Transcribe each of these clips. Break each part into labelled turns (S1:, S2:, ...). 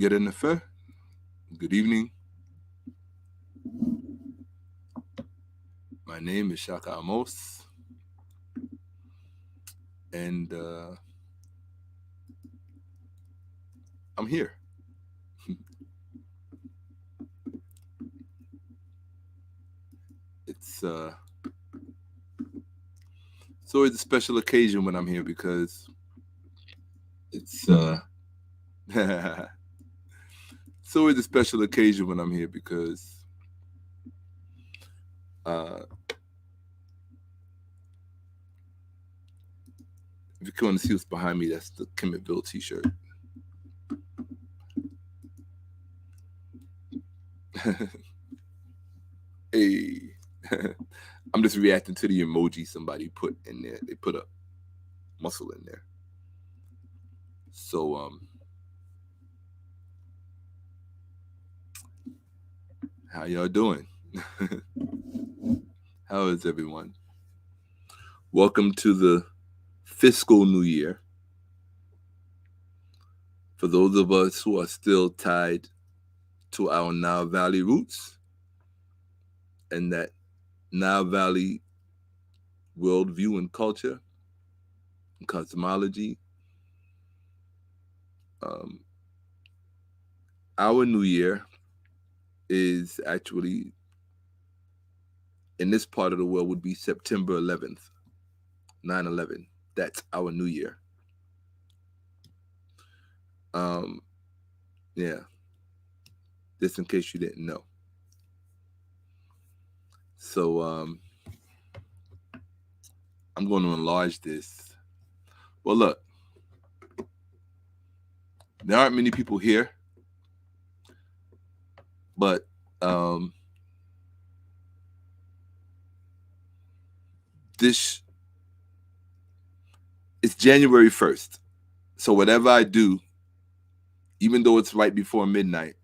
S1: get in the fair. Good evening. My name is Shakka-Ahmose, and I'm here. It's it's always a special occasion when I'm here because it's it's always a special occasion when I'm here because uh, if you want to see what's behind me, that's the Kimmittville T-shirt. Hey, I'm just reacting to the emoji somebody put in there. They put a muscle in there. So how y'all doing? How is everyone? Welcome to the fiscal new year. For those of us who are still tied to our Nile Valley roots and that Nile Valley worldview and culture and cosmology, um, our new year is actually in this part of the world would be September 11th, 9/11. That's our new year. Um, yeah, just in case you didn't know. So I'm going to enlarge this. Well, look, there aren't many people here, but this it's January 1st. So whatever I do, even though it's right before midnight,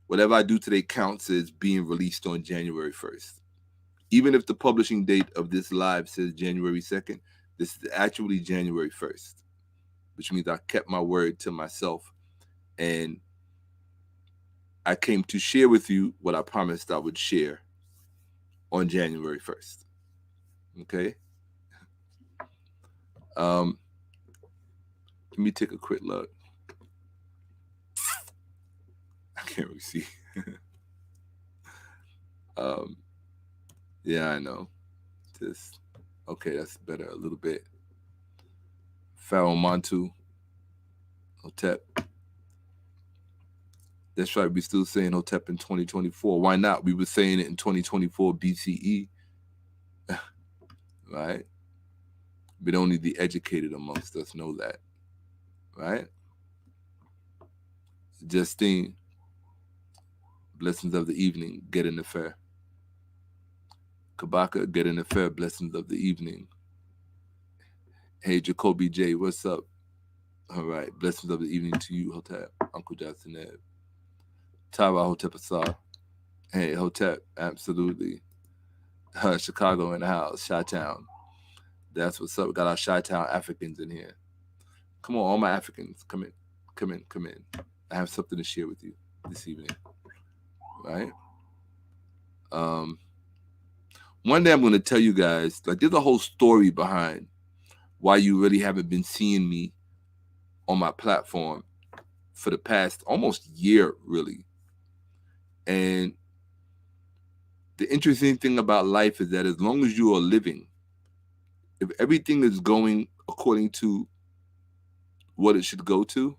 S1: whatever I do today counts as being released on January 1st. Even if the publishing date of this live says January 2nd, this is actually January 1st, which means I kept my word to myself and I came to share with you what I promised I would share on January 1st. Okay? Um, Let me take a quick look. I can't really see. um, yeah, I know. Just okay, that's better a little bit. Pharaoh Montu, Hotep. That's right, we still saying Hotep in 2024. Why not? We were saying it in 2024 BCE, right? But only the educated amongst us know that, right? Justine, blessings of the evening, get in the fair. Kabaka, get in the fair, blessings of the evening. Hey, Jacoby J, what's up? All right, blessings of the evening to you, Hotep, Uncle Jackson Ed. Tara Hotep Asar. Hey, Hotep, absolutely. Chicago in the house, Chi-Town. That's what's up. We got our Chi-Town Africans in here. Come on, all my Africans, come in, come in, come in. I have something to share with you this evening, right? Um, One day I'm going to tell you guys, like, there's a whole story behind why you really haven't been seeing me on my platform for the past almost year, really. And the interesting thing about life is that as long as you are living, if everything is going according to what it should go to,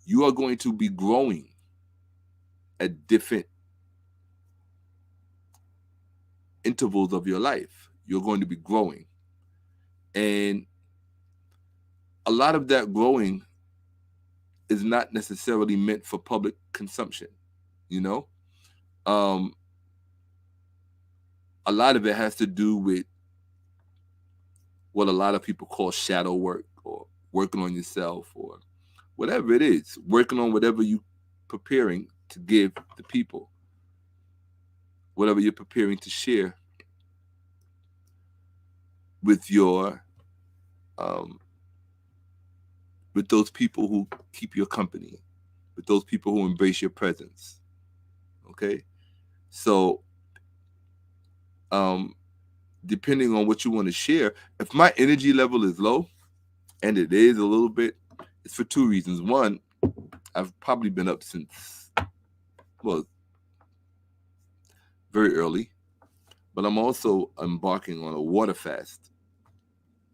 S1: you are going to be growing at different intervals of your life. You're going to be growing. And a lot of that growing is not necessarily meant for public consumption, you know? Um, a lot of it has to do with what a lot of people call shadow work or working on yourself or whatever it is, working on whatever you preparing to give the people, whatever you're preparing to share with your um, with those people who keep your company, with those people who embrace your presence. Okay? So, depending on what you want to share, if my energy level is low, and it is a little bit, it's for two reasons. One, I've probably been up since, well, very early, but I'm also embarking on a water fast.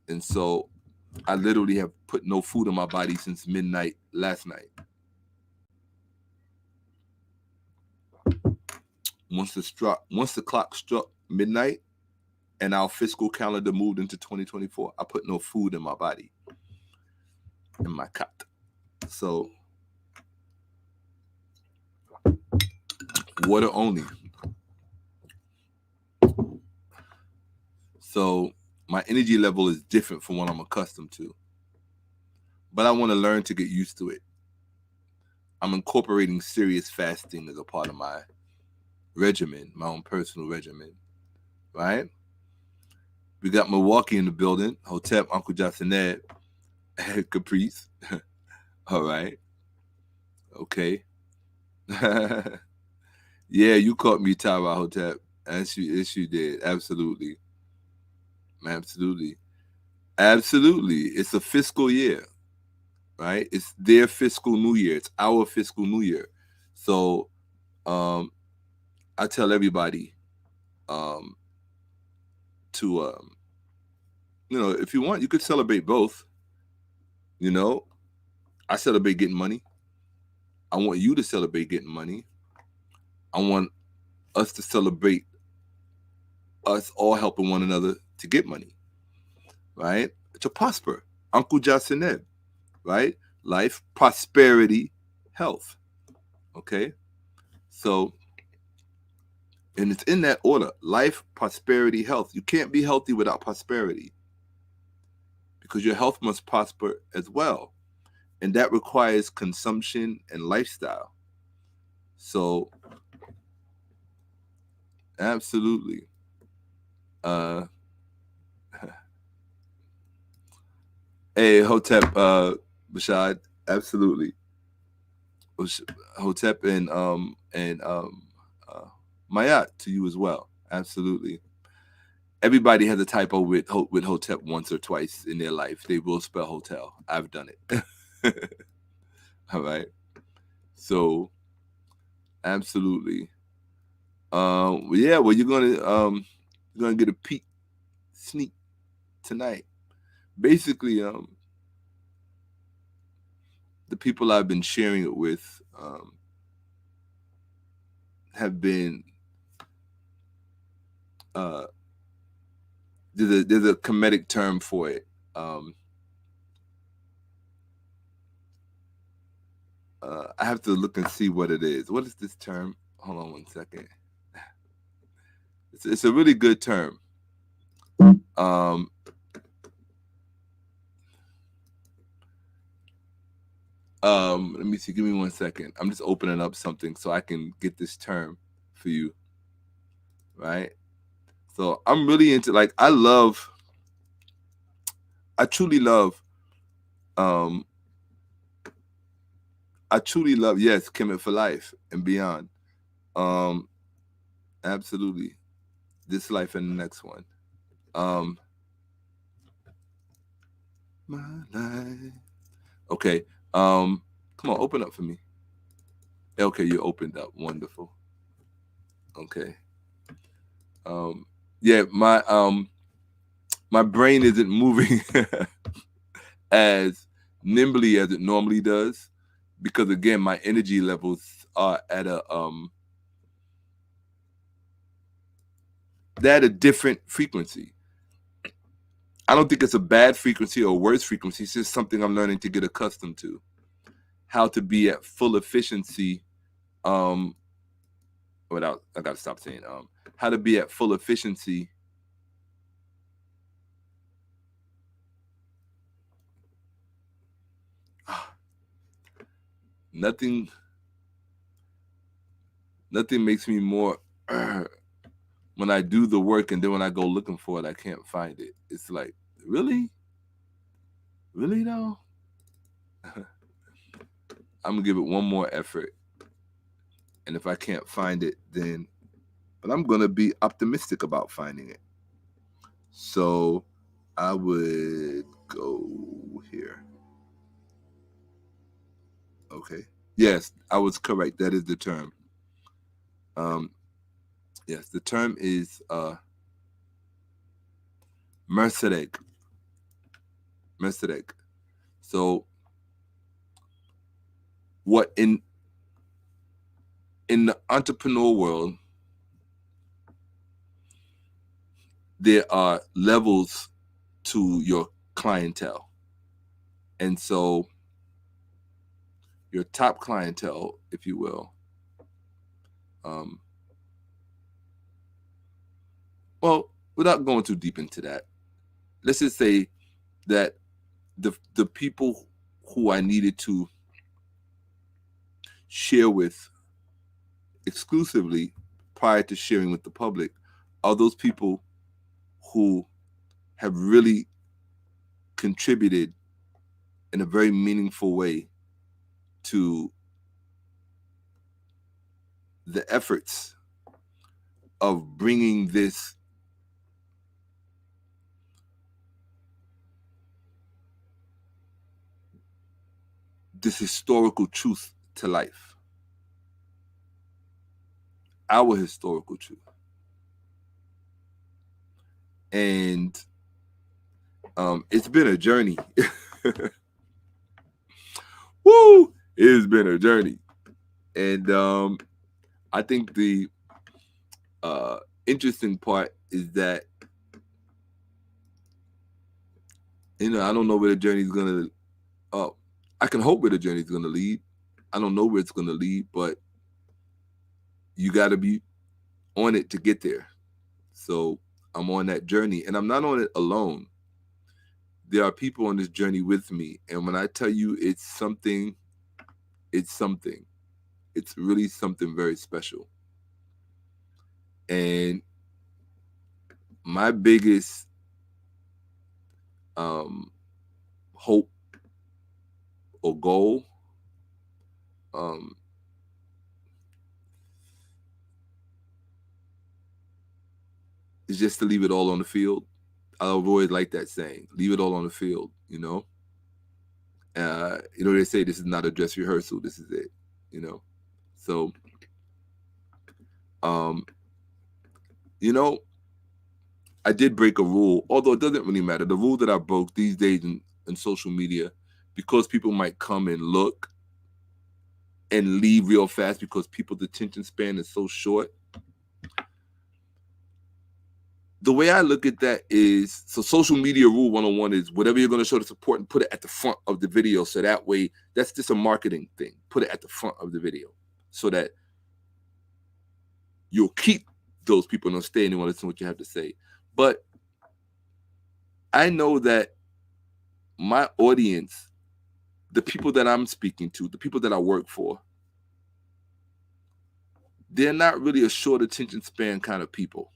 S1: And so I literally have put no food in my body since midnight last night. Once the clock struck midnight and our fiscal calendar moved into 2024, I put no food in my body, in my cot. So water only. So my energy level is different from what I'm accustomed to. But I want to learn to get used to it. I'm incorporating serious fasting as a part of my regimen, my own personal regimen, right? We got Milwaukee in the building. Hotep, Uncle Jacined, Caprice. All right. Okay. Yeah, you caught me, Tyra Hotep. Yes, you did. Absolutely. Absolutely. Absolutely. It's a fiscal year, right? It's their fiscal new year. It's our fiscal new year. So I tell everybody to, if you want, you could celebrate both. I celebrate getting money. I want you to celebrate getting money. I want us to celebrate us all helping one another to get money, right? To prosper. Uncle Jacined, right? Life, prosperity, health. Okay? So, and it's in that order. Life, prosperity, health. You can't be healthy without prosperity because your health must prosper as well. And that requires consumption and lifestyle. So, absolutely. Hey, Hotep, Bashad, absolutely. Hotep and Mayat to you as well. Absolutely. Everybody has a typo with Hotep once or twice in their life. They will spell hotel. I've done it. All right. So, absolutely. Yeah. Well, you're gonna get a sneak tonight. Basically, the people I've been sharing it with have been there's a comedic term for it. I have to look and see what it is. What is this term? Hold on one second. It's a really good term. Let me see. Give me 1 second. I'm just opening up something so I can get this term for you. Right. So I'm really into I truly love yes, Kemet for life and beyond. Absolutely. This life and the next one. My life. Okay. Come on, open up for me. Okay, you opened up. Wonderful. Okay. Yeah, my brain isn't moving as nimbly as it normally does because again my energy levels are at they're at a different frequency. I don't think it's a bad frequency or worse frequency. It's just something I'm learning to get accustomed to. How to be at full efficiency without I gotta stop saying how to be at full efficiency nothing makes me more when I do the work and then when I go looking for it, I can't find it. It's like, really though? I'm gonna give it one more effort, and if I can't find it, then, but I'm gonna be optimistic about finding it. So I would go here. Okay. Yes, I was correct. That is the term. Um, yes, the term is Mercedek. Mercedek. So what in the entrepreneur world, there are levels to your clientele. And so your top clientele, if you will, well, without going too deep into that, let's just say that the people who I needed to share with exclusively prior to sharing with the public are those people who have really contributed in a very meaningful way to the efforts of bringing this historical truth to life, our historical truth. And it's been a journey. Woo! It has been a journey. And I think the interesting part is that, I don't know where the journey is going to, I can hope where the journey is going to lead. I don't know where it's going to lead, but you got to be on it to get there. So I'm on that journey, and I'm not on it alone. There are people on this journey with me, and when I tell you it's something. It's really something very special. And my biggest hope or goal is just to leave it all on the field. I've always liked that saying, leave it all on the field, they say this is not a dress rehearsal, this is it, So, I did break a rule, although it doesn't really matter. The rule that I broke these days in social media, because people might come and look and leave real fast because people's attention span is so short. The way I look at that is, so social media rule 101 is whatever you're going to show to support and put it at the front of the video. So that way, that's just a marketing thing. Put it at the front of the video so that you'll keep those people and they'll stay and they want to listen to what you have to say. But I know that my audience, the people that I'm speaking to, the people that I work for, they're not really a short attention span kind of people,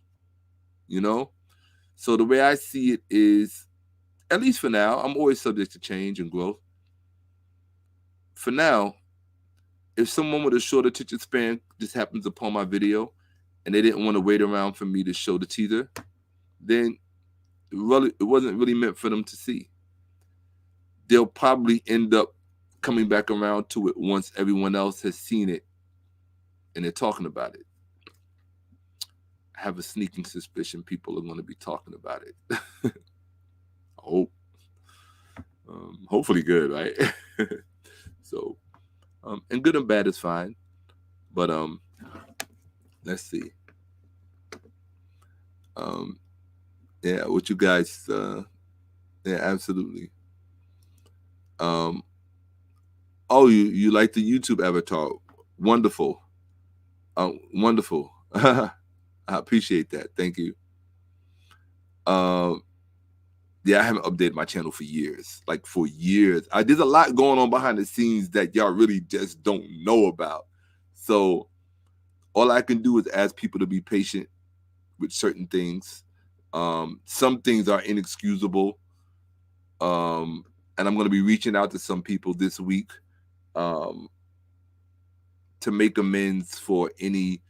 S1: So the way I see it is, at least for now, I'm always subject to change and growth. For now, if someone with a short attention span just happens upon my video and they didn't want to wait around for me to show the teaser, then it wasn't really meant for them to see. They'll probably end up coming back around to it once everyone else has seen it and they're talking about it. I have a sneaking suspicion people are going to be talking about it. I hope. Hopefully good, right? So, and good and bad is fine. But let's see. Yeah, what you guys? Yeah, absolutely. Oh, you like the YouTube avatar? Wonderful. Wonderful. I appreciate that. Thank you. Yeah, I haven't updated my channel for years. Like for years. There's a lot going on behind the scenes that y'all really just don't know about. So all I can do is ask people to be patient with certain things. Some things are inexcusable. and I'm going to be reaching out to some people this week um, to make amends for any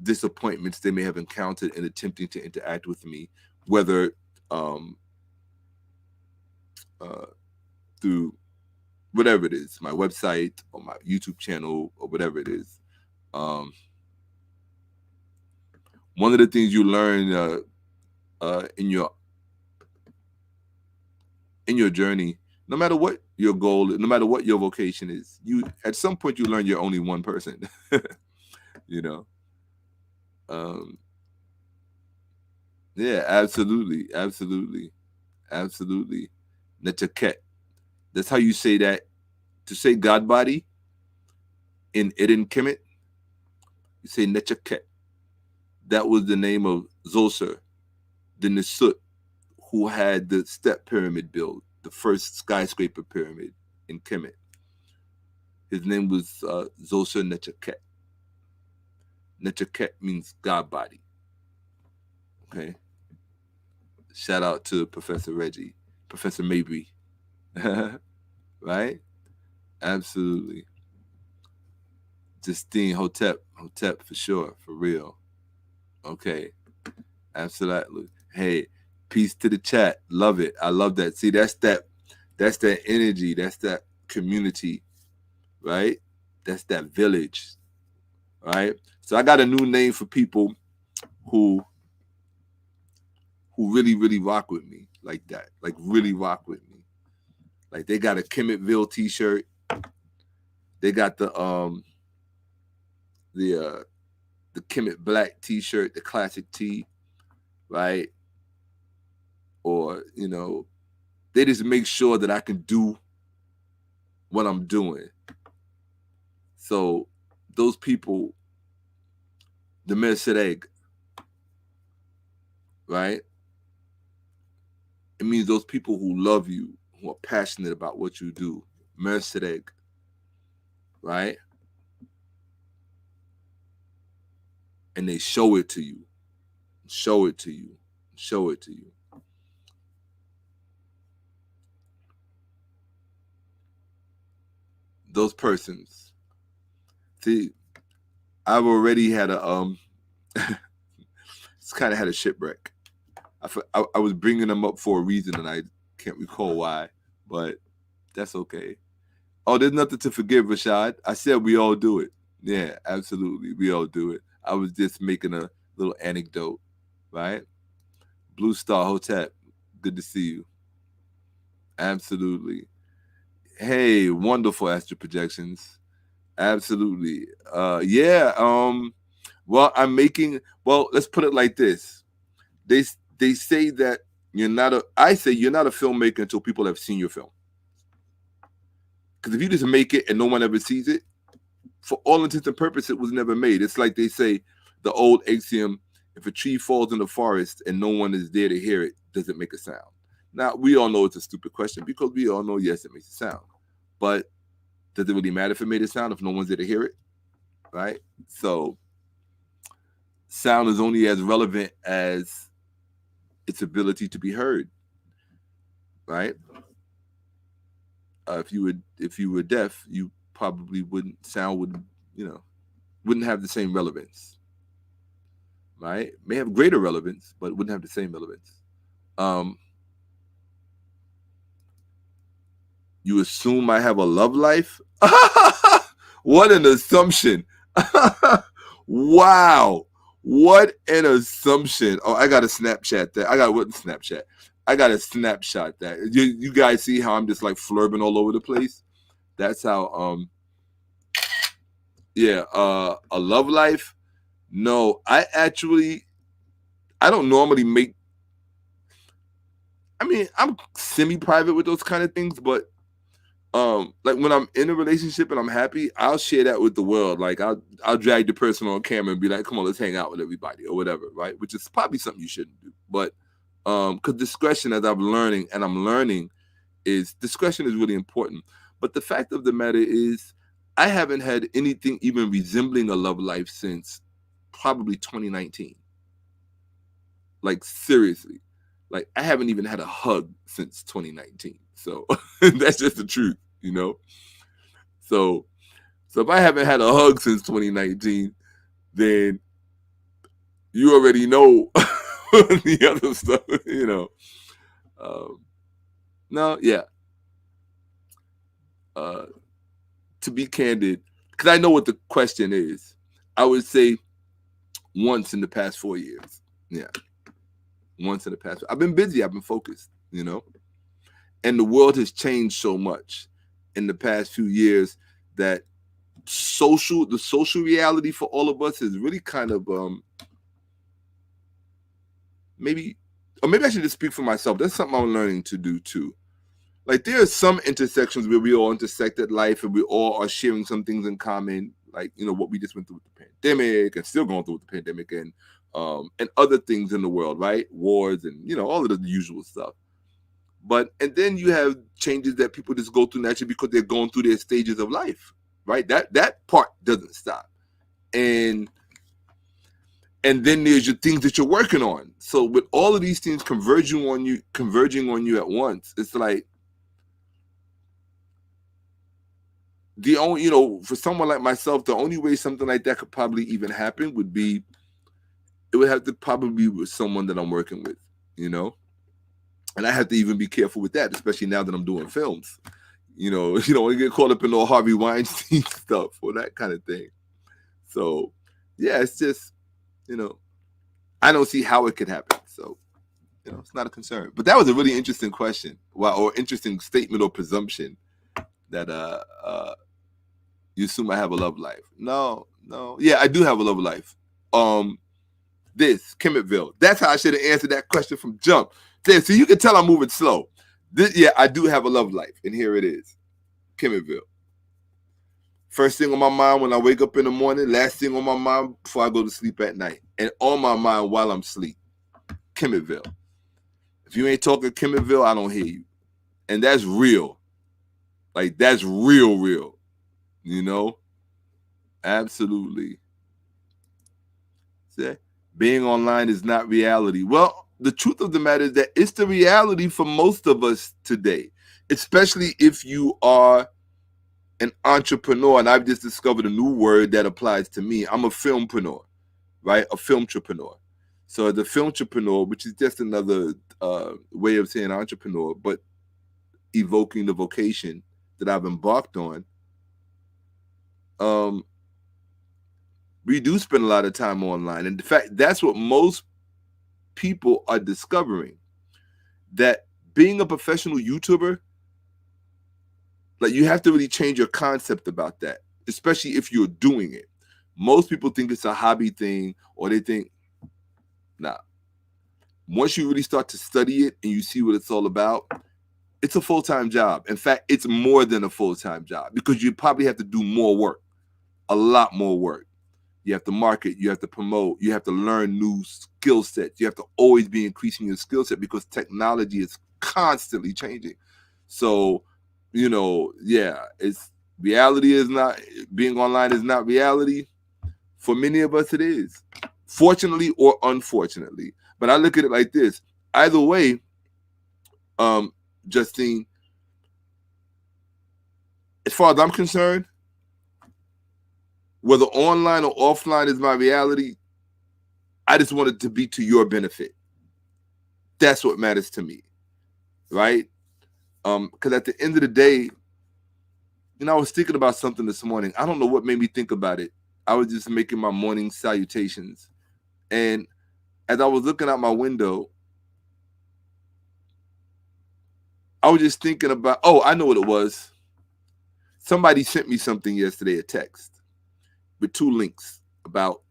S1: disappointments they may have encountered in attempting to interact with me, whether um, uh, through whatever it is, my website or my YouTube channel or whatever it is. Um, one of the things you learn in your journey, no matter what your goal, no matter what your vocation is, you at some point you learn you're only one person. you know. Um, yeah, absolutely, absolutely, absolutely. Netaket. That's how you say that. To say God body in Eden Kemet, you say Nechaket. That was the name of Zoser, the Nisut, who had the step pyramid built, the first skyscraper pyramid in Kemet. His name was Zoser Nechaket. Nechaket means God body. Okay. Shout out to Professor Reggie, Professor Mabry. Right? Absolutely. Justine Hotep for sure, for real. Okay. Absolutely. Hey, peace to the chat. Love it. I love that. See, that's that energy. That's that community, right? That's that village, right? So I got a new name for people who really, really rock with me like that. Like really rock with me. Like they got a Kemetville t-shirt. They got the Kemet Black t-shirt, the classic tee, right? Or, they just make sure that I can do what I'm doing. So those people, the Mercedeg, right? It means those people who love you, who are passionate about what you do. Mercedeg, right? And they show it to you. Show it to you. Show it to you. Those persons. See, I've already had it's kind of had a shipwreck. I was bringing them up for a reason, and I can't recall why, but that's okay. Oh, there's nothing to forgive, Rashad. I said we all do it. Yeah, absolutely. We all do it. I was just making a little anecdote, right? Blue Star Hotep, good to see you. Absolutely. Hey, wonderful astral projections. Absolutely. Yeah. Well, let's put it like this. They say that I say you're not a filmmaker until people have seen your film. Because if you just make it and no one ever sees it, for all intents and purposes, it was never made. It's like they say, the old axiom, if a tree falls in the forest and no one is there to hear it, does it make a sound? Now, we all know it's a stupid question because we all know, yes, it makes a sound. But does it really matter if it made a sound if no one's there to hear it? Right? So sound is only as relevant as its ability to be heard. Right? If you were deaf, you probably wouldn't have the same relevance. Right? May have greater relevance, but wouldn't have the same relevance. You assume I have a love life? What an assumption. Wow. What an assumption. Oh, I got a Snapchat that. I got a snapshot that. You guys see how I'm just like flurbing all over the place? That's how a love life. No, I don't normally make, I'm semi-private with those kind of things, but like when I'm in a relationship and I'm happy, I'll share that with the world. Like I'll drag the person on camera and be like, come on, let's hang out with everybody or whatever, right? Which is probably something you shouldn't do. But because discretion, as I'm learning is discretion is really important. But the fact of the matter is I haven't had anything even resembling a love life since probably 2019. Like seriously. Like, I haven't even had a hug since 2019. So that's just the truth, you know? So if I haven't had a hug since 2019, then you already know the other stuff, you know. No, yeah. To be candid, because I know what the question is, I would say once in the past 4 years. Yeah. Once in the past. I've been busy. I've been focused, you know. And the world has changed so much in the past few years that the social reality for all of us is really kind of maybe I should just speak for myself. That's something I'm learning to do too. Like, there are some intersections where we all intersect at life and we all are sharing some things in common, like, you know, what we just went through with the pandemic and still going through with the pandemic, and other things in the world, right? Wars and, you know, all of the usual stuff. And then you have changes that people just go through naturally because they're going through their stages of life, right? That part doesn't stop. And then there's your things that you're working on. So with all of these things converging on you at once, it's like, the only, you know, for someone like myself, the only way something like that could probably even happen would be, it would have to probably be with someone that I'm working with, you know? And I have to even be careful with that, especially now that I'm doing films. You know, you don't want to get caught up in all Harvey Weinstein stuff or that kind of thing. So, yeah, it's just, you know, I don't see how it could happen. So, you know, it's not a concern. But that was a really interesting question, or interesting statement or presumption that you assume I have a love life. No. Yeah, I do have a love life. This Kimmettville. That's how I should have answered that question from jump. So you can tell I'm moving slow. Yeah, I do have a love life, and here it is, Kimmettville. First thing on my mind when I wake up in the morning, last thing on my mind before I go to sleep at night, and on my mind while I'm asleep, Kimmettville. If you ain't talking Kimmettville, I don't hear you. And that's real. Like, that's real, you know? Absolutely. See? Being online is not reality. Well, the truth of the matter is that it's the reality for most of us today, especially if you are an entrepreneur. And I've just discovered a new word that applies to me. I'm a filmpreneur, right? A filmtrepreneur. So the filmtrepreneur, which is just another way of saying entrepreneur, but evoking the vocation that I've embarked on. We do spend a lot of time online. And in fact, that's what most people are discovering, that being a professional YouTuber, like, you have to really change your concept about that, especially if you're doing it. Most people think it's a hobby thing, or they think, nah. Once you really start to study it and you see what it's all about, it's a full-time job. In fact, it's more than a full-time job, because you probably have to do more work, a lot more work. You have to market, you have to promote, you have to learn new skill sets. You have to always be increasing your skill set because technology is constantly changing. So, you know, yeah, it's reality is not, being online is not reality. For many of us, it is, fortunately or unfortunately. But I look at it like this. Either way, Justine, as far as I'm concerned, whether online or offline is my reality, I just want it to be to your benefit. That's what matters to me, right? Because at the end of the day, you know, I was thinking about something this morning. I don't know what made me think about it. I was just making my morning salutations. And as I was looking out my window, I was just thinking about, I know what it was. Somebody sent me something yesterday, a text with 2 links about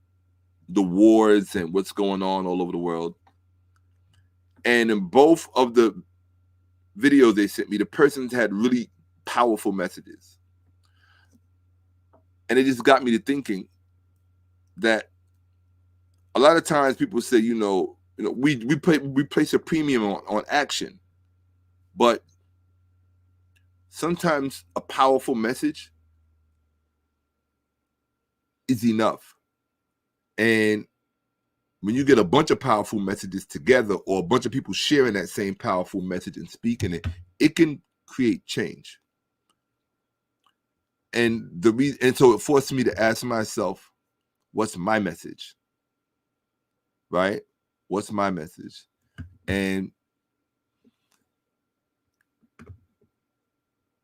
S1: the wars and what's going on all over the world. And in both of the videos they sent me, the persons had really powerful messages. And it just got me to thinking that a lot of times people say, we place a premium on action, but sometimes a powerful message is enough. And when you get a bunch of powerful messages together, or a bunch of people sharing that same powerful message and speaking it, it can create change. And so it forced me to ask myself, what's my message? Right? What's my message? And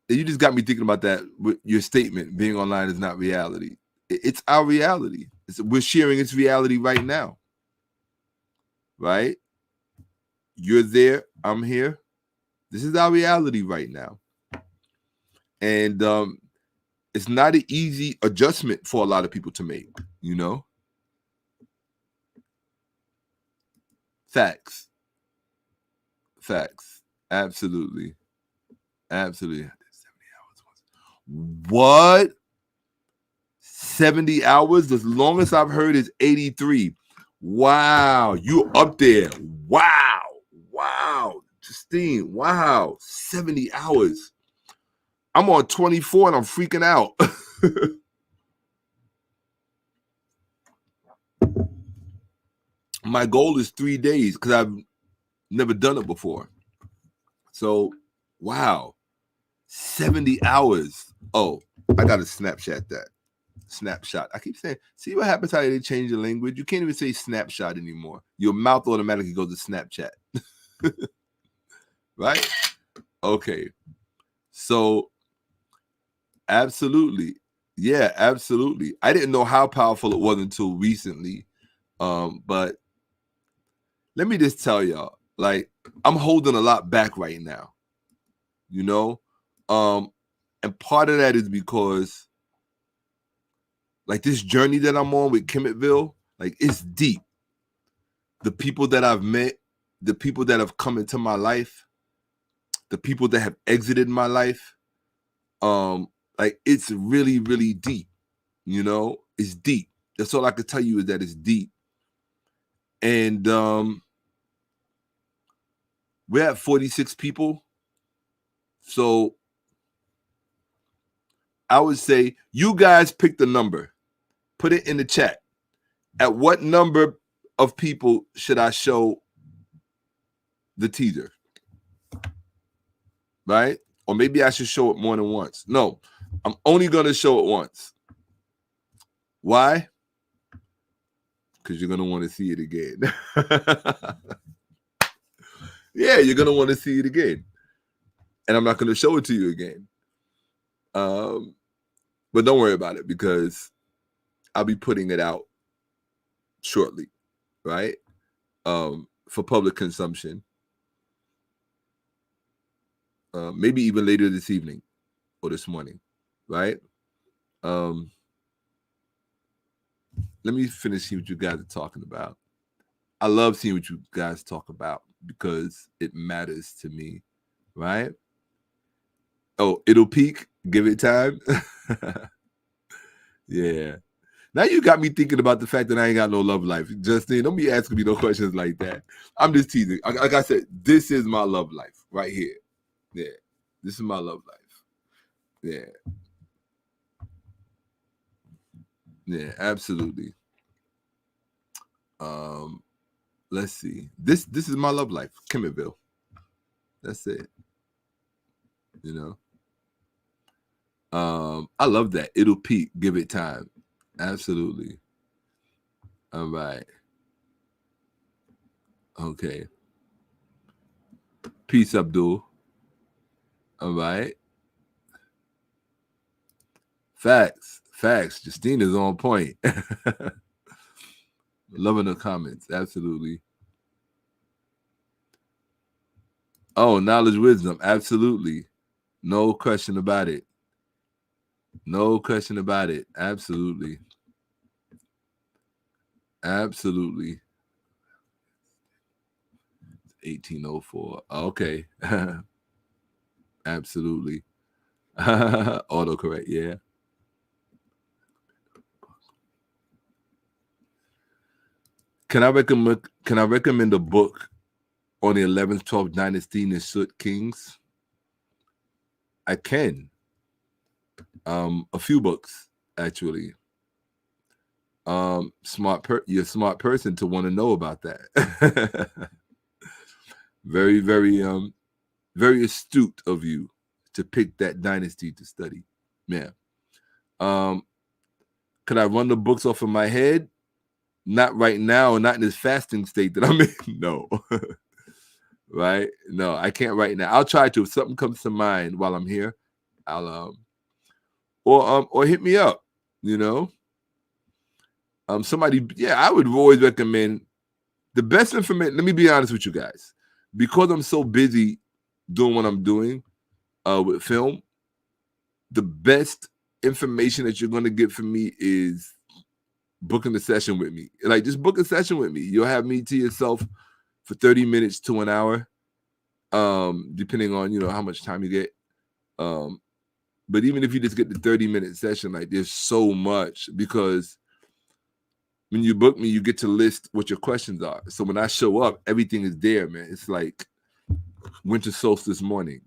S1: you just got me thinking about that with your statement, being online is not reality. It's our reality. We're sharing its reality right now. Right? You're there, I'm here. This is our reality right now. And it's not an easy adjustment for a lot of people to make, you know? Facts. Absolutely. 70 hours. What? 70 hours? The longest I've heard is 83. Wow. You up there. Wow. Justine, wow. 70 hours. I'm on 24 and I'm freaking out. My goal is 3 days because I've never done it before. So, wow. 70 hours. Oh, I got to Snapchat that. Snapshot. I keep saying, see what happens how they change the language? You can't even say snapshot anymore. Your mouth automatically goes to Snapchat. Right? Okay. So, absolutely. Yeah, absolutely. I didn't know how powerful it was until recently. But let me just tell y'all, like, I'm holding a lot back right now. You know? And part of that is because, like, this journey that I'm on with Kemetville, like, it's deep. The people that I've met, the people that have come into my life, the people that have exited my life, like, it's really, really deep. You know, it's deep. That's all I can tell you is that it's deep. And we're at 46 people. So I would say you guys pick the number. Put it in the chat. At what number of people should I show the teaser? Right? Or maybe I should show it more than once. No, I'm only going to show it once. Why? Because you're going to want to see it again. Yeah, you're going to want to see it again. And I'm not going to show it to you again. But don't worry about it because I'll be putting it out shortly, right? For public consumption. Maybe even later this evening or this morning, right? Let me finish seeing what you guys are talking about. I love seeing what you guys talk about because it matters to me, right? Oh, it'll peak. Give it time. Yeah. Now you got me thinking about the fact that I ain't got no love life. Justine, don't be asking me no questions like that. I'm just teasing. Like I said, this is my love life right here. Yeah. This is my love life. Yeah. Yeah, absolutely. Let's see. This is my love life, Kemetville. That's it. You know. I love that. It'll peak. Give it time. Absolutely. All right. Okay. Peace, Abdul. All right. Facts. Justine is on point. Loving the comments. Absolutely. Oh, knowledge, wisdom. Absolutely. No question about it. No question about it. Absolutely. Absolutely. 1804. Okay. Absolutely. Autocorrect, yeah. Can I recommend a book on the 11th, 12th dynasty, Nishut Kings? I can. A few books, actually. You're a smart person to want to know about that. Very, very astute of you to pick that dynasty to study. Man. Could I run the books off of my head? Not right now, not in this fasting state that I'm in. No. Right? No, I can't right now. I'll try to. If something comes to mind while I'm here, I'll or hit me up, you know. Somebody, yeah, I would always recommend the best information. Let me be honest with you guys. Because I'm so busy doing what I'm doing with film, the best information that you're going to get from me is booking a session with me. Like, just book a session with me. You'll have me to yourself for 30 minutes to an hour, depending on, how much time you get. But even if you just get the 30-minute session, like, there's so much, because when you book me, you get to list what your questions are. So when I show up, everything is there, man. It's like winter solstice morning,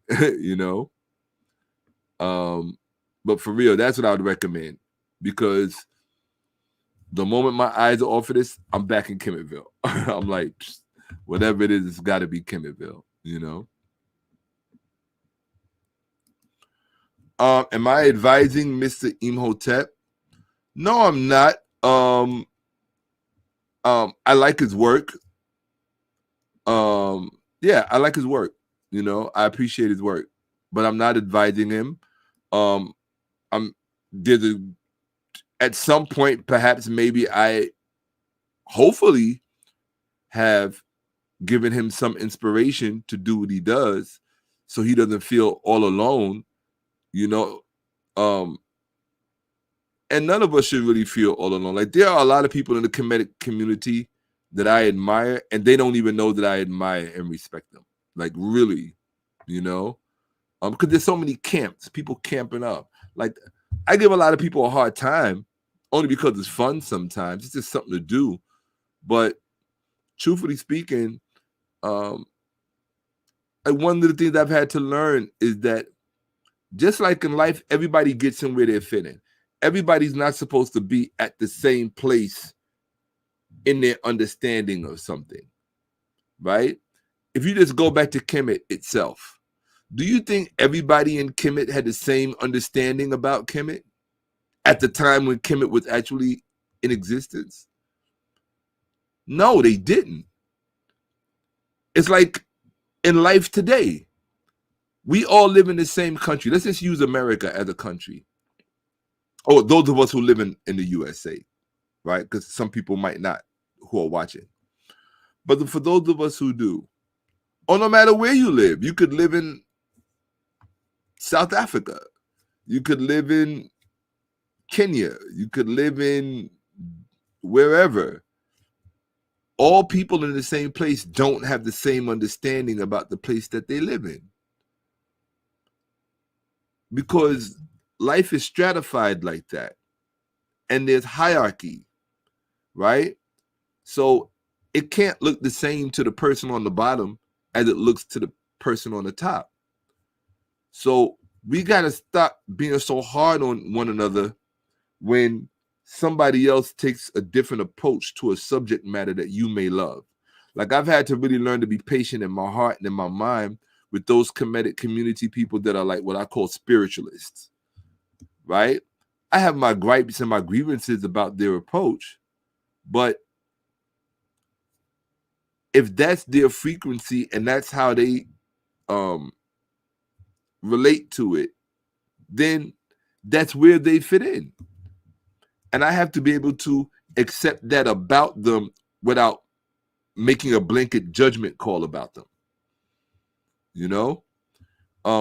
S1: But for real, that's what I would recommend, because the moment my eyes are off of this, I'm back in Kemetville. I'm like, whatever it is, it's got to be Kemetville, Am I advising Mr. Imhotep? No, I'm not. I like his work. Yeah, I like his work. I appreciate his work, but I'm not advising him. At some point, perhaps, maybe I hopefully have given him some inspiration to do what he does, so he doesn't feel all alone, and none of us should really feel all alone. Like, there are a lot of people in the Kemetic community that I admire, and they don't even know that I admire and respect them. Like, really, because there's so many camps, people camping up. Like, I give a lot of people a hard time, only because it's fun sometimes. It's just something to do. But truthfully speaking, one of the things I've had to learn is that just like in life, everybody gets in where they're fitting. Everybody's not supposed to be at the same place in their understanding of something, right? If you just go back to Kemet itself, do you think everybody in Kemet had the same understanding about Kemet at the time when Kemet was actually in existence? No, they didn't. It's like in life today, we all live in the same country. Let's just use America as a country. Oh, those of us who live in the USA, right? Because some people might not who are watching. But for those of us who do, or no matter where you live, you could live in South Africa. You could live in Kenya. You could live in wherever. All people in the same place don't have the same understanding about the place that they live in. Because life is stratified like that. And there's hierarchy, right? So it can't look the same to the person on the bottom as it looks to the person on the top. So we got to stop being so hard on one another when somebody else takes a different approach to a subject matter that you may love. Like, I've had to really learn to be patient in my heart and in my mind with those Kemetic community people that are like what I call spiritualists, right? I have my gripes and my grievances about their approach, but if that's their frequency and that's how they relate to it, then that's where they fit in. And I have to be able to accept that about them without making a blanket judgment call about them.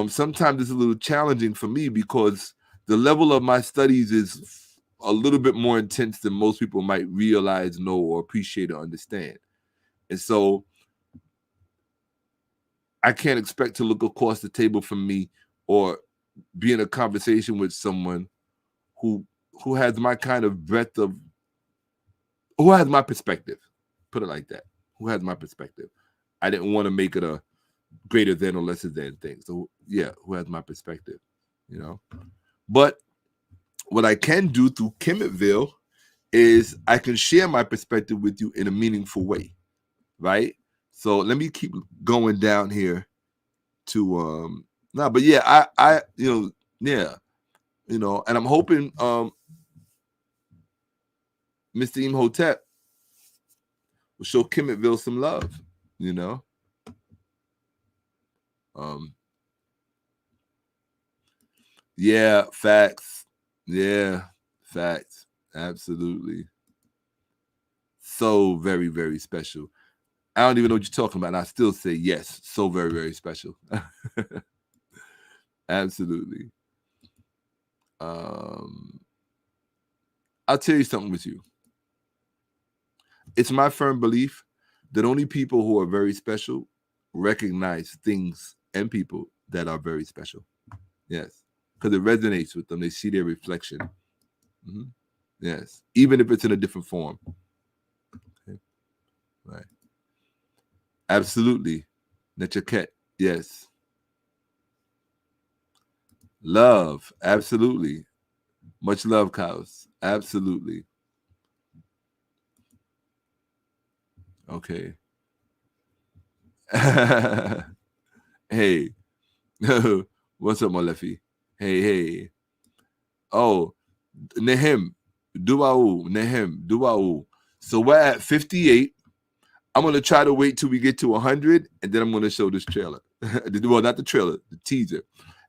S1: Sometimes it's a little challenging for me because the level of my studies is a little bit more intense than most people might realize, know, or appreciate or understand. And so I can't expect to look across the table from me or be in a conversation with someone who has my kind of breadth of, who has my perspective, put it like that, who has my perspective. I didn't want to make it a greater than or lesser than thing. So yeah, who has my perspective, But what I can do through Kemetville is I can share my perspective with you in a meaningful way, right? So let me keep going down here to no, but yeah, I yeah, and I'm hoping Mr. Imhotep will show Kemetville some love, you know. Yeah, facts. Yeah, facts. Absolutely. So very, very special. I don't even know what you're talking about, and I still say yes. So very, very special. Absolutely. I'll tell you something with you. It's my firm belief that only people who are very special recognize things and people that are very special. Yes. Because it resonates with them. They see their reflection. Mm-hmm. Yes. Even if it's in a different form. Okay. Right. Absolutely. Nechaket. Yes. Love. Absolutely. Much love, cows. Absolutely. Okay. Hey. What's up, Molefi? Hey. Oh, Nehem. Duau. So we're at 58. I'm going to try to wait till we get to 100, and then I'm going to show this trailer. Well, not the trailer, the teaser.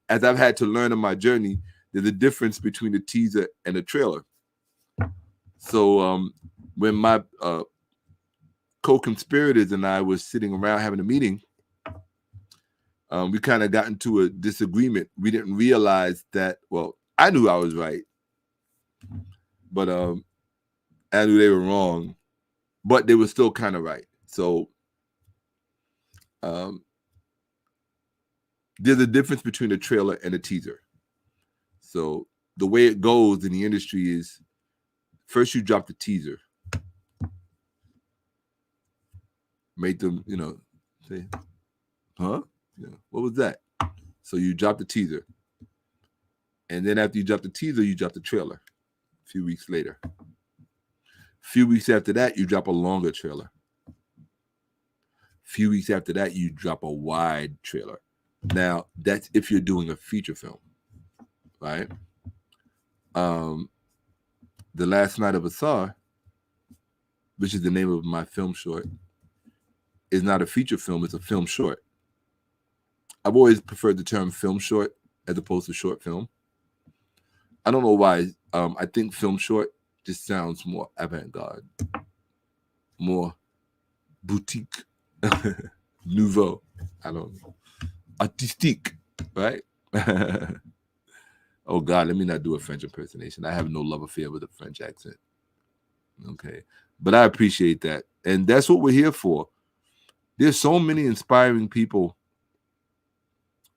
S1: As I've had to learn on my journey, there's a difference between the teaser and the trailer. So when my co-conspirators and I was sitting around having a meeting, we kind of got into a disagreement. We didn't realize that, well, I knew I was right, but I knew they were wrong, but they were still kind of right. So there's a difference between a trailer and a teaser. So the way it goes in the industry is first you drop the teaser, make them, say, huh? Yeah, what was that? So you drop the teaser. And then after you drop the teaser, you drop the trailer a few weeks later. A few weeks after that, you drop a longer trailer. A few weeks after that, you drop a wide trailer. Now, that's if you're doing a feature film, right? The Last Night of Asar, which is the name of my film short, is not a feature film, it's a film short. I've always preferred the term film short as opposed to short film. I don't know why. I think film short just sounds more avant-garde, more boutique, nouveau. I don't know. Artistique, right? Oh God, let me not do a French impersonation. I have no love affair with a French accent. Okay. But I appreciate that. And that's what we're here for. There's so many inspiring people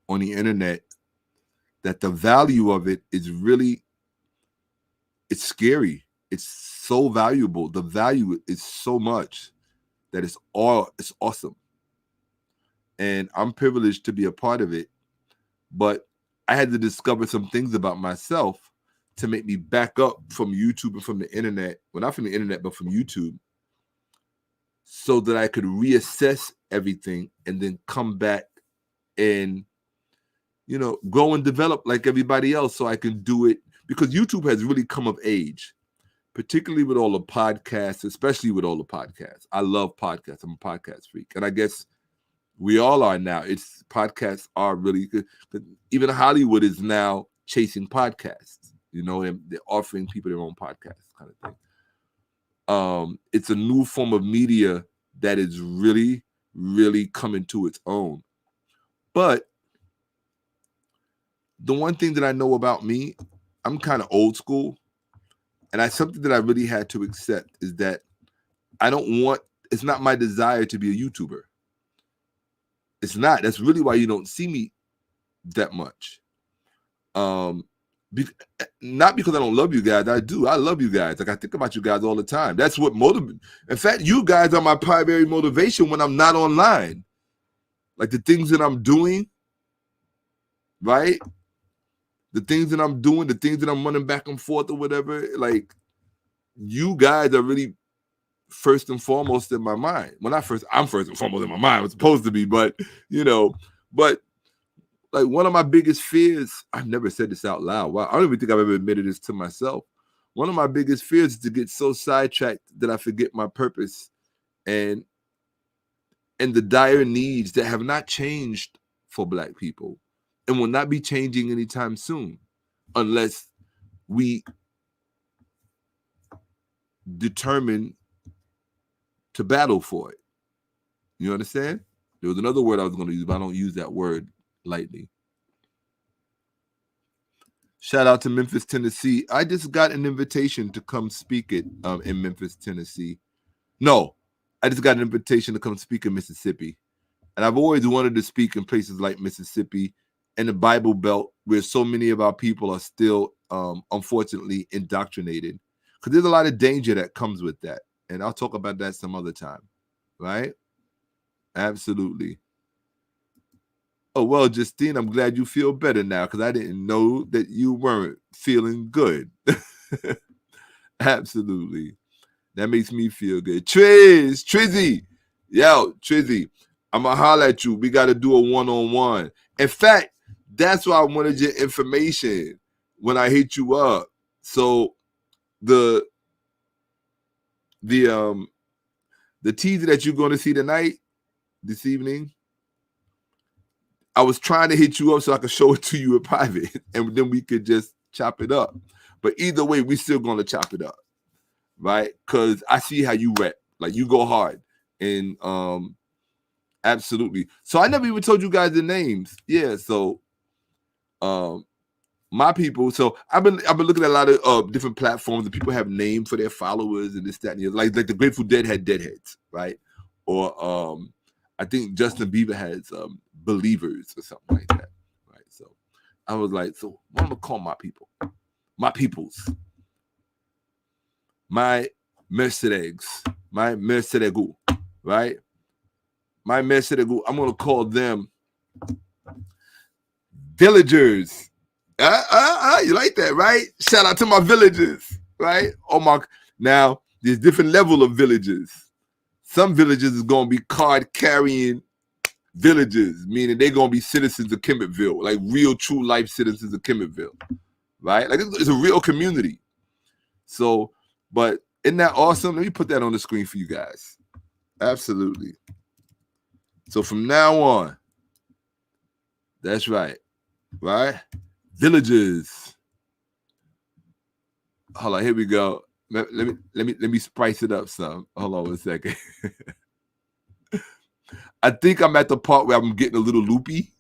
S1: on the internet that the value of it is really, it's scary. It's so valuable. The value is so much that it's awesome. And I'm privileged to be a part of it. But I had to discover some things about myself to make me back up from YouTube and from the internet. Well, not from the internet, but from YouTube, so that I could reassess everything and then come back and, grow and develop like everybody else so I can do it. Because YouTube has really come of age, particularly with all the podcasts, especially with all the podcasts. I love podcasts. I'm a podcast freak. And I guess we all are now. Podcasts are really good. Even Hollywood is now chasing podcasts, and they're offering people their own podcasts kind of thing. It's a new form of media that is really, really coming to its own. But the one thing that I know about me, I'm kind of old school. And something that I really had to accept is that it's not my desire to be a YouTuber. It's not. That's really why you don't see me that much. Not because I don't love you guys. I do. I love you guys. Like, I think about you guys all the time. That's what motivates. In fact, you guys are my primary motivation when I'm not online. Like the things that I'm doing, right? The things that I'm doing, the things that I'm running back and forth or whatever, like, you guys are really first and foremost in my mind. Well, not first, I'm first and foremost in my mind. I'm supposed to be, but but like one of my biggest fears, I've never said this out loud. Wow, I don't even think I've ever admitted this to myself. One of my biggest fears is to get so sidetracked that I forget my purpose and the dire needs that have not changed for Black people and will not be changing anytime soon unless we determine to battle for it. You understand? There was another word I was going to use, but I don't use that word lightly. Shout out to Memphis, Tennessee. I just got an invitation to come speak it in Memphis, Tennessee. No, I just got an invitation to come speak in Mississippi. And I've always wanted to speak in places like Mississippi and the Bible Belt, where so many of our people are still, unfortunately, indoctrinated. Because there's a lot of danger that comes with that. And I'll talk about that some other time. Right? Absolutely. Oh, well, Justine, I'm glad you feel better now because I didn't know that you weren't feeling good. Absolutely. That makes me feel good. Trizzy. Yo, Trizzy, I'm going to holler at you. We got to do a one-on-one. In fact, that's why I wanted your information when I hit you up. So the teaser that you're going to see tonight, this evening, I was trying to hit you up so I could show it to you in private, and then we could just chop it up. But either way, we still going to chop it up, right? Because I see how you rap. Like, you go hard. And absolutely. So I never even told you guys the names. Yeah, so my people. So I've been looking at a lot of different platforms and people have names for their followers and this, that, and the other. Like the Grateful Dead had Deadheads, right? Or I think Justin Bieber has Believers or something like that, right? So I was like, so what I'm gonna call my people, my peoples, my Mercedes, my Mercedegu, right? My Mercedegu. I'm gonna call them villagers. You like that, right? Shout out to my villagers, right? Now there's different level of villages. Some villages is gonna be card carrying villages, meaning they're gonna be citizens of Kemetville, like real true life citizens of Kemetville, right? Like it's a real community. So, but isn't that awesome? Let me put that on the screen for you guys. Absolutely. So from now on, that's right, right? Villages. Hold on, here we go. Let me spice it up some. Hold on 1 second. I think I'm at the part where I'm getting a little loopy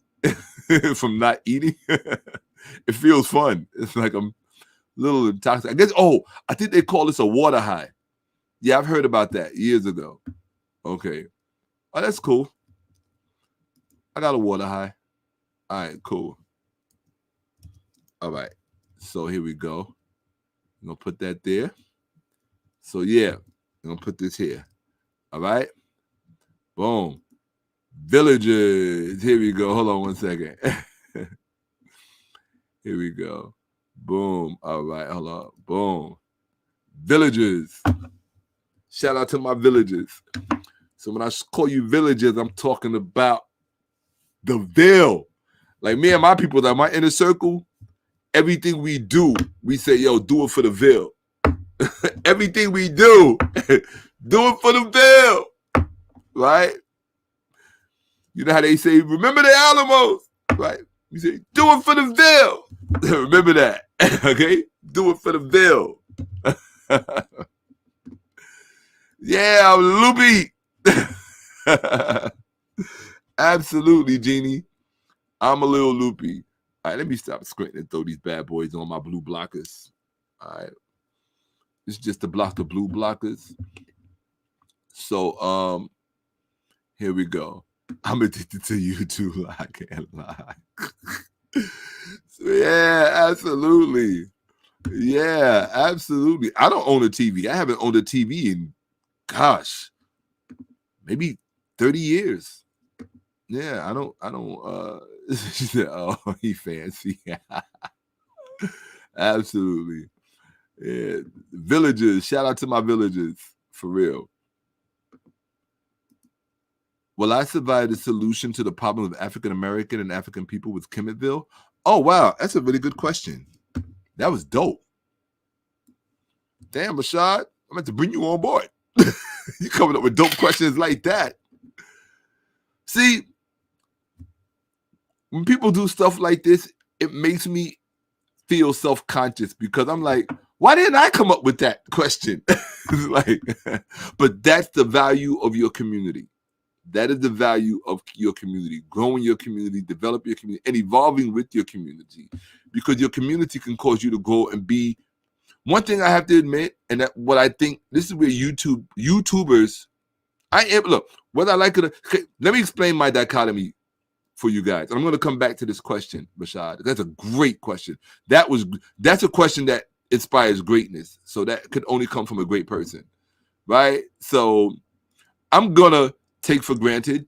S1: from not eating. It feels fun. It's like I'm a little intoxicated. I guess. Oh, I think they call this a water high. Yeah, I've heard about that years ago. Okay. Oh, that's cool. I got a water high. All right, cool. All right. So here we go. I'm gonna put that there. So yeah, I'm gonna put this here. All right. Boom. Villages. Here we go. Hold on 1 second. Here we go. Boom. All right. Hold on. Boom. Villages. Shout out to my villages. So when I call you villages, I'm talking about the Ville. Like me and my people, like my inner circle, everything we do, we say, yo, do it for the Ville. Everything we do, do it for the Ville. Right? You know how they say, remember the Alamos, right? You say, do it for the Ville. Remember that, okay? Do it for the Ville. Yeah, I'm loopy. Absolutely, Jeannie. I'm a little loopy. All right, let me stop squinting and throw these bad boys on my blue blockers. All right. It's just to block the blue blockers. So, here we go. I'm addicted to you too. I can't lie. So, yeah, absolutely. Yeah, absolutely. I don't own a TV. I haven't owned a TV in, gosh, maybe 30 years. Yeah, I don't, she said, oh, he fancy. Absolutely. Yeah. Villagers. Shout out to my villagers. For real. Will I survive the solution to the problem of African American and African people with Kemetville? Oh, wow. That's a really good question. That was dope. Damn, Rashad. I'm going to bring you on board. You coming up with dope questions like that. See, when people do stuff like this, it makes me feel self-conscious because I'm like, why didn't I come up with that question? Like, but that's the value of your community. That is the value of your community, growing your community, develop your community, and evolving with your community, because your community can cause you to grow and be. One thing I have to admit, and that what I think, this is where YouTubers, look, whether I like it, let me explain my dichotomy for you guys. I'm going to come back to this question, Rashad. That's a great question. That's a question that inspires greatness. So that could only come from a great person, right? So I'm going to take for granted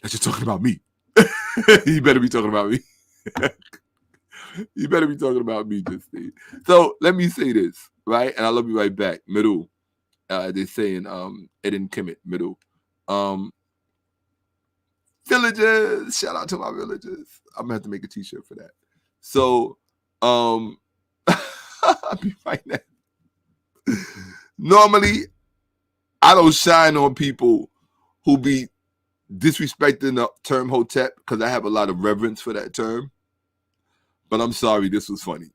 S1: that you're talking about me. You better be talking about me. You better be talking about me, Justine. So let me say this, right? And I love you right back. Middle. They say in Eden Kemet, middle. Villagers. Shout out to my villagers. I'm gonna have to make a t-shirt for that. So I'll be right now. Normally, I don't shine on people who be disrespecting the term Hotep because I have a lot of reverence for that term. But I'm sorry, this was funny.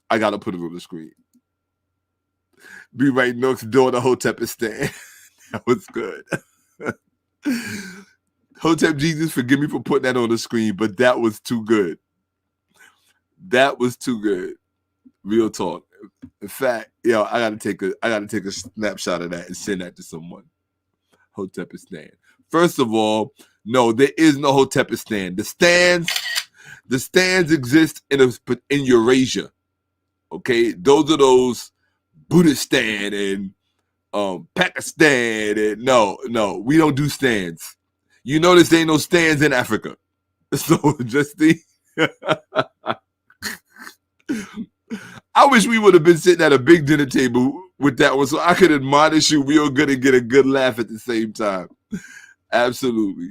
S1: I gotta put it on the screen. Be right next door to Hotepistan. That was good. Hotep Jesus, forgive me for putting that on the screen, but that was too good. That was too good. Real talk. In fact, I gotta take a snapshot of that and send that to someone. Hotepistan. First of all, no, there is no Hotepistan. The stands exist in Eurasia. Okay, those are those Buddhistan and Pakistan, and no, we don't do stands. You notice there ain't no stands in Africa. So I wish we would have been sitting at a big dinner table with that one so I could admonish you real good and get a good laugh at the same time. Absolutely.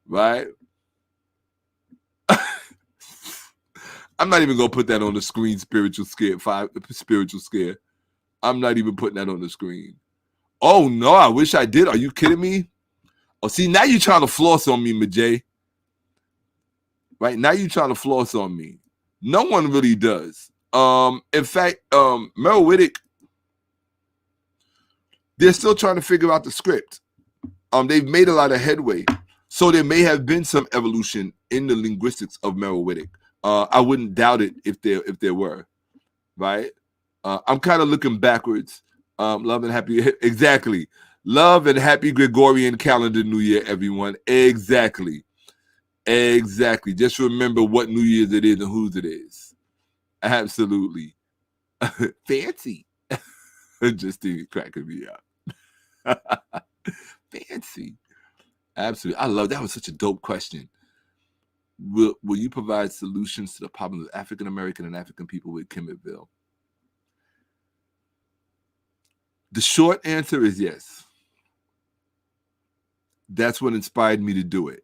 S1: Right? I'm not even going to put that on the screen, spiritual scare. I'm not even putting that on the screen. Oh, no, I wish I did. Are you kidding me? Oh, see, now you're trying to floss on me, Majay. Right? Now you're trying to floss on me. No one really does. In fact, Merrill Whittick, they're still trying to figure out the script. They've made a lot of headway. So there may have been some evolution in the linguistics of Merrill Whittick. I wouldn't doubt it if there were. Right? I'm kind of looking backwards. Love and happy. Exactly. Love and happy Gregorian calendar New Year, everyone. Exactly. Just remember what New Year's it is and whose it is. Absolutely. Fancy. Just cracking me up. Fancy. Absolutely. I love that. Was such a dope question. Will you provide solutions to the problem of African American and African people with Kemetville? The short answer is yes. That's what inspired me to do it.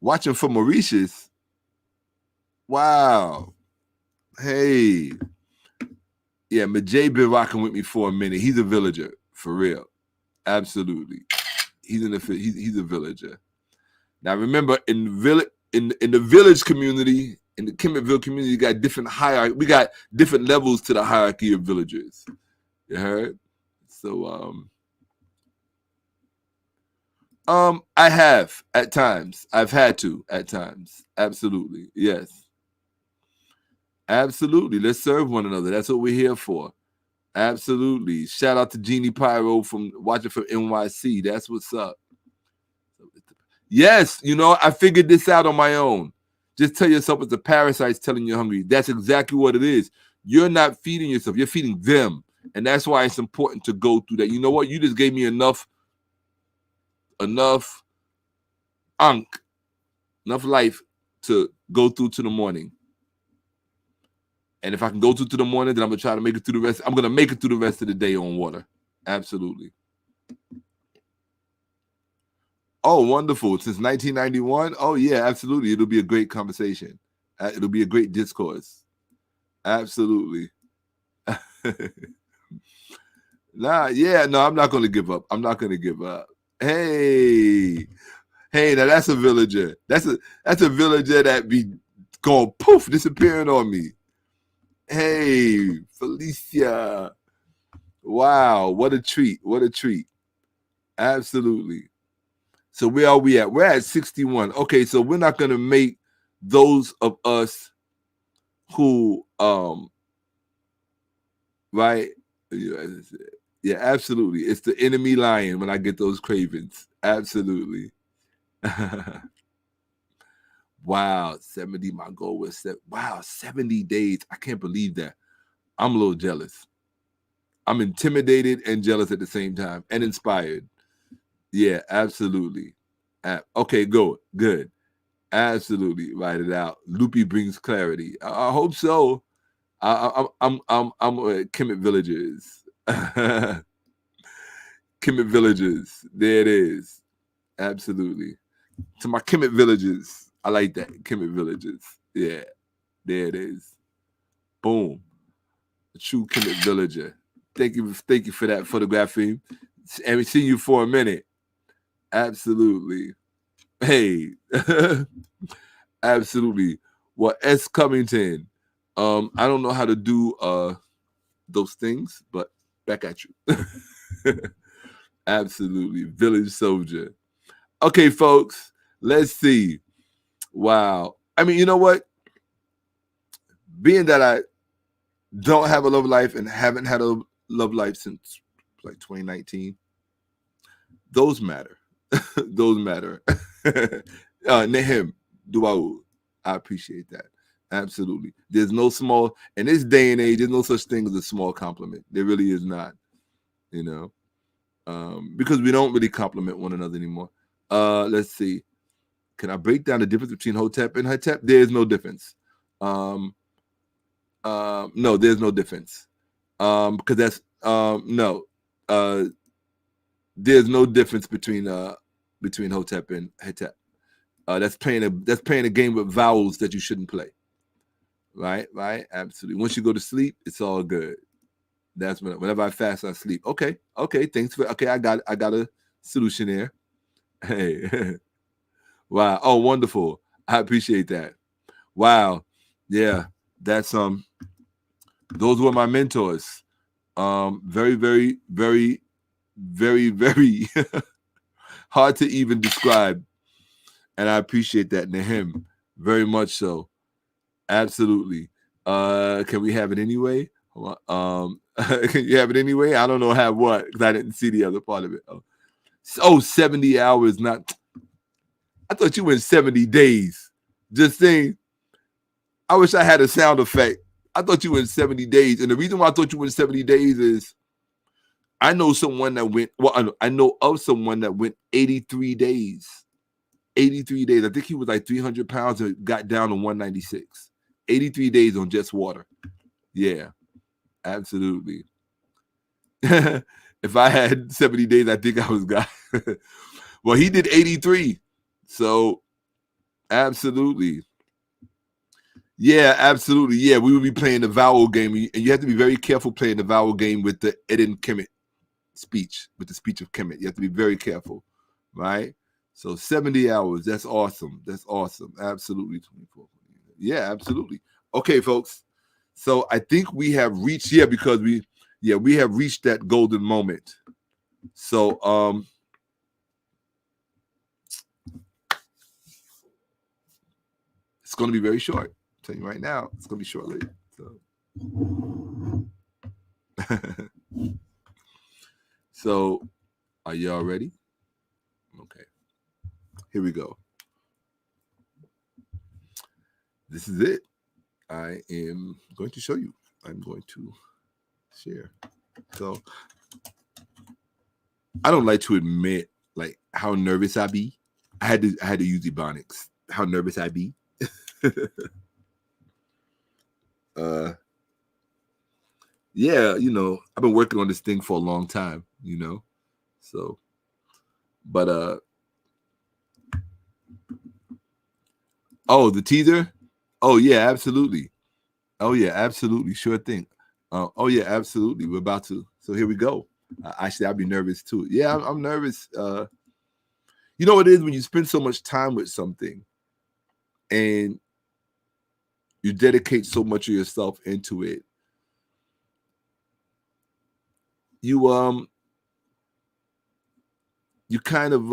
S1: Watching for Mauritius. Wow. Hey. Yeah, Majay been rocking with me for a minute. He's a villager, for real. Absolutely. He's a villager. Now remember, in the village community, in the Kemetville community, you got different hierarchy. We got different levels to the hierarchy of villagers. You heard? So I have at times. I've had to at times. Absolutely. Yes. Absolutely. Let's serve one another. That's what we're here for. Absolutely. Shout out to Jeannie Pyro from watching from NYC. That's what's up. Yes, I figured this out on my own. Just tell yourself it's the parasites telling you hungry. That's exactly what it is. You're not feeding yourself. You're feeding them. And that's why it's important to go through that. You know what? You just gave me enough life to go through to the morning. And if I can go through to the morning, then I'm gonna try to make it through the rest. I'm gonna make it through the rest of the day on water. Absolutely. Oh, wonderful. Since 1991. Oh, yeah, absolutely. It'll be a great conversation. It'll be a great discourse. Absolutely. No, I'm not going to give up. I'm not going to give up. Hey, now that's a villager. That's a villager that be going poof, disappearing on me. Hey, Felicia. Wow, what a treat. What a treat. Absolutely. So where are we at? We're at 61. Okay, so we're not going to make those of us who right? Yeah, absolutely. It's the enemy lion when I get those cravings. Absolutely. Wow, 70. My goal was 70 days. I can't believe that. I'm a little jealous. I'm intimidated and jealous at the same time, and inspired. Yeah, absolutely. Okay, good. Absolutely, write it out. Loopy brings clarity. I hope so. I'm Kemet Villagers. Kemet Villagers. There it is. Absolutely. To my Kemet Villagers. I like that. Kemet Villagers. Yeah. There it is. Boom. A true Kemet Villager. Thank you for that photographing. And we seen you for a minute. Absolutely. Hey. Absolutely. Well, S. Covington. I don't know how to do those things, but back at you. Absolutely. Village soldier. Okay, folks, let's see. Wow. I mean, you know what? Being that I don't have a love life and haven't had a love life since like 2019, those matter. Those matter. Nehim, Duau. I appreciate that. Absolutely. There's no small, in this day and age, there's no such thing as a small compliment. There really is not, you know, because we don't really compliment one another anymore. Let's see. Can I break down the difference between Hotep and Hetep? There is no difference. No, there's no difference. Because that's no. There's no difference between Hotep and Hetep. That's playing a game with vowels that you shouldn't play. Right, absolutely. Once you go to sleep, it's all good. That's whenever I fast, I sleep. Okay, thanks for. Okay, I got a solution there. Hey, wow. Oh, wonderful. I appreciate that. Wow, yeah. That's those were my mentors. Very, very, very, very, very hard to even describe, and I appreciate that, Nahim, very much so. Absolutely. Can we have it anyway? Can you have it anyway? I don't know have what, because I didn't see the other part of it. 70 hours. Not. I thought you went 70 days. Just saying. I wish I had a sound effect. I thought you went 70 days. And the reason why I thought you went 70 days is I know someone that went, I know of someone that went 83 days. 83 days. I think he was like 300 pounds and got down to 196. 83 days on just water. Yeah, absolutely. If I had 70 days, I think I was God. Well, he did 83. So, absolutely. Yeah, absolutely. Yeah, we would be playing the vowel game. And you have to be very careful playing the vowel game with the Eden Kemet speech, with the speech of Kemet. You have to be very careful, right? So 70 hours. That's awesome. That's awesome. Absolutely. 24. Yeah, absolutely. Okay, folks. So I think we have reached, because we have reached that golden moment. So it's going to be very short. I'm telling you right now, it's going to be shortly. So, so are y'all ready? Okay. Here we go. This is it. I am going to show you. I'm going to share. So I don't like to admit like how nervous I be. I had to use Ebonics. How nervous I be. yeah, I've been working on this thing for a long time, So, but oh, the teaser. Oh yeah, absolutely. Oh yeah, absolutely. Sure thing. Oh yeah, absolutely. We're about to. So here we go. Actually, I'd be nervous too. Yeah, I'm nervous. You know what it is when you spend so much time with something and you dedicate so much of yourself into it. You kind of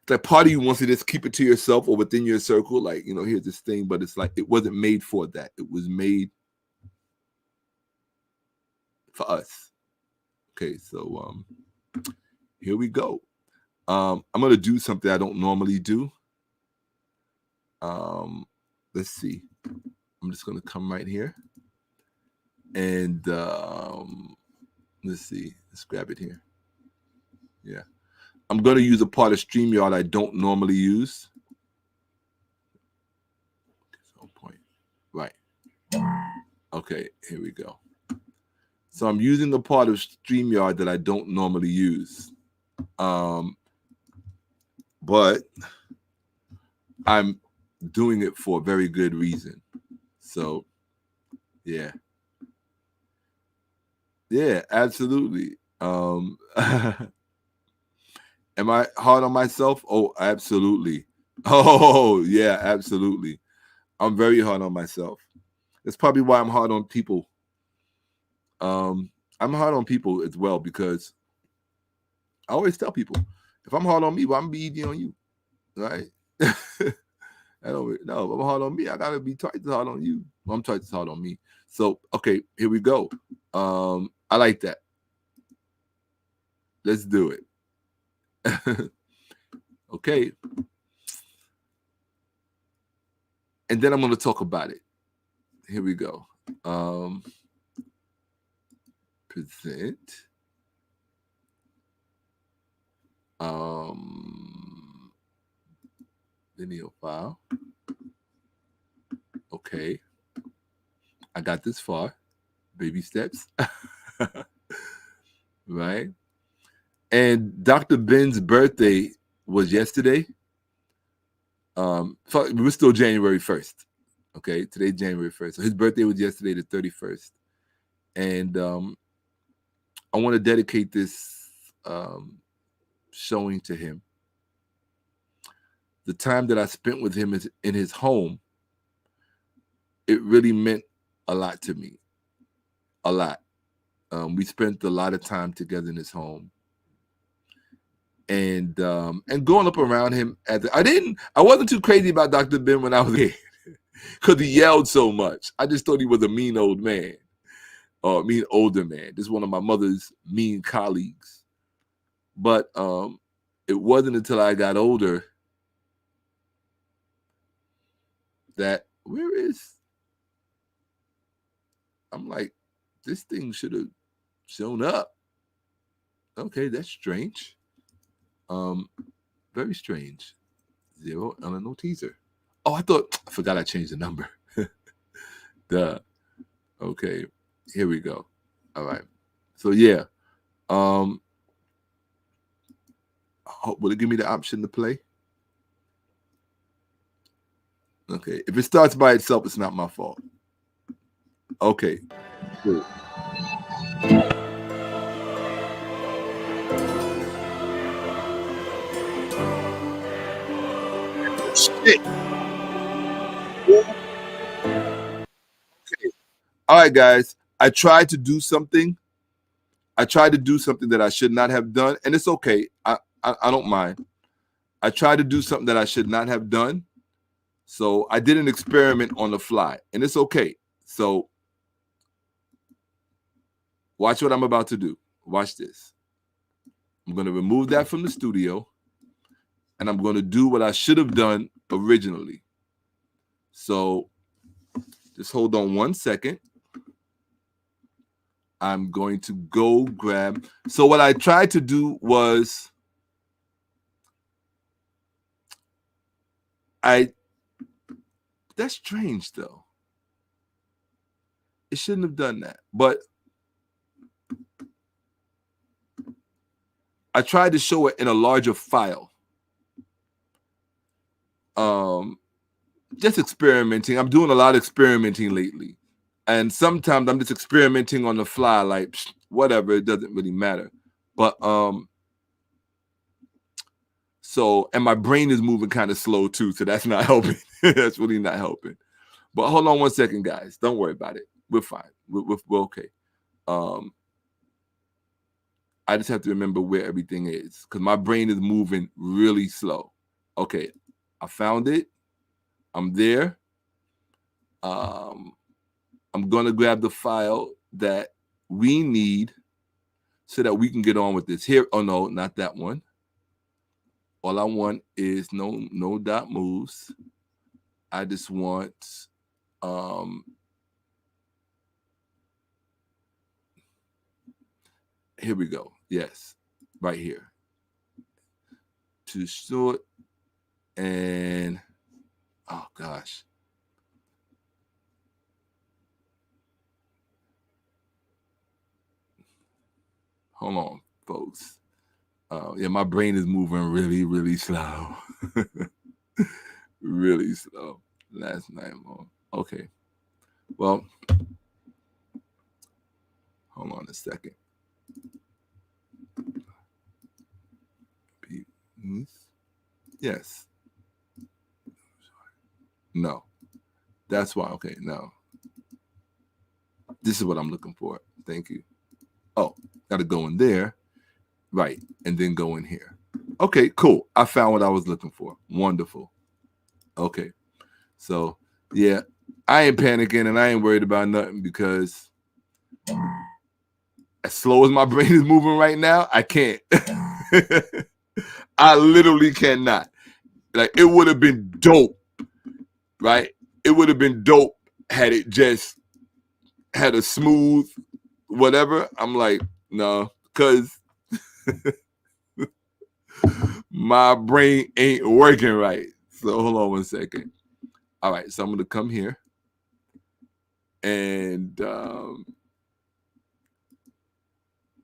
S1: like part of you wants to just keep it to yourself or within your circle, like, here's this thing, but it's like it wasn't made for that. It was made for us. Okay, so here we go. I'm gonna do something I don't normally do. Let's see. I'm just gonna come right here and let's see. Let's grab it here. Yeah. I'm gonna use a part of StreamYard I don't normally use. No point. Right. Okay, here we go. So I'm using the part of StreamYard that I don't normally use. But I'm doing it for a very good reason. So, yeah. Yeah, absolutely. Am I hard on myself? Oh, absolutely. Oh, yeah, absolutely. I'm very hard on myself. That's probably why I'm hard on people. I'm hard on people as well because I always tell people, if I'm hard on me, well, I'm be easy on you, right? I don't know. If I'm hard on me, I gotta be twice as hard on you. Well, I'm twice as hard on me. So, okay, here we go. I like that. Let's do it. Okay. And then I'm going to talk about it. Here we go. Present. Video file. Okay. I got this far. Baby steps. Right. And Dr. Ben's birthday was yesterday. We're still January 1st. Okay. Today's January 1st. So his birthday was yesterday, the 31st. And I want to dedicate this showing to him. The time that I spent with him is in his home. It really meant a lot to me. A lot. We spent a lot of time together in his home. And growing up around him, I wasn't too crazy about Dr. Ben when I was a kid because he yelled so much. I just thought he was a mean old man, or mean older man. This is one of my mother's mean colleagues. But it wasn't until I got older that I'm like, this thing should have shown up. Okay, that's strange. Very strange. 0 and no teaser. Oh, I forgot I changed the number. Duh. Okay, here we go. All right. So yeah. Will it give me the option to play? Okay. If it starts by itself, it's not my fault. Okay. Cool. Shit. Okay. All right, guys. I tried to do something that I should not have done, and it's okay. I don't mind. I tried to do something that I should not have done. So I did an experiment on the fly, and it's okay. So watch what I'm about to do. Watch this. I'm going to remove that from the studio, and I'm going to do what I should have done originally. So just hold on 1 second. I'm going to go grab. So what I tried to do was that's strange though. It shouldn't have done that. But I tried to show it in a larger file. Just experimenting. I'm doing a lot of experimenting lately. And sometimes I'm just experimenting on the fly, like whatever, it doesn't really matter. But so, and my brain is moving kind of slow too, so that's not helping. That's really not helping. But hold on one second, guys. Don't worry about it. We're fine. We're okay. I just have to remember where everything is because my brain is moving really slow. Okay, I found it. I'm there. I'm going to grab the file that we need so that we can get on with this. Here, oh no, not that one. All I want is no dot moves. I just want here we go. Yes, right here. Too short and oh gosh. Hold on, folks. Yeah, my brain is moving really, really slow. Really slow. Last night more. Okay. Well, hold on a second. Yes. No. That's why. Okay, no. This is what I'm looking for. Thank you. Oh, got to go in there. Right. And then go in here. Okay, cool. I found what I was looking for. Wonderful. Okay. So, yeah, I ain't panicking and I ain't worried about nothing because as slow as my brain is moving right now, I can't. I literally cannot. Like, it would have been dope, right? It would have been dope had it just had a smooth whatever. I'm like, no, because my brain ain't working right. So hold on one second. All right, so I'm going to come here. And,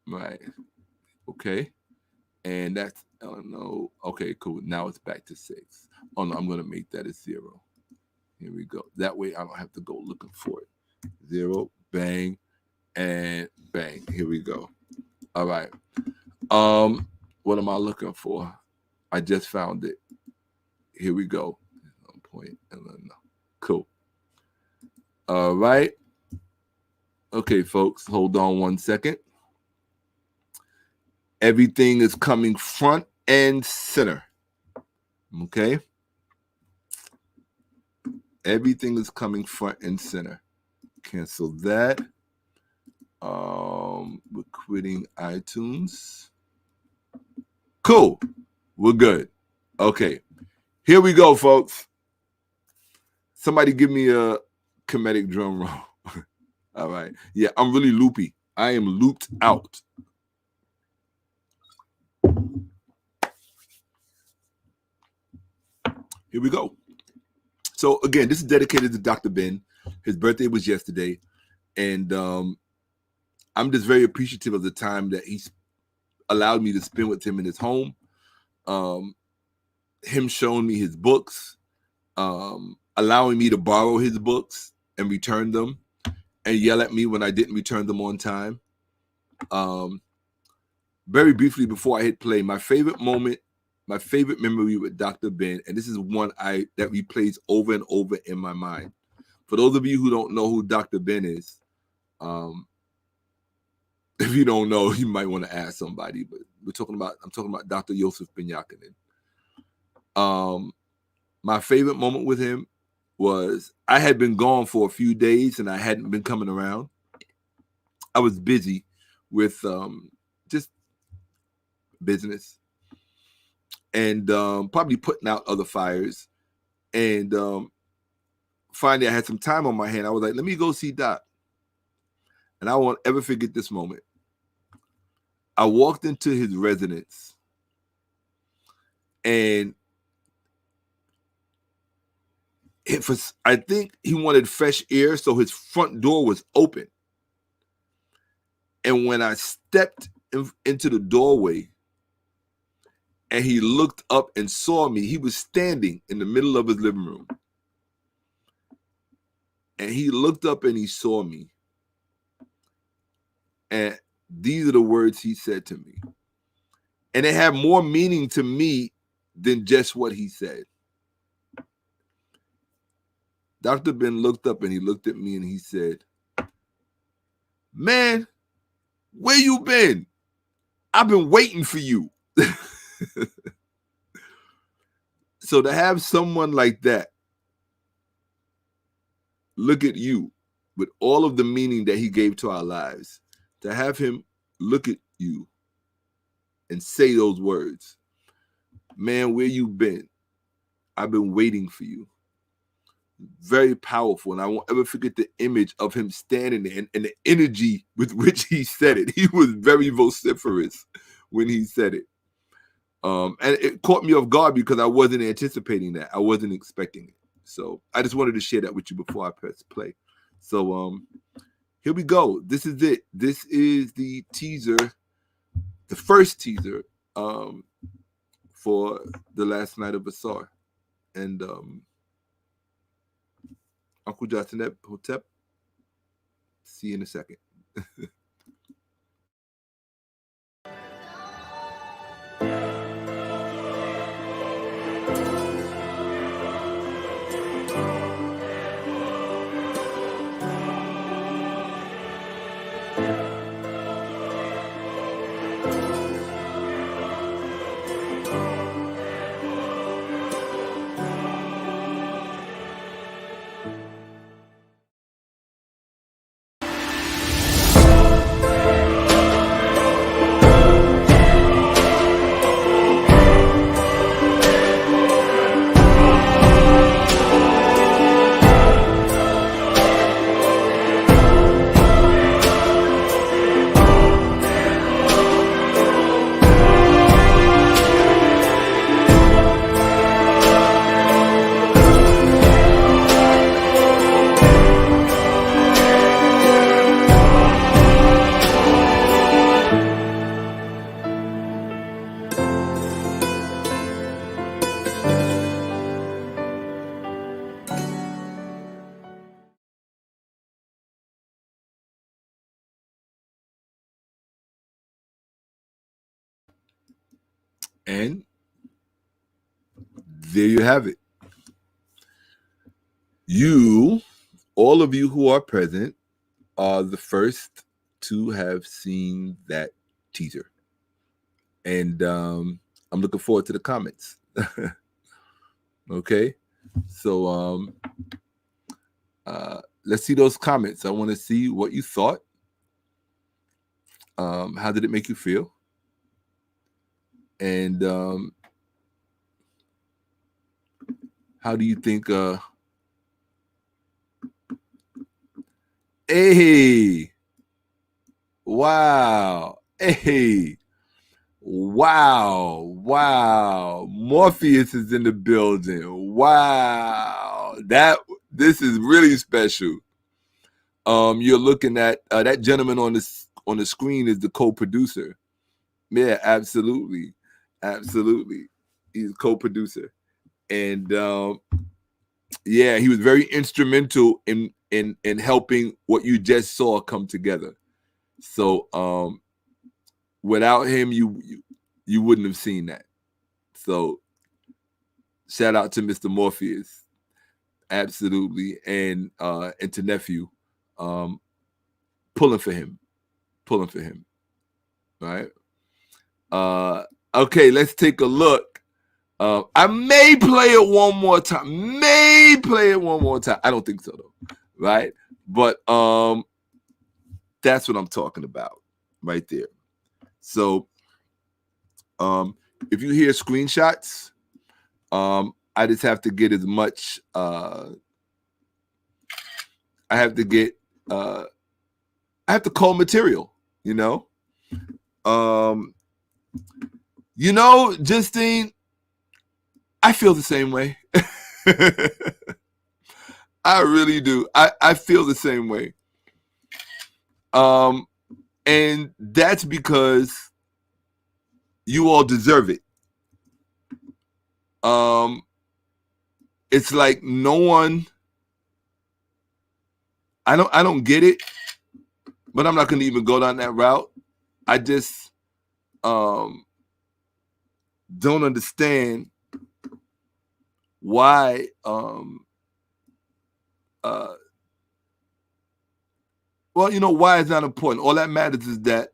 S1: right, okay. And that's, oh no, okay, cool. Now it's back to 6. Oh no, I'm going to make that a 0. Here we go. That way I don't have to go looking for it. 0, bang, and bang. Here we go. All right. What am I looking for? I just found it. Here we go. Point. Cool. All right. Okay, folks, hold on one second. Everything is coming front and center. Okay. Everything is coming front and center. Cancel that. We're quitting iTunes. Cool. We're good. Okay. Here we go, folks. Somebody give me a comedic drum roll. All right. Yeah, I'm really loopy. I am looped out. Here we go. So again, this is dedicated to Dr. Ben. His birthday was yesterday. And I'm just very appreciative of the time that he's allowed me to spend with him in his home. Him showing me his books, allowing me to borrow his books and return them and yell at me when I didn't return them on time. Very briefly before I hit play, my favorite moment, my favorite memory with Dr. Ben, and this is one that replays over and over in my mind. For those of you who don't know who Dr. Ben is, if you don't know, you might want to ask somebody. But I'm talking about Dr. Yosef Ben Yakinen. My favorite moment with him was I had been gone for a few days and I hadn't been coming around. I was busy with just business and probably putting out other fires. And finally, I had some time on my hand. I was like, let me go see Doc. And I won't ever forget this moment. I walked into his residence and I think he wanted fresh air, so his front door was open. And when I stepped into the doorway, and he looked up and saw me. He was standing in the middle of his living room. And he looked up and he saw me. And these are the words he said to me. And it had more meaning to me than just what he said. Dr. Ben looked up and he looked at me and he said, man, where you been? I've been waiting for you. So to have someone like that look at you with all of the meaning that he gave to our lives, to have him look at you and say those words, man, where you been? I've been waiting for you. Very powerful. And I won't ever forget the image of him standing there and the energy with which he said it. He was very vociferous when he said it. And it caught me off guard because I wasn't anticipating that. I wasn't expecting it. So I just wanted to share that with you before I press play. So here we go. This is it. This is the teaser, the first teaser for the last night of Asar. And Uncle Johnson Hotep, see you in a second. And there you have it. You, all of you who are present, are the first to have seen that teaser. And I'm looking forward to the comments. Okay? So let's see those comments. I want to see what you thought. How did it make you feel? And how do you think hey, wow, hey, wow, Morpheus is in the building. Wow, this is really special. You're looking at that gentleman on the screen is the co-producer. Yeah, absolutely. He's co-producer. And yeah, he was very instrumental in helping what you just saw come together. So without him, you wouldn't have seen that. So shout out to Mr. Morpheus, absolutely, and to nephew, pulling for him, right? Okay, let's take a look. I may play it one more time. I don't think so though, right? But that's what I'm talking about right there. So if you hear screenshots, I just have to get as much. I have to call material. Justine, I feel the same way. I really do. I feel the same way. And that's because you all deserve it. It's like no one. I don't get it, but I'm not going to even go down that route. I just don't understand why well, why it's not important. All that matters is that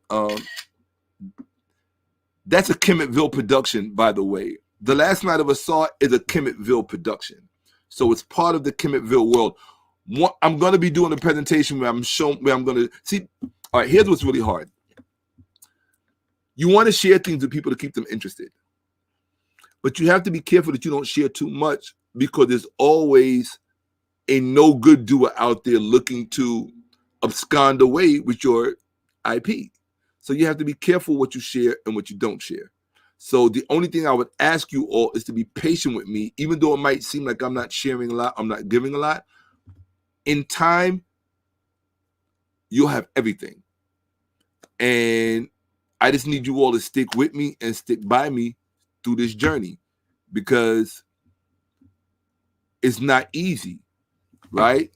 S1: that's a Kemetville production, by the way. The Last Night of Asar is a Kemetville production. So it's part of the Kemetville world. I'm going to be doing a presentation where I'm going to see. All right, here's what's really hard. You want to share things with people to keep them interested. But you have to be careful that you don't share too much, because there's always a no good doer out there looking to abscond away with your IP. So you have to be careful what you share and what you don't share. So the only thing I would ask you all is to be patient with me, even though it might seem like I'm not sharing a lot, I'm not giving a lot. In time, you'll have everything. And I just need you all to stick with me and stick by me through this journey, because it's not easy, right?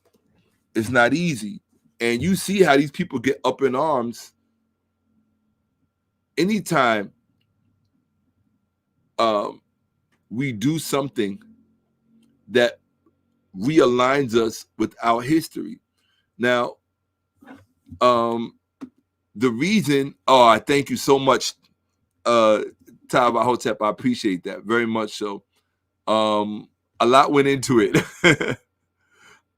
S1: It's not easy. And you see how these people get up in arms anytime we do something that realigns us with our history. Now, the reason, I thank you so much, Taba Hotep. I appreciate that very much. So, a lot went into it.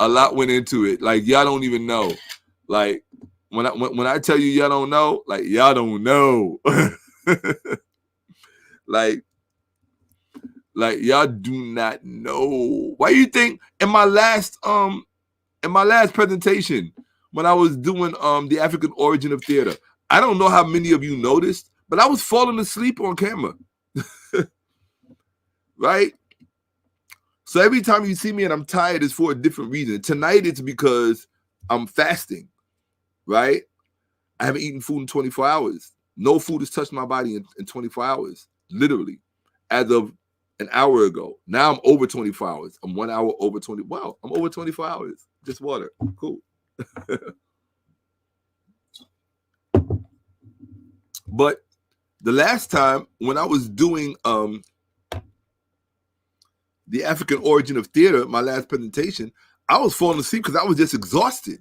S1: A lot went into it. Like, y'all don't even know. Like, when I tell you y'all don't know, like, y'all don't know. like y'all do not know. Why you think in my last presentation, when I was doing the African origin of theater, I don't know how many of you noticed, but I was falling asleep on camera. Right? So every time you see me and I'm tired, it's for a different reason. Tonight it's because I'm fasting, right? I haven't eaten food in 24 hours. No food has touched my body in 24 hours, literally, as of an hour ago. Now I'm over 24 hours. I'm 1 hour over 20. Wow, I'm over 24 hours. Just water. Cool. But the last time when I was doing the African origin of theater, my last presentation, I was falling asleep because I was just exhausted.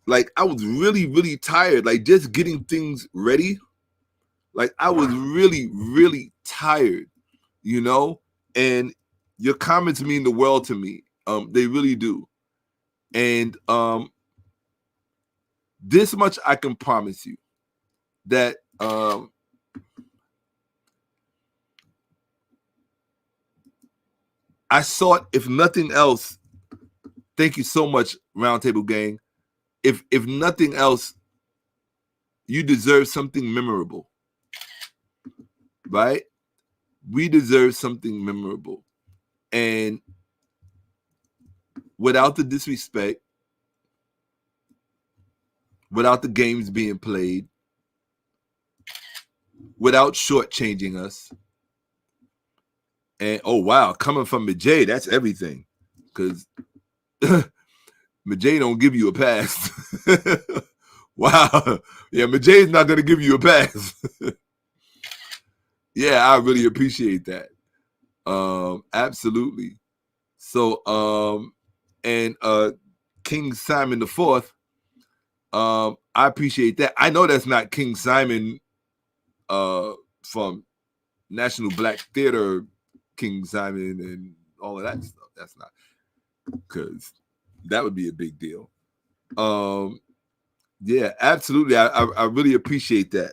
S1: Like, I was really, really tired, like just getting things ready. Like, I was really, really tired, and your comments mean the world to me. They really do. And this much I can promise you, that I sought, if nothing else, thank you so much, Roundtable Gang. If nothing else, you deserve something memorable, right? We deserve something memorable. And without the disrespect, without the games being played, without shortchanging us, and oh wow, coming from Majay, that's everything, because Majay don't give you a pass. Wow, yeah, Majay's not gonna give you a pass. Yeah, I really appreciate that. Absolutely. So, and King Simon the Fourth, I appreciate that. I know that's not King Simon from National Black Theater, King Simon and all of that stuff. That's not, because that would be a big deal. Yeah, absolutely. I really appreciate that.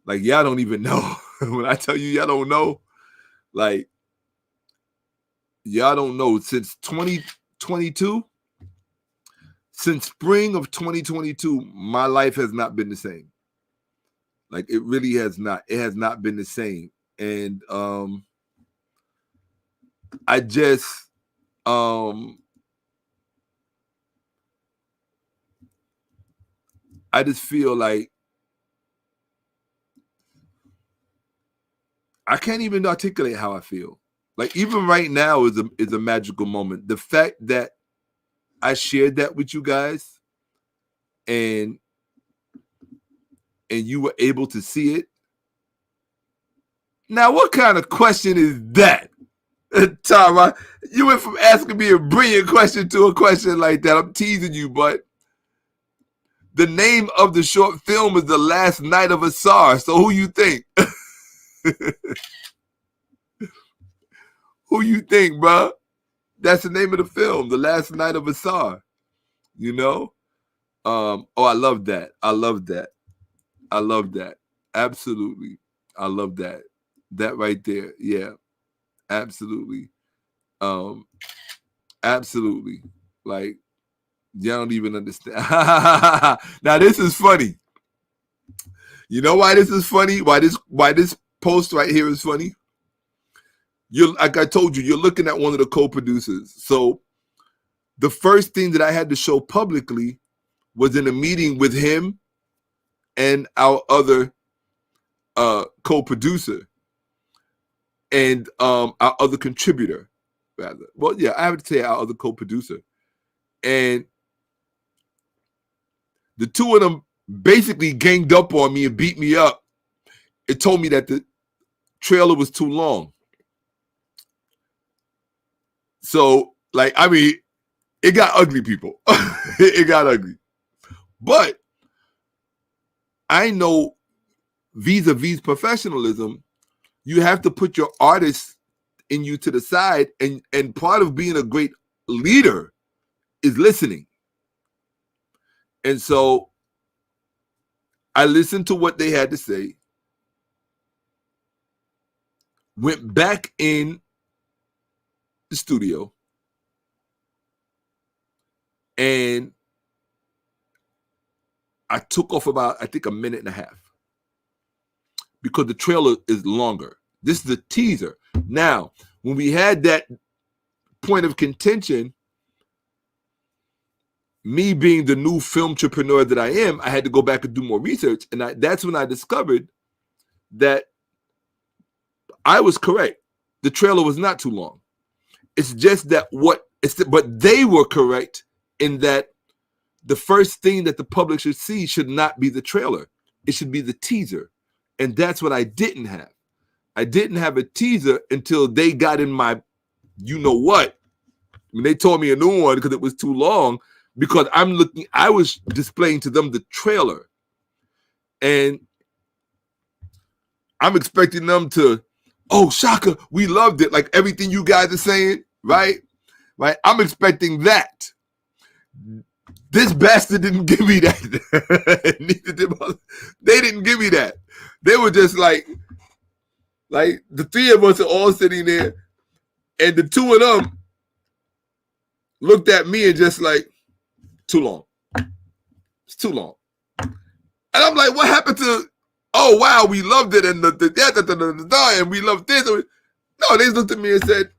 S1: Like, y'all don't even know. When I tell you y'all don't know, like, y'all don't know. Since 2022, since spring of 2022, my life has not been the same. Like, it really has not. It has not been the same. And I just feel like I can't even articulate how I feel. Like even right now is a magical moment. The fact that I shared that with you guys and you were able to see it. Now, what kind of question is that? Tara, you went from asking me a brilliant question to a question like that. I'm teasing you, but the name of the short film is The Last Night of Asar. So who you think? Who you think, bro? That's the name of the film, The Last Night of Asar. You know? I love that. I love that. I love that. Absolutely. I love that. That right there. Yeah. Absolutely. Absolutely. Like, y'all don't even understand. Now this is funny. You know why this is funny? Why this post right here is funny? Like I told you, you're looking at one of the co-producers. So the first thing that I had to show publicly was in a meeting with him and our other co-producer and our other contributor, rather. Well, yeah, I have to say our other co-producer. And the two of them basically ganged up on me and beat me up. It told me that the trailer was too long. So, like, I mean, it got ugly, people. It got ugly. But I know vis-a-vis professionalism, you have to put your artist in you to the side. And part of being a great leader is listening. And so I listened to what they had to say, went back in the studio, and I took off about, I think, a minute and a half because the trailer is longer. This is a teaser. Now, when we had that point of contention, me being the new film entrepreneur that I am, I had to go back and do more research. And that's when I discovered that I was correct. The trailer was not too long. It's just that but they were correct in that the first thing that the public should see should not be the trailer. It should be the teaser. And that's what I didn't have. I didn't have a teaser until they got in my, you know what, when they told me a new one because it was too long, because I was displaying to them the trailer. And I'm expecting them to, oh, Shaka, we loved it. Like everything you guys are saying, right? Right? I'm expecting that. This bastard didn't give me that. Neither did they didn't give me that. They were just like the three of us are all sitting there, and the two of them looked at me and just like, too long. It's too long. And I'm like, what happened to, oh, wow, we loved it, and and we loved this. No, they just looked at me and said,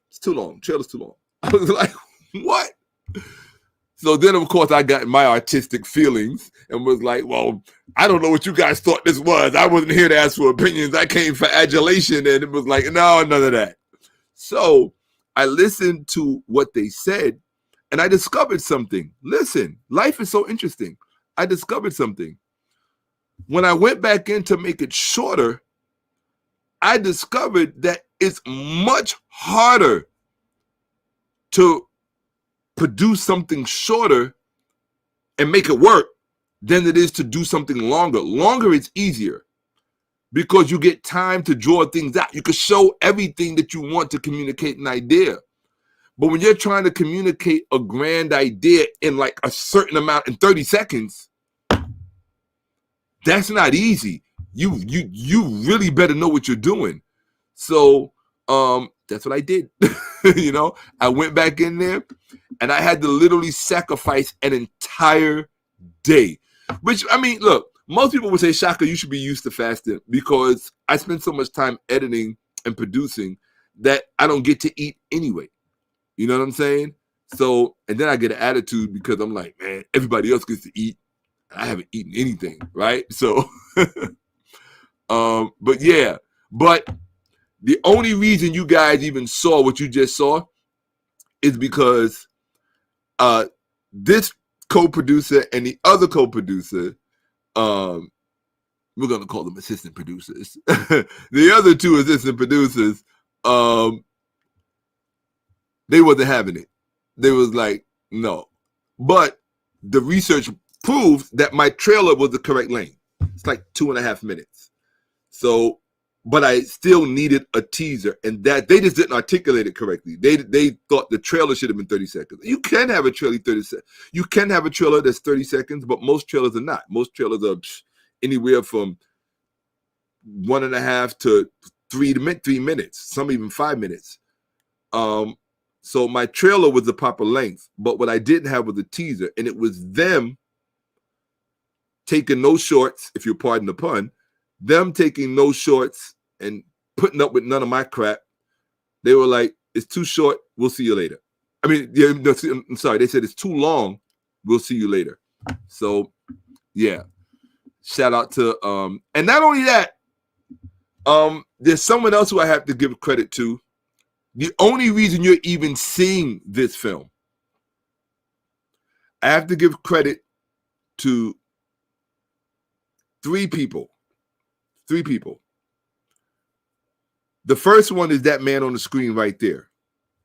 S1: it's too long. Trailer's too long. I was like, what? So then, of course, I got my artistic feelings and was like, well, I don't know what you guys thought this was. I wasn't here to ask for opinions. I came for adulation. And it was like, no, none of that. So I listened to what they said and I discovered something. Listen, life is so interesting. I discovered something. When I went back in to make it shorter, I discovered that it's much harder to produce something shorter and make it work than it is to do something longer. Longer is easier because you get time to draw things out. You can show everything that you want to communicate an idea. But when you're trying to communicate a grand idea in like a certain amount in 30 seconds, that's not easy. You really better know what you're doing. So that's what I did. You know, I went back in there and I had to literally sacrifice an entire day. Which, I mean, look, most people would say, Shaka, you should be used to fasting because I spend so much time editing and producing that I don't get to eat anyway. You know what I'm saying? So, and then I get an attitude because I'm like, man, everybody else gets to eat. I haven't eaten anything, right? So, But yeah, but the only reason you guys even saw what you just saw is because this co-producer and the other co-producer, we're gonna call them assistant producers. The other two assistant producers, they wasn't having it. They was like, no. But the research proves that my trailer was the correct length. It's like 2.5 minutes. So, but I still needed a teaser, and that they just didn't articulate it correctly. They thought the trailer should have been 30 seconds. You can have a trailer 30 seconds. You can have a trailer that's 30 seconds, but most trailers are not. Most trailers are anywhere from 1.5 to 3 minutes, some even 5 minutes. So my trailer was the proper length, but what I didn't have was a teaser, and it was them taking no shorts, if you pardon the pun, them taking no shorts and putting up with none of my crap. They were like, it's too short, we'll see you later. I mean, yeah, no, I'm sorry, they said it's too long, we'll see you later. So, yeah. Shout out to, and not only that, there's someone else who I have to give credit to. The only reason you're even seeing this film, I have to give credit to three people. The first one is that man on the screen right there,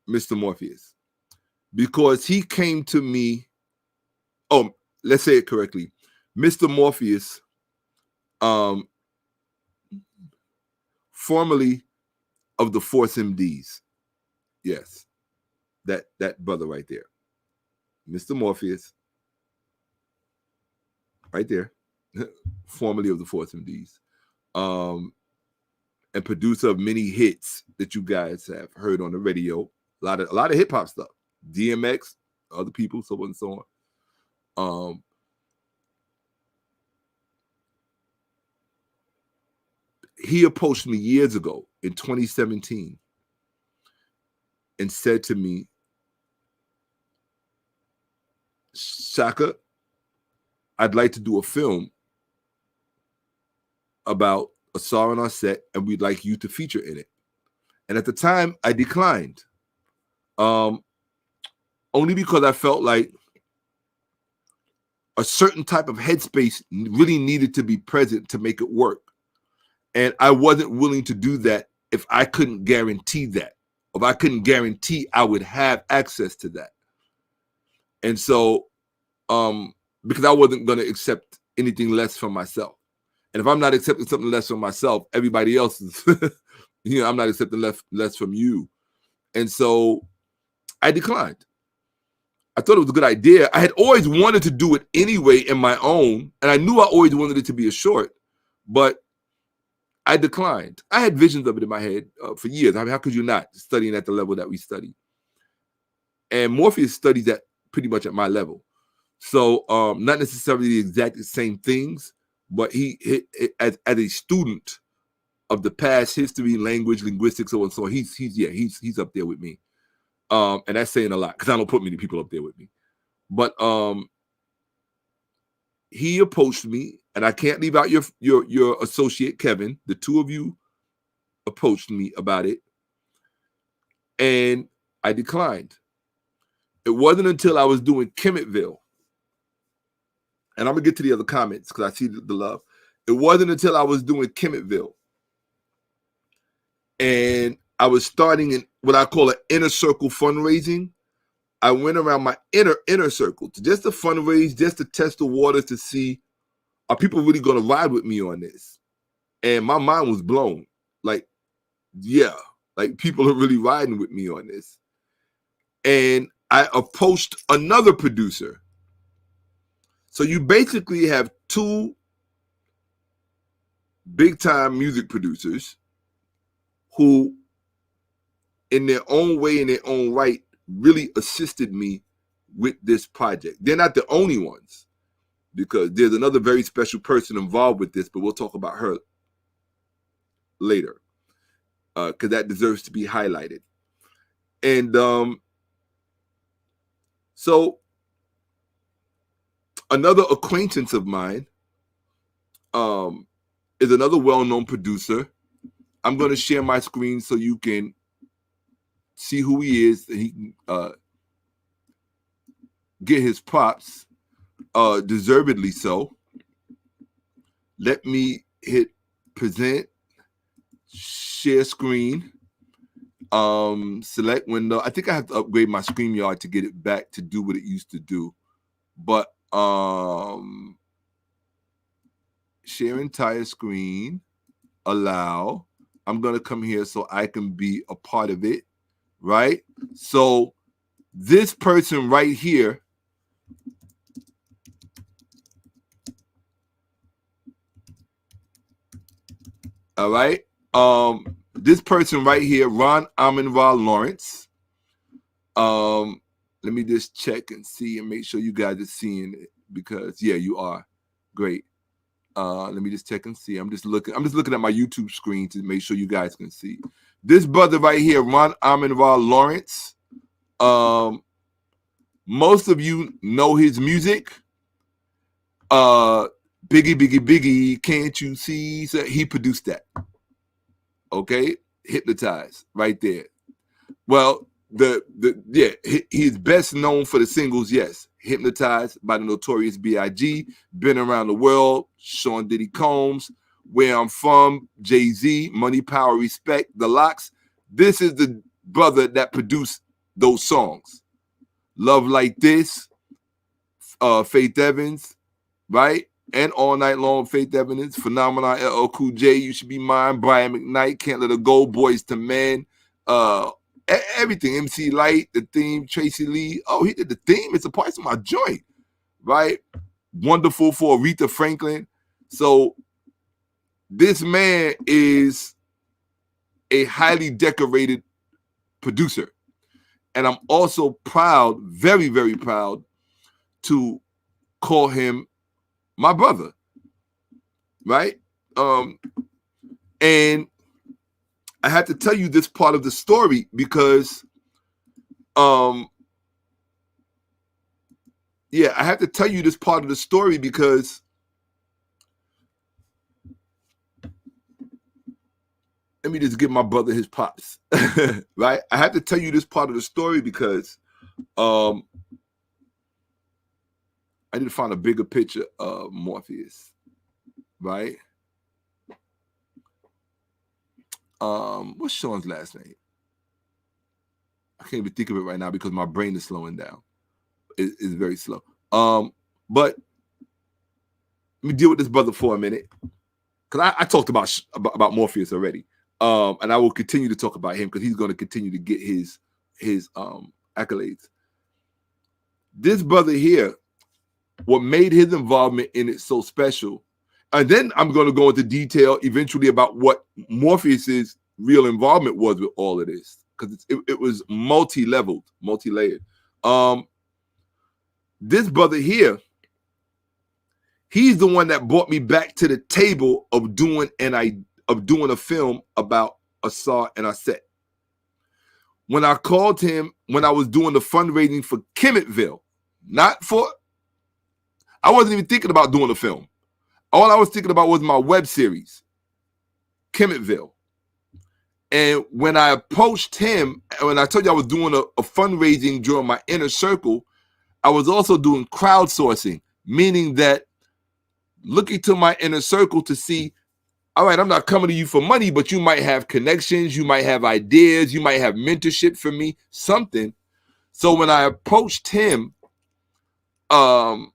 S1: Mr. Morpheus, because he came to me. Oh, let's say it correctly. Mr. Morpheus, formerly of the Force MDs. Yes, that brother right there, Mr. Morpheus, right there, formerly of the Force MDs, and producer of many hits that you guys have heard on the radio. A lot of hip hop stuff, DMX, other people, so on and so on. He approached me years ago in 2017 and said to me, Shaka, I'd like to do a film about Asar on our set, and we'd like you to feature in it. And at the time, I declined. Only because I felt like a certain type of headspace really needed to be present to make it work. And I wasn't willing to do that if I couldn't guarantee that. If I couldn't guarantee I would have access to that. And so, because I wasn't going to accept anything less from myself. And if I'm not accepting something less from myself, everybody else is, I'm not accepting less from you. And so I declined. I thought it was a good idea. I had always wanted to do it anyway in my own, and I knew I always wanted it to be a short, but I declined. I had visions of it in my head for years. I mean, how could you not, studying at the level that we study? And Morpheus studies at pretty much at my level. So not necessarily the exact same things, but he as a student of the past history, language, linguistics, so on, so he's up there with me. And that's saying a lot because I don't put many people up there with me. But he approached me, and I can't leave out your associate Kevin. The two of you approached me about it, and I declined. It wasn't until I was doing Kemetville, and I'm gonna get to the other comments because I see the love. It wasn't until I was doing Kemetville, and I was starting in what I call an inner circle fundraising. I went around my inner circle to just to fundraise, just to test the waters to see, are people really going to ride with me on this? And my mind was blown. Like, yeah, like people are really riding with me on this. And I approached another producer. So you basically have two big-time music producers who, in their own way, in their own right, really assisted me with this project. They're not the only ones, because there's another very special person involved with this, but we'll talk about her later, because that deserves to be highlighted. And so another acquaintance of mine is another well-known producer. I'm going to share my screen so you can see who he is, and he can get his props, deservedly so. Let me hit present, share screen, select window. I think I have to upgrade my StreamYard to get it back to do what it used to do. But share entire screen, allow. I'm going to come here so I can be a part of it, right? So this person right here, all right? This person right here, Ron Amin-Ra Lawrence. Let me just check and see and make sure you guys are seeing it, because yeah, you are. Great. Let me just check and see. I'm just looking at my YouTube screen to make sure you guys can see. This brother right here, Ron Amin-Ra Lawrence. Most of you know his music. Biggie, Biggie, Biggie, can't you see? So he produced that. Okay, Hypnotize right there. Well, he's best known for the singles. Yes, Hypnotized by the Notorious B.I.G., Been Around the World, Sean Diddy Combs, Where I'm From, Jay-Z, Money, Power, Respect, The Lox. This is the brother that produced those songs. Love Like This, Faith Evans, right? And All Night Long, Faith Evans, Phenomenon, LL Cool J, You Should Be Mine, Brian McKnight, Can't Let Her Go, Boys to Men, everything. MC Light, the theme, Tracy Lee. Oh, he did the theme. It's a part of my joint, right? Wonderful for Aretha Franklin. So this man is a highly decorated producer. And I'm also proud, very, very proud, to call him my brother, right? And I had to tell you this part of the story because, I have to tell you this part of the story because let me just give my brother his props, right? I have to tell you this part of the story because I need to find a bigger picture of Morpheus, right? What's Sean's last name? I can't even think of it right now because my brain is slowing down. It's very slow. But let me deal with this brother for a minute, because I talked about Morpheus already, and I will continue to talk about him because he's going to continue to get his accolades. This brother here, what made his involvement in it so special, and then I'm going to go into detail eventually about what Morpheus's real involvement was with all of this, because it was multi-leveled, multi-layered. This brother here, he's the one that brought me back to the table of doing a film about Asar and Asar. When I called him, when I was doing the fundraising for Kemetville, I wasn't even thinking about doing a film. All I was thinking about was my web series, Kemetville. And when I approached him, when I told you I was doing a fundraising during my inner circle, I was also doing crowdsourcing, meaning that looking to my inner circle to see, all right, I'm not coming to you for money, but you might have connections, you might have ideas, you might have mentorship for me, something. So when I approached him, and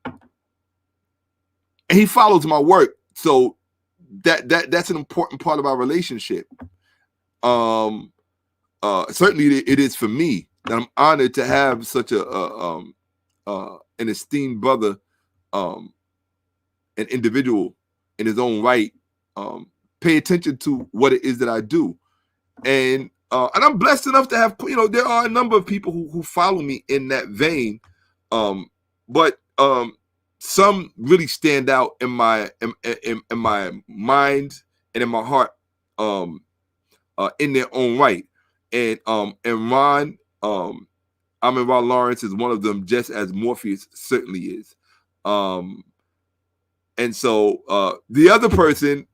S1: he follows my work, so that's an important part of our relationship. Certainly it is for me, that I'm honored to have such an esteemed brother, an individual in his own right, pay attention to what it is that I do. And I'm blessed enough to have, there are a number of people who follow me in that vein. But some really stand out in my mind and in my heart, in their own right. And Ron Amin-Ra Lawrence is one of them, just as Morpheus certainly is. And so the other person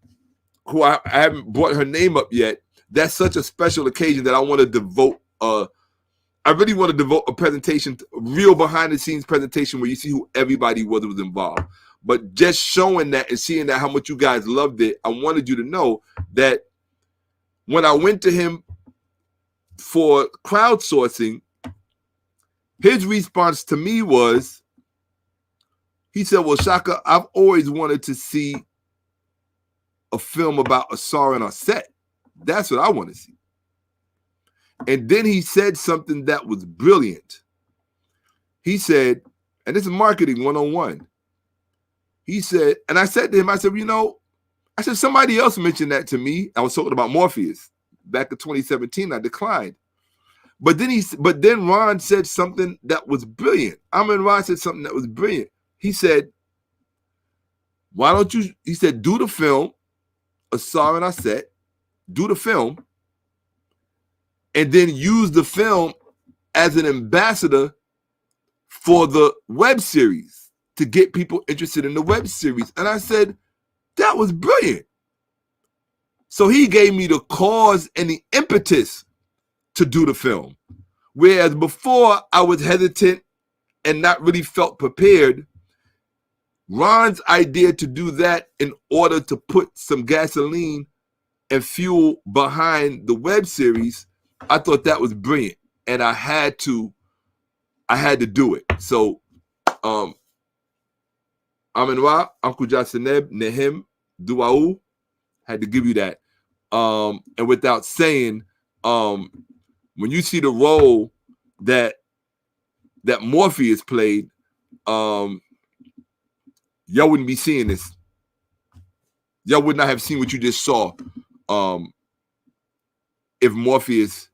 S1: who I haven't brought her name up yet. That's such a special occasion that I want to devote. I really want to devote a presentation, a real behind the scenes presentation where you see who everybody was involved. But just showing that and seeing that how much you guys loved it, I wanted you to know that when I went to him for crowdsourcing, his response to me was, he said, well, Shaka, I've always wanted to see a film about Asar and Aset. That's what I want to see. And then he said something that was brilliant. He said, and this is marketing 101. He said, and I said to him, I said, I said, somebody else mentioned that to me. I was talking about Morpheus back in 2017. I declined. But then Ron said something that was brilliant. Ron said something that was brilliant. He said, why don't you, he said, do the film, Asar and Aset, do the film, and then use the film as an ambassador for the web series to get people interested in the web series. And I said, that was brilliant. So he gave me the cause and the impetus to do the film. Whereas before I was hesitant and not really felt prepared, Ron's idea to do that in order to put some gasoline and fuel behind the web series, I thought that was brilliant. And I had to do it. So Amenwa, Uncle Jaseneb, Nehem, Duaou, had to give you that. And without saying, when you see the role that Morpheus played, y'all wouldn't be seeing this. Y'all would not have seen what you just saw if Morpheus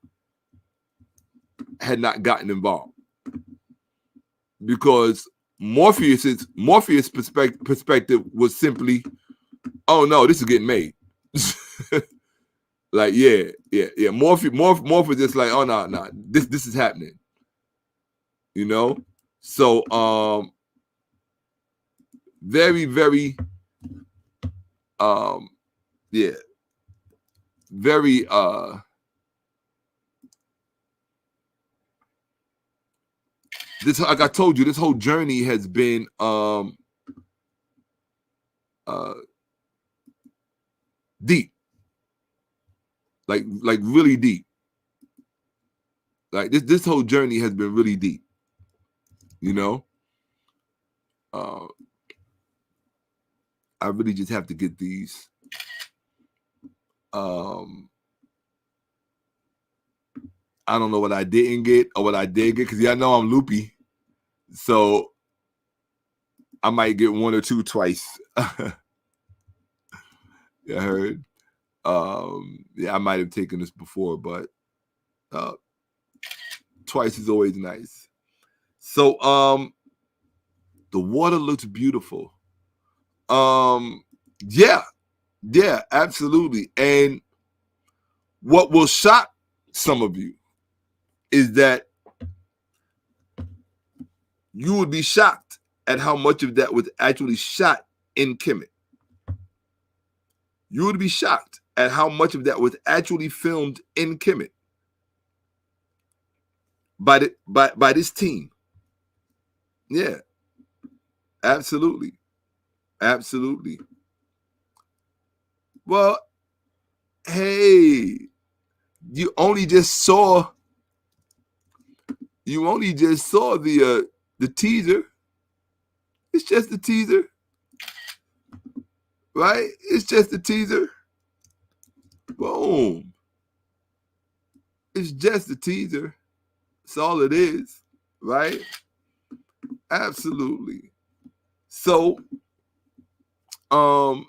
S1: had not gotten involved. Because Morpheus' perspective was simply, oh no, this is getting made. Like, yeah. Morpheus just like, oh no, this is happening. So very, very very this, like I told you, this whole journey has been deep, like really deep. Like this whole journey has been really deep. I really just have to get these. I don't know what I didn't get or what I did get, because y'all know I'm loopy. So I might get one or two twice. You heard? I might have taken this before, but twice is always nice. So the water looks beautiful. Yeah, absolutely. And what will shock some of you is that you would be shocked at how much of that was actually shot in Kemet. You would be shocked at how much of that was actually filmed in Kemet by this team. Yeah, absolutely. Well, hey, you only just saw the teaser. It's just the teaser, right? It's just the teaser. Boom. It's just the teaser. That's all it is, right? Absolutely. So, I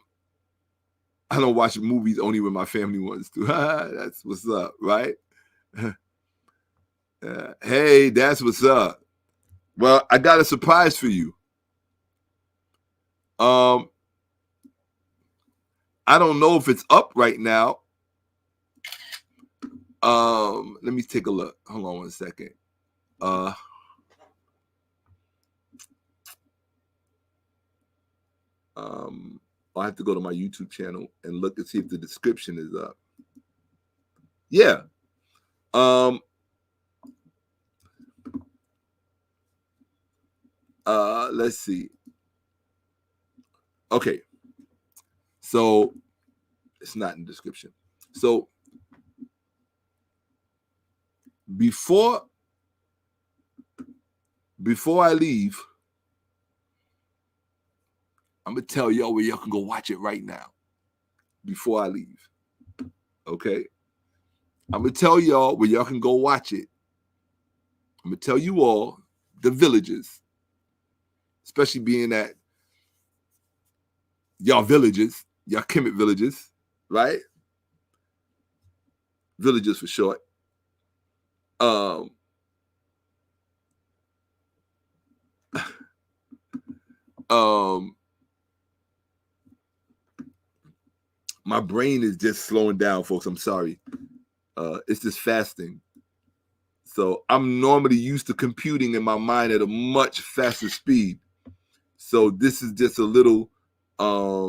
S1: don't watch movies only when my family wants to. That's what's up, right? Hey, that's what's up. Well, I got a surprise for you. I don't know if it's up right now. Let me take a look. Hold on one second. I have to go to my YouTube channel and look and see if the description is up. Yeah. Let's see. Okay. So it's not in the description. So before I leave, I'm gonna tell y'all where y'all can go watch it right now. Before I leave. Okay. I'm gonna tell y'all where y'all can go watch it. I'm gonna tell you all the villages, especially being that y'all villages, y'all Kemet villages, right? Villages for short. My brain is just slowing down, folks. I'm sorry. It's just fasting. So I'm normally used to computing in my mind at a much faster speed. So this is just a little I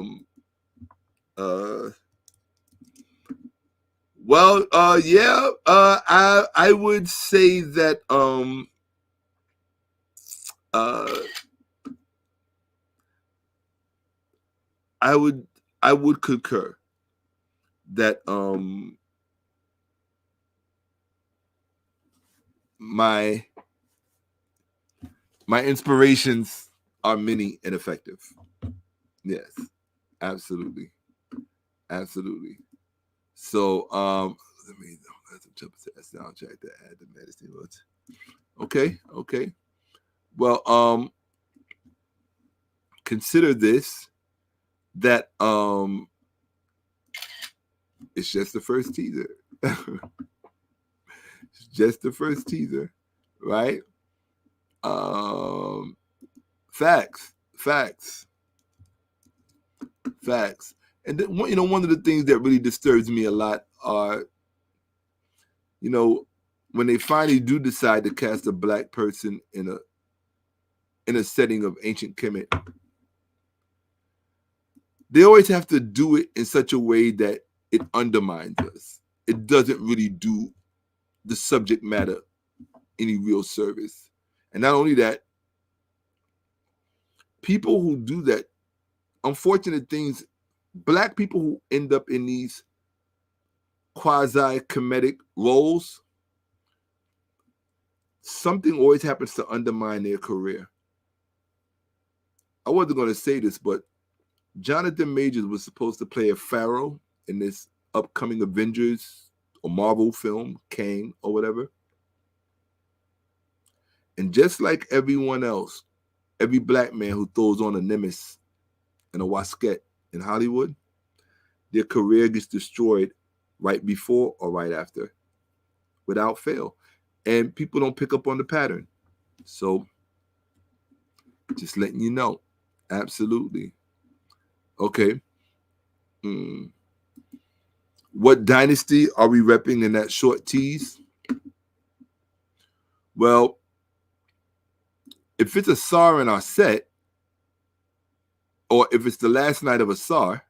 S1: would say that I would concur that my inspirations are many and effective. Yes, absolutely. So let me jump to that soundtrack to add the medicine words. Okay. Well, consider this that it's just the first teaser. It's just the first teaser, right? Facts. And then, one of the things that really disturbs me a lot are, when they finally do decide to cast a black person in a setting of ancient Kemet, they always have to do it in such a way that it undermines us. It doesn't really do the subject matter any real service. And not only that, people who do that, unfortunate things, black people who end up in these quasi-comedic roles, something always happens to undermine their career. I wasn't going to say this, but Jonathan Majors was supposed to play a pharaoh in this upcoming Avengers or Marvel film, Kang or whatever. And just like everyone else, every black man who throws on a Nimbus and a Wasket in Hollywood, their career gets destroyed right before or right after, without fail. And people don't pick up on the pattern. So, just letting you know. Absolutely. Okay. What dynasty are we repping in that short tease? Well, if it's Asar in our set, or if it's the last night of Asar,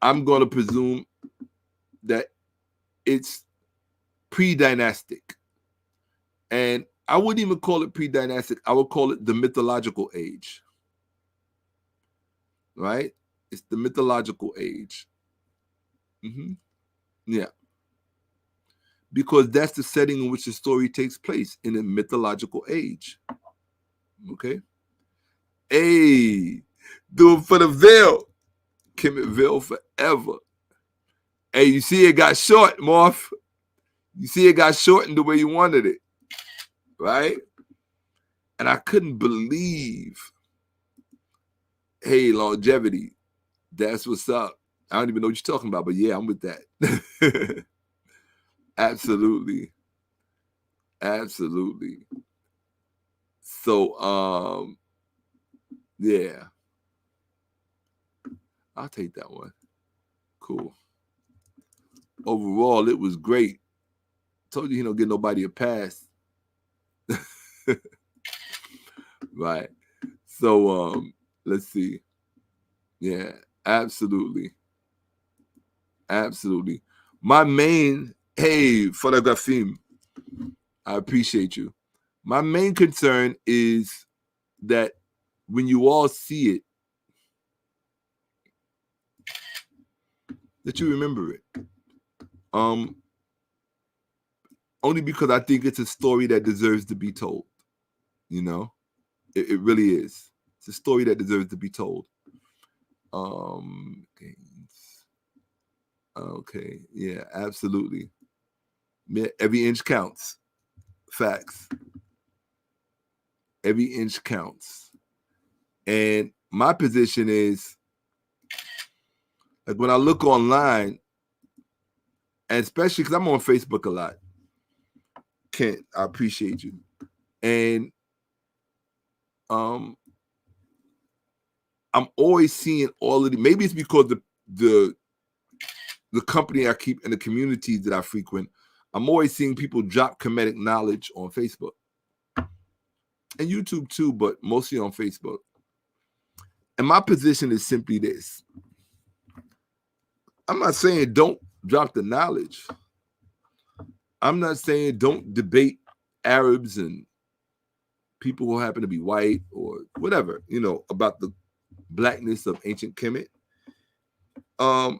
S1: I'm going to presume that it's pre-dynastic. And I wouldn't even call it pre-dynastic. I would call it the mythological age. Right? It's the mythological age. Yeah. Because that's the setting in which the story takes place, in a mythological age. Okay? Hey, do it for the veil. Kemet veil forever. Hey, you see it got short, Morph. You see it got shortened the way you wanted it. Right? And I couldn't believe, hey, longevity. That's what's up. I don't even know what you're talking about, but yeah, I'm with that. Absolutely. So, yeah. I'll take that one. Cool. Overall, it was great. Told you he don't get nobody a pass. Right. So let's see. Yeah, absolutely. Absolutely. My main, hey, Photografim, I appreciate you. My main concern is that when you all see it, that you remember it. Only because I think it's a story that deserves to be told. You know, it really is. It's a story that deserves to be told. Okay, yeah, absolutely. Yeah, every inch counts. Facts. Every inch counts. And my position is, like, when I look online, and especially because I'm on Facebook a lot, Kent, I appreciate you. And I'm always seeing all of the, maybe it's because the company I keep and the communities that I frequent, I'm always seeing people drop comedic knowledge on Facebook. And YouTube too, but mostly on Facebook. And my position is simply this. I'm not saying don't drop the knowledge. I'm not saying don't debate Arabs and people who happen to be white or whatever, you know, about the blackness of ancient Kemet. I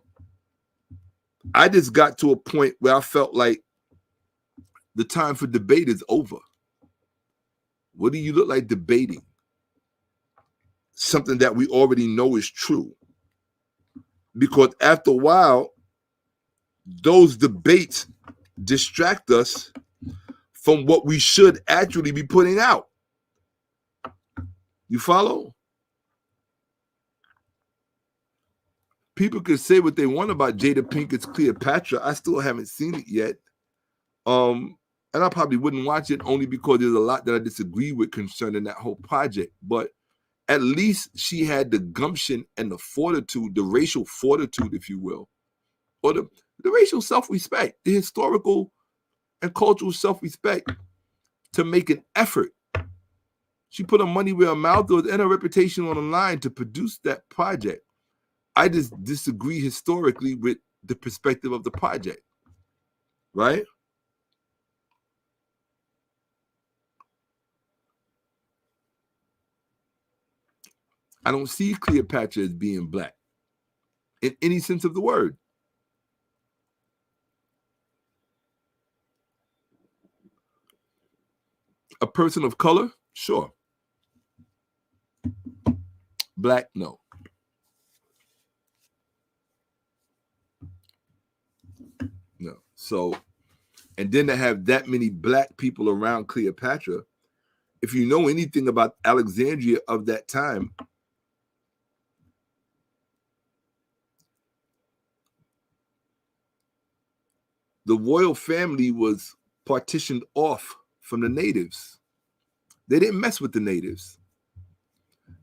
S1: just got to a point where I felt like the time for debate is over. What do you look like debating? Something that we already know is true. Because after a while, those debates distract us from what we should actually be putting out. You follow? People can say what they want about Jada Pinkett's Cleopatra. I still haven't seen it yet. And I probably wouldn't watch it only because there's a lot that I disagree with concerning that whole project. But at least she had the gumption and the fortitude, the racial fortitude, if you will, or the racial self-respect, the historical and cultural self-respect to make an effort. She put her money where her mouth was and her reputation on the line to produce that project. I just disagree historically with the perspective of the project, right? I don't see Cleopatra as being black in any sense of the word. A person of color, sure. Black, no. No. So, and then to have that many black people around Cleopatra, if you know anything about Alexandria of that time, the royal family was partitioned off from the natives. They didn't mess with the natives.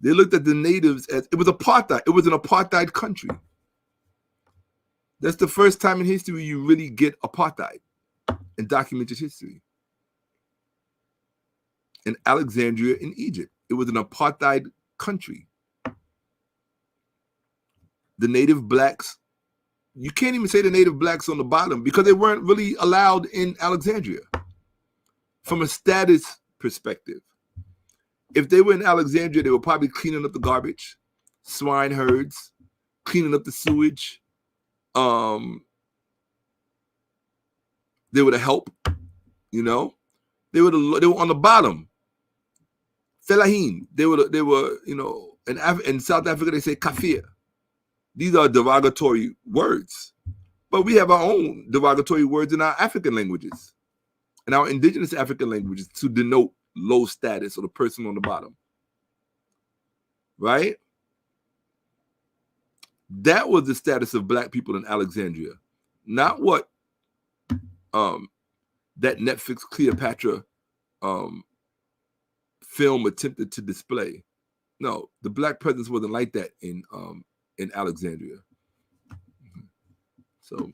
S1: They looked at the natives as, it was apartheid. It was an apartheid country. That's the first time in history you really get apartheid in documented history. In Alexandria in Egypt, it was an apartheid country. The native blacks, you can't even say the native blacks on the bottom because they weren't really allowed in Alexandria from a status perspective. If they were in Alexandria, they were probably cleaning up the garbage, swine herds, cleaning up the sewage. They were the help, you know. They were on the bottom. Felahin. They were you know, in South Africa they say kafir. These are derogatory words, but we have our own derogatory words in our African languages, in our indigenous African languages, to denote low status or the person on the bottom. Right? That was the status of black people in Alexandria, not what that Netflix Cleopatra film attempted to display. No, the black presence wasn't like that in Alexandria. So,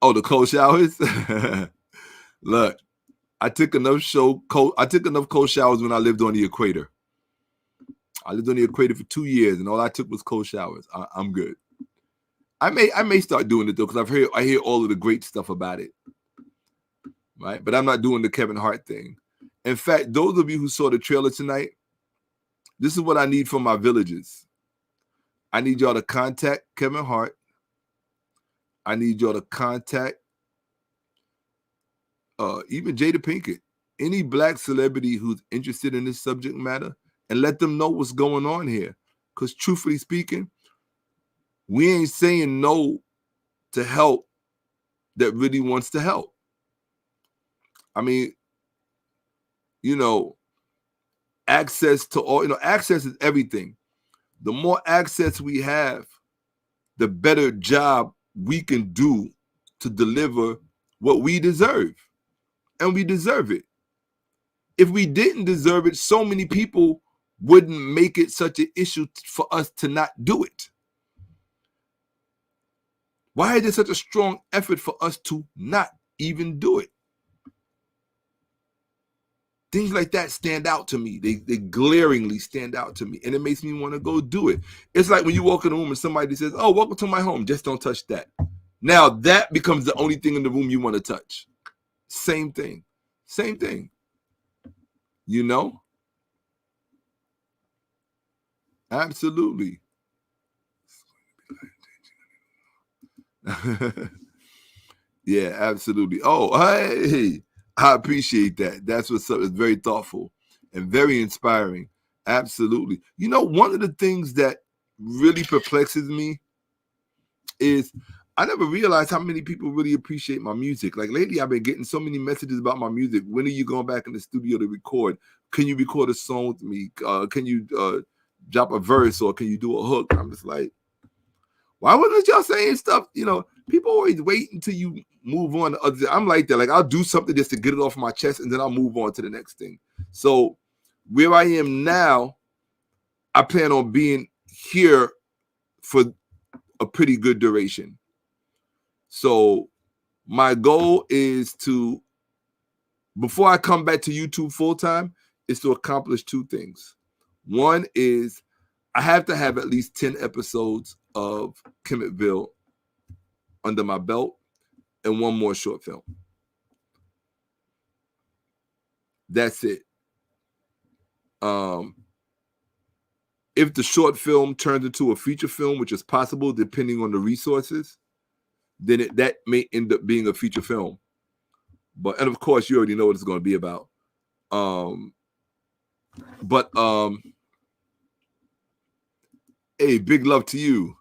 S1: oh, the cold showers. Look, I took enough cold showers when I lived on the equator. I lived on the equator for 2 years, and all I took was cold showers. I'm good. I may start doing it though, because I hear all of the great stuff about it. Right, but I'm not doing the Kevin Hart thing. In fact, those of you who saw the trailer tonight, this is what I need from my villages. I need y'all to contact Kevin Hart. I need y'all to contact even Jada Pinkett, any black celebrity who's interested in this subject matter, and let them know what's going on here. Because truthfully speaking, we ain't saying no to help that really wants to help. I mean, access to all, access is everything. The more access we have, the better job we can do to deliver what we deserve. And we deserve it. If we didn't deserve it, so many people wouldn't make it such an issue for us to not do it. Why is there such a strong effort for us to not even do it? Things like that stand out to me. They glaringly stand out to me. And it makes me want to go do it. It's like when you walk in a room and somebody says, oh, welcome to my home. Just don't touch that. Now that becomes the only thing in the room you want to touch. Same thing. Same thing. Absolutely. Yeah, absolutely. Oh, hey, I appreciate that. That's what's up. It's very thoughtful and very inspiring. Absolutely. One of the things that really perplexes me is I never realized how many people really appreciate my music. Like lately, I've been getting so many messages about my music. When are you going back in the studio to record? Can you record a song with me? Can you drop a verse, or can you do a hook? I'm just like, why wasn't y'all saying stuff? People always wait until you move on to others. I'm like that. Like I'll do something just to get it off my chest, and then I'll move on to the next thing. So where I am now, I plan on being here for a pretty good duration. So my goal is to, before I come back to YouTube full time, is to accomplish 2 things. One is I have to have at least 10 episodes of Kemetville under my belt and 1 more short film. That's it. If the short film turns into a feature film, which is possible depending on the resources, then that may end up being a feature film. And of course, you already know what it's going to be about. Hey, big love to you.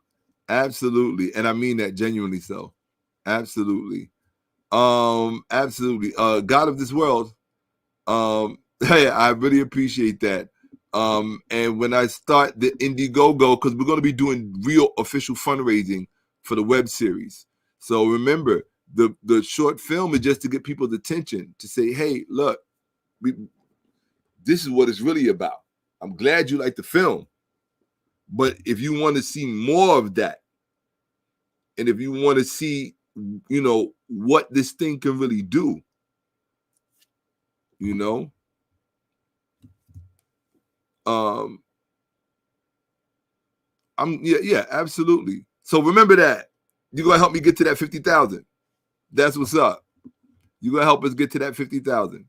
S1: Absolutely. And I mean that genuinely so. Absolutely. Absolutely. God of this world. Hey, I really appreciate that. And when I start the Indiegogo, because we're going to be doing real official fundraising for the web series. So remember, the short film is just to get people's attention, to say, hey, look, this is what it's really about. I'm glad you like the film. But if you want to see more of that, and if you want to see, what this thing can really do, absolutely. So remember that. You're going to help me get to that 50,000. That's what's up. You're going to help us get to that 50,000.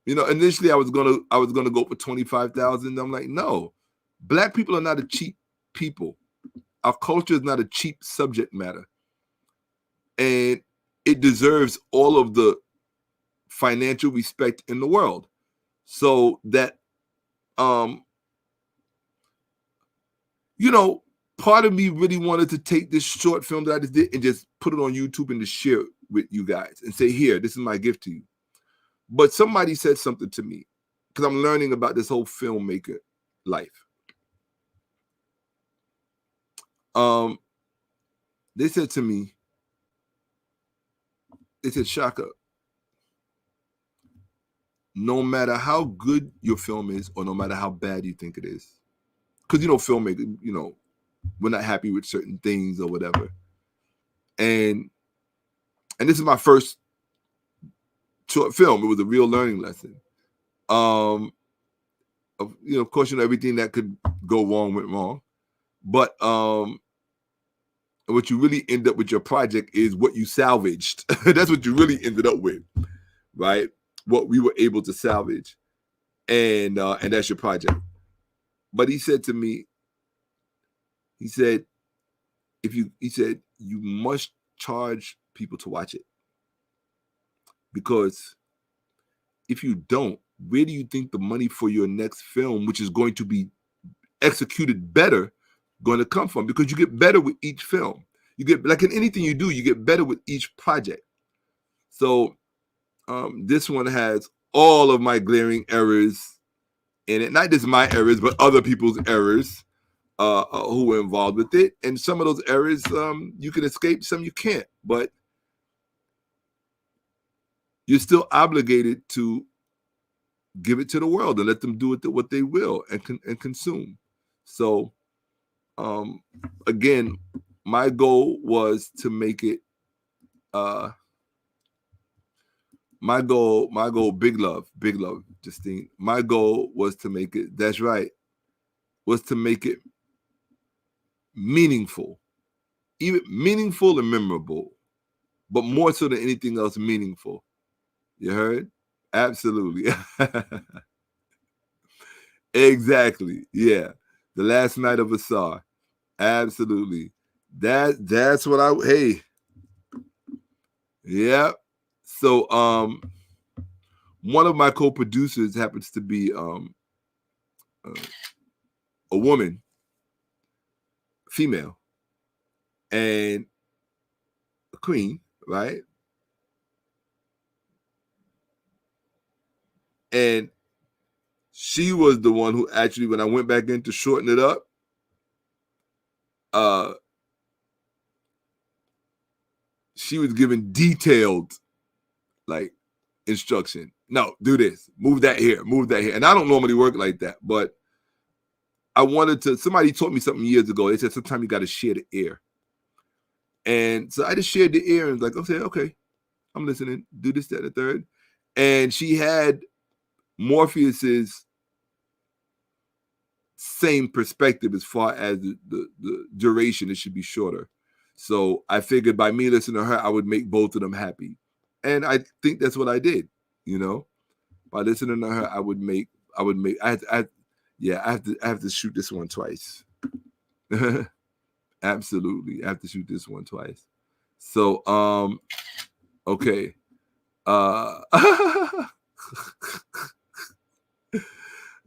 S1: Initially I was gonna go for 25,000. I'm like, no, Black people are not a cheap people. Our culture is not a cheap subject matter, and it deserves all of the financial respect in the world. So that, part of me really wanted to take this short film that I just did and just put it on YouTube and just share it with you guys and say, here, this is my gift to you. But somebody said something to me, because I'm learning about this whole filmmaker life. They said to me, Shakka, no matter how good your film is, or no matter how bad you think it is, because, filmmaker, we're not happy with certain things or whatever. And this is my first short film. It was a real learning lesson. Of course, everything that could go wrong went wrong, but what you really end up with your project is what you salvaged. That's what you really ended up with, right? What we were able to salvage, and that's your project. But he said to me, he said, you must charge people to watch it, because if you don't, where do you think the money for your next film, which is going to be executed better, going to come from? Because you get better with each film. You get, like in anything you do, you get better with each project. So this one has all of my glaring errors in it, not just my errors, but other people's errors who were involved with it. And some of those errors you can escape, some you can't, but you're still obligated to give it to the world and let them do it what they will and consume. So again, my goal was to make it my goal, big love, Justine. My goal was to make it, that's right, was to make it meaningful, even meaningful and memorable, but more so than anything else, meaningful. You heard? Absolutely. Exactly. Yeah. The last night of Asar. Absolutely. That's what hey. Yeah. So one of my co-producers happens to be a woman, female, and a queen, right? And she was the one who actually, when I went back in to shorten it up, she was given detailed, like, instruction. No, do this, move that here. And I don't normally work like that, but I wanted to, somebody taught me something years ago. They said sometimes you got to share the air. And so I just shared the air and was like, okay, I'm listening, do this, that, and the third. And she had Morpheus's same perspective as far as the duration. It should be shorter. So I figured by me listening to her, I would make both of them happy. And I think that's what I did, By listening to her, I have to shoot this one twice. Absolutely. I have to shoot this one twice. So, okay.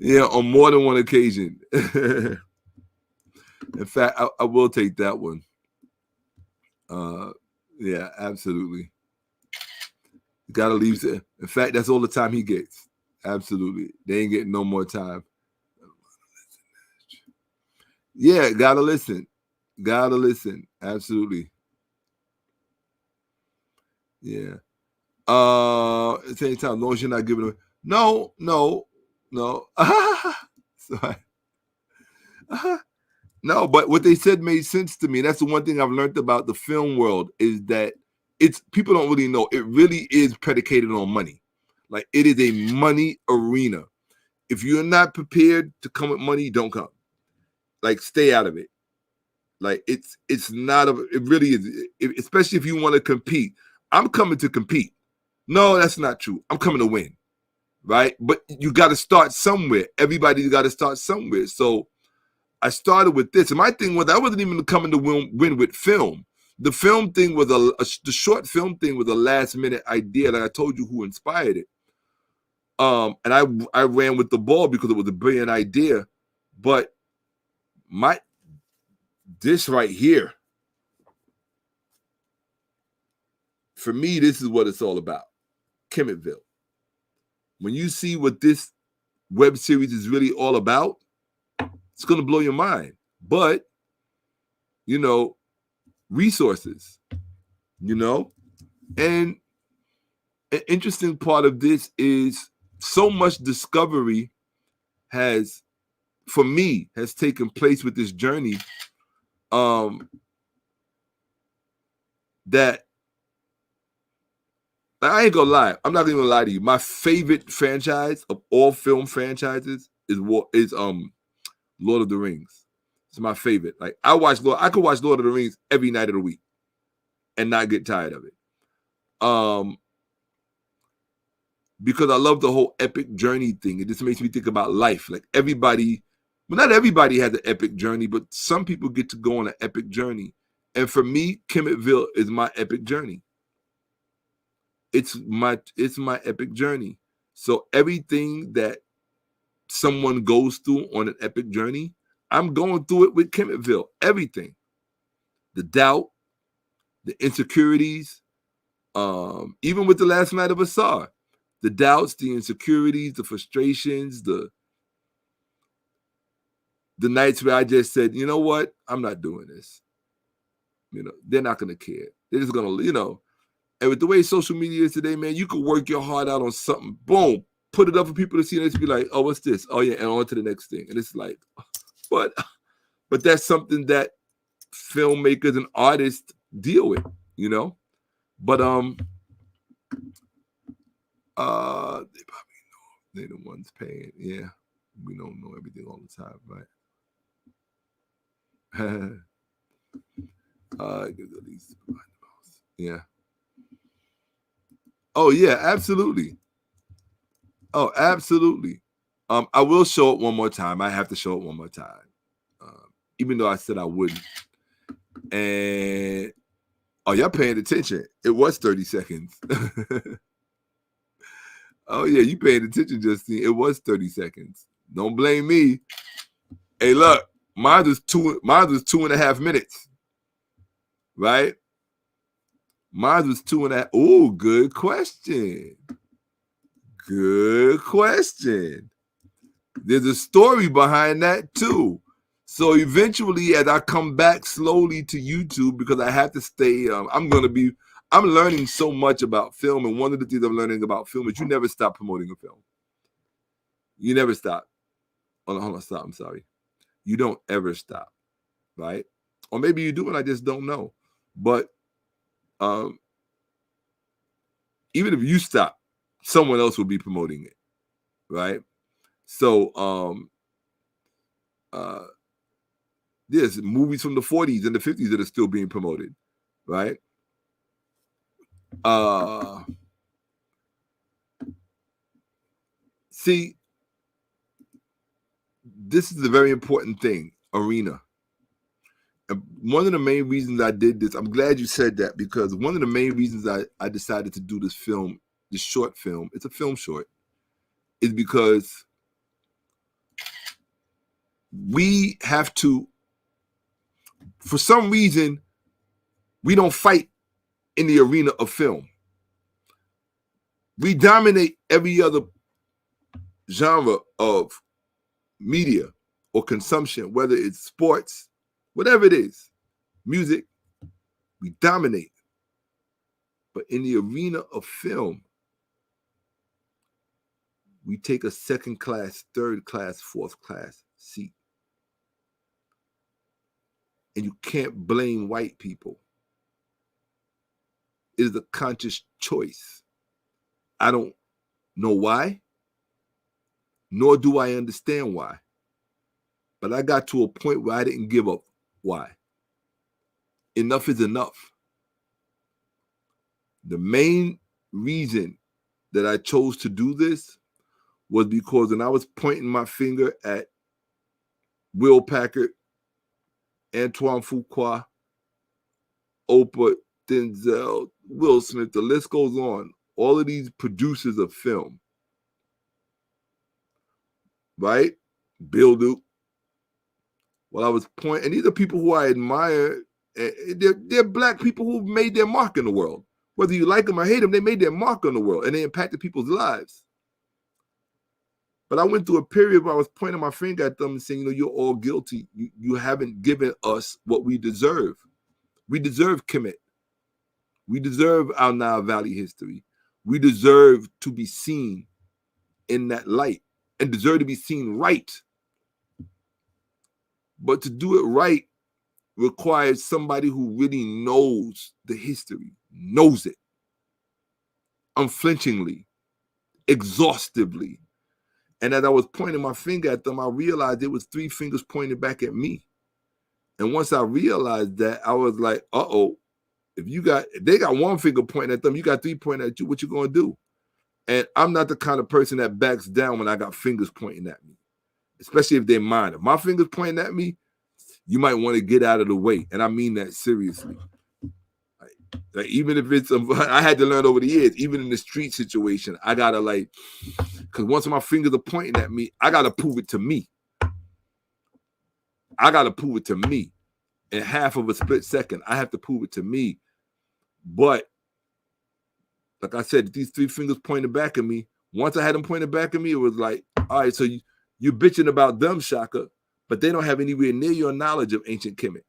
S1: Yeah, on more than one occasion. In fact, I will take that one. Yeah, absolutely. Gotta leave it. In fact, that's all the time he gets. Absolutely. They ain't getting no more time. Yeah, gotta listen. Absolutely. Yeah. At the same time, as long as you're not giving away. No. Sorry. No, but what they said made sense to me. That's the one thing I've learned about the film world, is that people don't really know. It really is predicated on money. Like, it is a money arena. If you're not prepared to come with money, don't come. Like, stay out of it. Like, it's not it really is, especially if you want to compete. I'm coming to compete. No, that's not true. I'm coming to win, right? But you got to start somewhere. Everybody's got to start somewhere. So I started with this. And my thing was, I wasn't even coming to win with film. The film thing was the short film thing was a last minute idea that I told you who inspired it. And I ran with the ball because it was a brilliant idea. But this right here, for me, this is what it's all about. Kemetville. When you see what this web series is really all about, it's going to blow your mind. But, resources, and an interesting part of this is so much discovery has taken place with this journey, that I ain't gonna lie. I'm not gonna lie to you. My favorite franchise of all film franchises is Lord of the Rings. It's my favorite. Like I could watch Lord of the Rings every night of the week and not get tired of it. Because I love the whole epic journey thing. It just makes me think about life. Like everybody, well, not everybody has an epic journey, but some people get to go on an epic journey. And for me, Kemetville is my epic journey. It's my epic journey. So everything that someone goes through on an epic journey, I'm going through it with Kemetville. Everything. The doubt, the insecurities, even with the last night of Asar, the doubts, the insecurities, the frustrations, the nights where I just said, you know what, I'm not doing this. You know, they're not gonna care. They're just gonna, you know. And with the way social media is today, man, you can work your heart out on something, boom, put it up for people to see, and it's be like, oh, what's this? Oh yeah, and on to the next thing. And it's like, but that's something that filmmakers and artists deal with, you know. But they probably know they're the ones paying. Yeah, we don't know everything all the time, right? Yeah. Oh yeah, absolutely. Oh, absolutely. I will show it one more time. I have to show it one more time, even though I said I wouldn't. And oh, y'all paying attention? It was 30 seconds. Oh yeah, you paying attention, Justine? It was 30 seconds. Don't blame me. Hey, look, mine was 2.5 minutes, right? Mine was 2.5. Oh, good question. Good question. There's a story behind that too. So eventually, as I come back slowly to YouTube, because I have to stay, I'm learning so much about film. And one of the things I'm learning about film is you never stop promoting a film. You never stop. Hold on, stop. I'm sorry. You don't ever stop, right? Or maybe you do and I just don't know. But even if you stop, someone else will be promoting it, right? So there's movies from the 40s and the 50s that are still being promoted, right? See, this is a very important thing, arena. And one of the main reasons I did this, I'm glad you said that, because one of the main reasons I decided to do this film, this short film, it's a film short, is because we have to, for some reason, we don't fight in the arena of film. We dominate every other genre of media or consumption, whether it's sports, whatever it is, music, we dominate. But in the arena of film, we take a second class, third class, fourth class seat. And you can't blame white people. It is a conscious choice. I don't know why, nor do I understand why. But I got to a point where I didn't give up why. Enough is enough. The main reason that I chose to do this was because when I was pointing my finger at Will Packard, Antoine Fuqua, Oprah, Denzel, Will Smith, the list goes on. All of these producers of film, right? Bill Duke. Well, I was pointing, and these are people who I admire. They're black people who've made their mark in the world. Whether you like them or hate them, they made their mark on the world, and they impacted people's lives. But I went through a period where I was pointing my finger at them and saying, you know, you're all guilty. You haven't given us what we deserve. We deserve Kemet. We deserve our Nile Valley history. We deserve to be seen in that light and deserve to be seen right. But to do it right requires somebody who really knows the history, knows it. unflinchingly, exhaustively. And as I was pointing my finger at them, I realized it was 3 fingers pointing back at me. And once I realized that, I was like, uh-oh, if they got 1 finger pointing at them, you got 3 pointing at you, what you gonna do? And I'm not the kind of person that backs down when I got fingers pointing at me, especially if they're mine. If my fingers pointing at me, you might want to get out of the way. And I mean that seriously. Like even if it's, I had to learn over the years, even in the street situation, I gotta because once my fingers are pointing at me, I gotta prove it to me. I gotta prove it to me. In half of a split second, I have to prove it to me. But like I said, these 3 fingers pointed back at me. Once I had them pointed back at me, it was like, all right, so you're bitching about them, Shaka, but they don't have anywhere near your knowledge of ancient Kemet.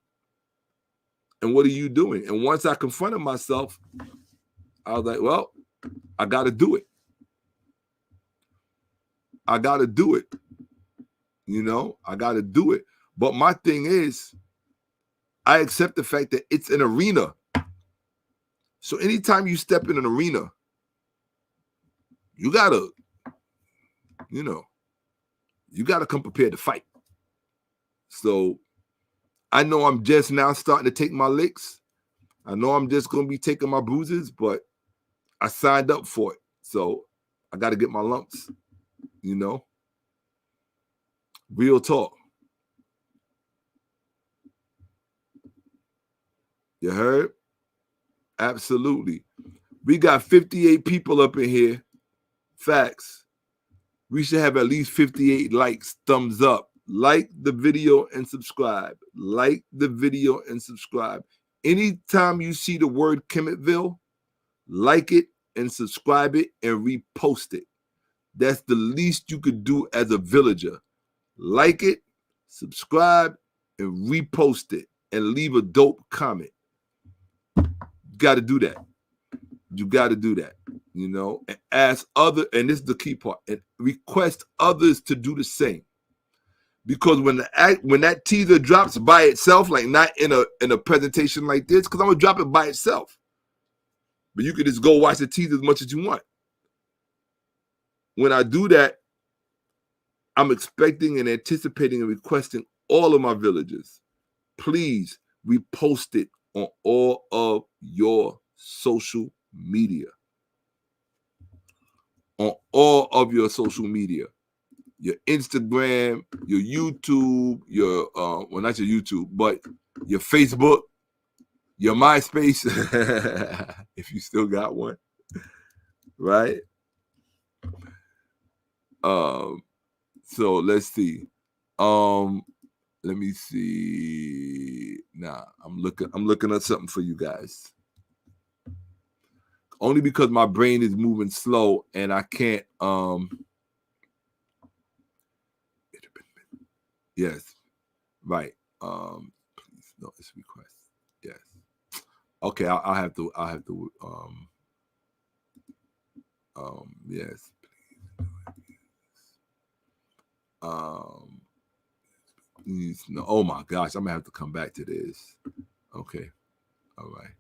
S1: And what are you doing? And once I confronted myself, I was like, well, I got to do it. I got to do it. I got to do it. But my thing is, I accept the fact that it's an arena. So anytime you step in an arena, you gotta come prepared to fight. So I know I'm just now starting to take my licks. I know I'm just going to be taking my bruises, but I signed up for it. So I got to get my lumps, Real talk. You heard? Absolutely. We got 58 people up in here. Facts. We should have at least 58 likes, thumbs up. Like the video and subscribe. Like the video and subscribe. Anytime you see the word Kemetville, like it and subscribe it and repost it. That's the least you could do as a villager. Like it, subscribe, and repost it and leave a dope comment. You got to do that. You got to do that, and ask and this is the key part, and request others to do the same. Because when that teaser drops by itself, like not in a presentation like this, because I'm gonna drop it by itself. But you can just go watch the teaser as much as you want. When I do that, I'm expecting and anticipating and requesting all of my villagers, please repost it on all of your social media. On all of your social media. Your Instagram, your YouTube, not your YouTube, but your Facebook, your MySpace, if you still got one, right? So let's see. Let me see. Nah, I'm looking at something for you guys. Only because my brain is moving slow and I can't. Yes, right. Please notice request. Yes. Okay, I'll have to. Yes. Please. No. Oh my gosh, I'm gonna have to come back to this. Okay. All right.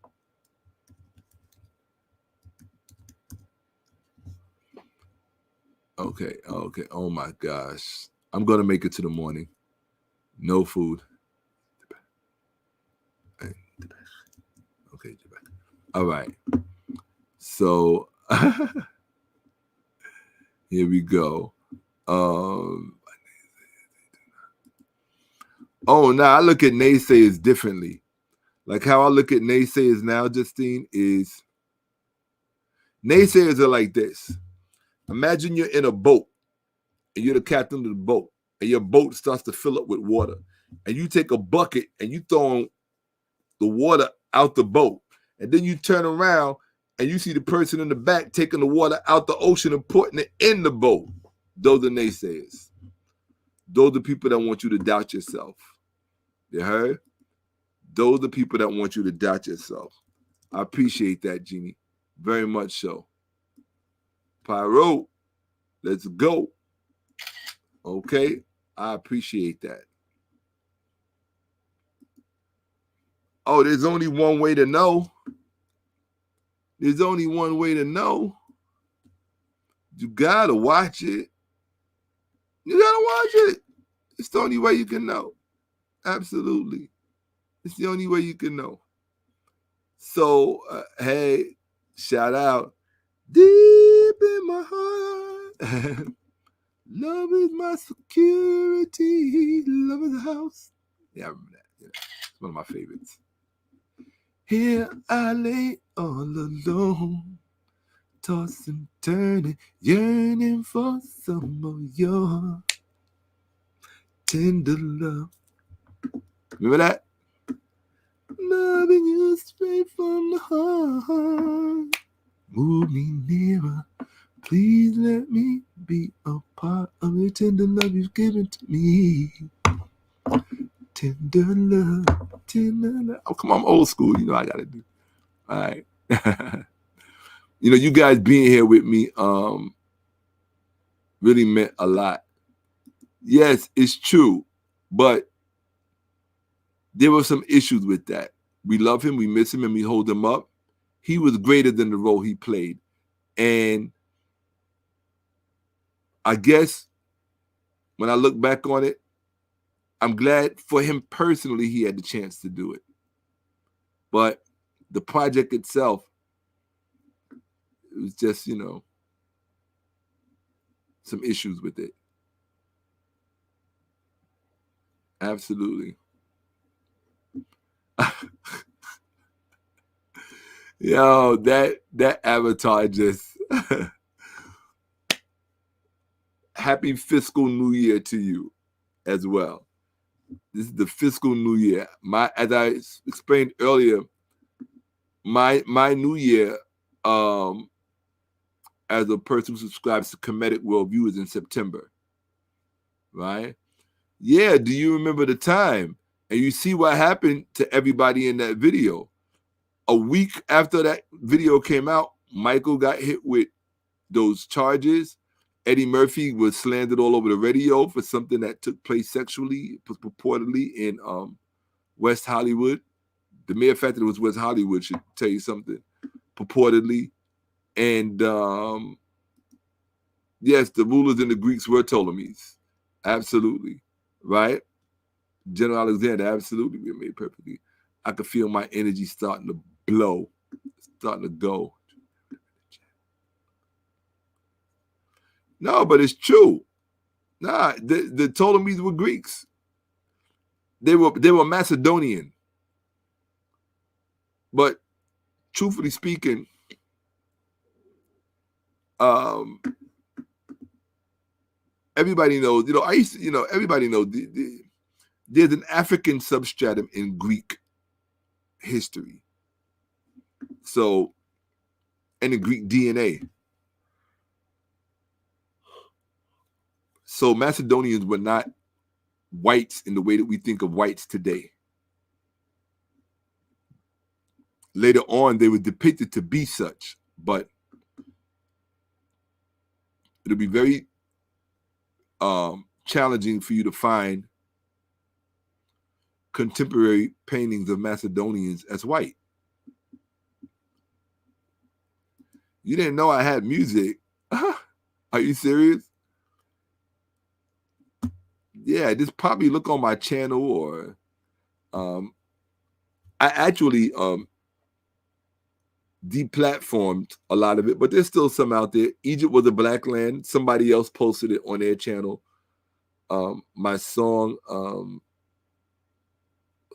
S1: Okay. Oh my gosh. I'm gonna make it to the morning. No food. Okay. All right. So here we go. Now I look at naysayers differently. Like how I look at naysayers now, Justine, is naysayers are like this. Imagine you're in a boat and you're the captain of the boat and your boat starts to fill up with water and you take a bucket and you throw the water out the boat and then you turn around and you see the person in the back taking the water out the ocean and putting it in the boat. Those are naysayers. Those are people that want you to doubt yourself. You heard? Those are people that want you to doubt yourself. I appreciate that, Jeannie. Very much so. Pyro, let's go. Okay? I appreciate that. Oh, there's only one way to know. There's only one way to know. You gotta watch it. You gotta watch it. It's the only way you can know. Absolutely. It's the only way you can know. So, hey, shout out. Deep in my heart. Love is my security. Love is the house. Yeah, I remember that. Yeah, it's one of my favorites. Here I lay all alone, tossing, turning, yearning for some of your tender love. Remember that? Loving you straight from the heart. Move me nearer. Please let me be a part of the tender love you've given to me. Tender love, tender love. Oh, come on, I'm old school. You know I gotta do. All right. You know, you guys being here with me really meant a lot. Yes, it's true, but there were some issues with that. We love him, we miss him, and we hold him up. He was greater than the role he played. And I guess when I look back on it, I'm glad for him personally he had the chance to do it. But the project itself, it was just, you know, some issues with it. Absolutely. Yo, that avatar just happy fiscal new year to you as well. This is the fiscal new year. As I explained earlier, my new year as a person who subscribes to Comedic Worldview is in September. Right? Yeah, do you remember the time? And you see what happened to everybody in that video. A week after that video came out, Michael got hit with those charges. Eddie Murphy was slandered all over the radio for something that took place sexually, purportedly in West Hollywood. The mere fact that it was West Hollywood should tell you something, purportedly. And yes, the rulers and the Greeks were Ptolemies. Absolutely. Right? General Alexander, absolutely, we made perfectly. I could feel my energy starting to blow, starting to go. No, but it's true. Nah, the Ptolemies were Greeks. They were Macedonian. But truthfully speaking, everybody knows, you know, everybody knows there's an African substratum in Greek history. So, and in Greek DNA. So Macedonians were not whites in the way that we think of whites today. Later on, they were depicted to be such, but it'll be very challenging for you to find contemporary paintings of Macedonians as white. You didn't know I had music? Are you serious? Yeah, just probably look on my channel, or I actually deplatformed a lot of it, but there's still some out there. Egypt was a black land. Somebody else posted it on their channel. My song,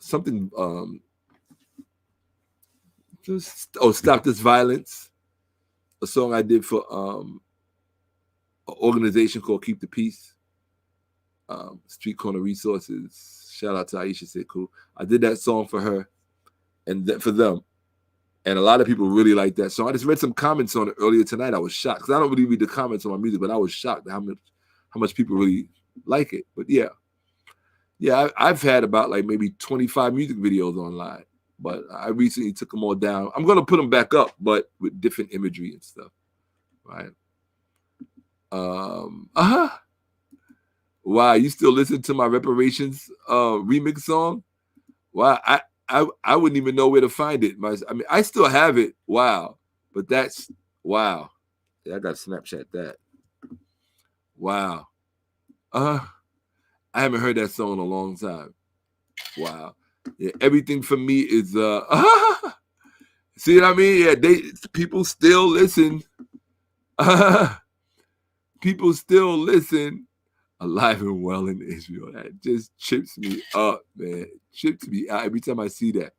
S1: something, Stop This Violence, a song I did for an organization called Keep the Peace. Street Corner Resources. Shout out to Aisha Sekou. I did that song for her and for them. And a lot of people really like that song. I just read some comments on it earlier tonight. I was shocked, because I don't really read the comments on my music, but I was shocked at how much people really like it. But yeah, I've had about like maybe 25 music videos online, but I recently took them all down. I'm going to put them back up, but with different imagery and stuff, right? Wow, you still listen to my reparations remix song? Wow, I wouldn't even know where to find it. I mean, I still have it. Wow, but that's wow. Yeah, I got to Snapchat that. Wow. I haven't heard that song in a long time. Wow. Yeah, everything for me is see what I mean? Yeah, people still listen. People still listen. Alive and well in Israel. That just chips me up, man. Chips me out every time I see that.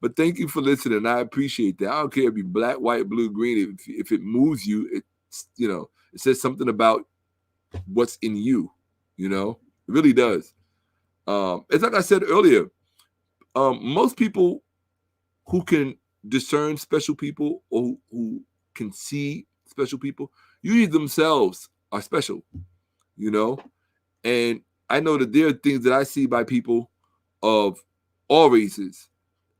S1: But thank you for listening. I appreciate that. I don't care if you're black, white, blue, green. If it moves you, it says something about what's in you. It really does. It's like I said earlier. Most people who can discern special people or who can see special people, usually themselves are special. And I know that there are things that I see by people of all races.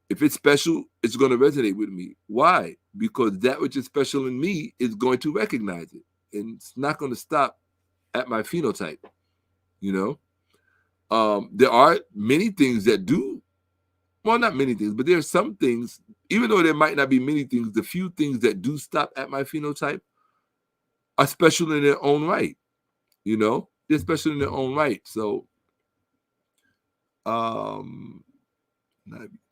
S1: If it's special, it's going to resonate with me. Why? Because that which is special in me is going to recognize it. And it's not going to stop at my phenotype. There are many things that do, well, not many things, but there are some things, even though there might not be many things, the few things that do stop at my phenotype are special in their own right. They're special in their own right. So, now if you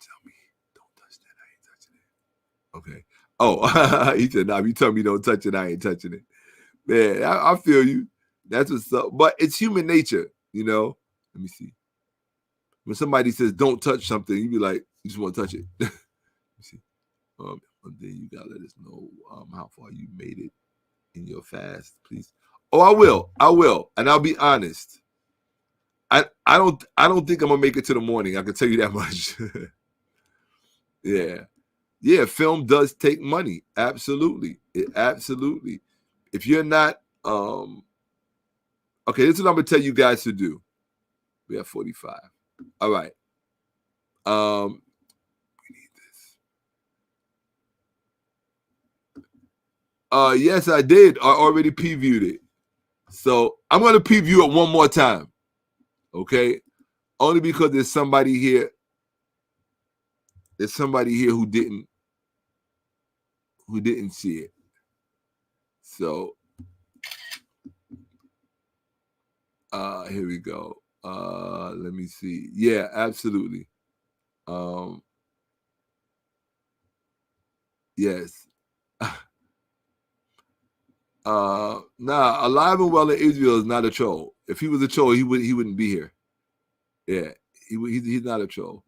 S1: tell me don't touch that, I ain't touching it. Okay. Oh, he said, "Now if you tell me don't touch it, I ain't touching it." Man, I feel you. That's what's up. But it's human nature, Let me see. When somebody says don't touch something, you be like, you just want to touch it. Let me see. Then you gotta let us know how far you made it in your fast, please. Oh, I will, and I'll be honest. I don't think I'm gonna make it to the morning. I can tell you that much. Yeah. Film does take money. Absolutely. Absolutely. If you're not, okay, this is what I'm gonna tell you guys to do. We have 45. All right. We need this. Yes, I did. I already previewed it. So I'm gonna preview it one more time. Okay. Only because there's somebody here. There's somebody here who didn't see it. So here we go. Let me see. Yeah, absolutely. Yes. Alive and well in Israel is not a troll. If he was a troll, he wouldn't be here. Yeah, he's not a troll.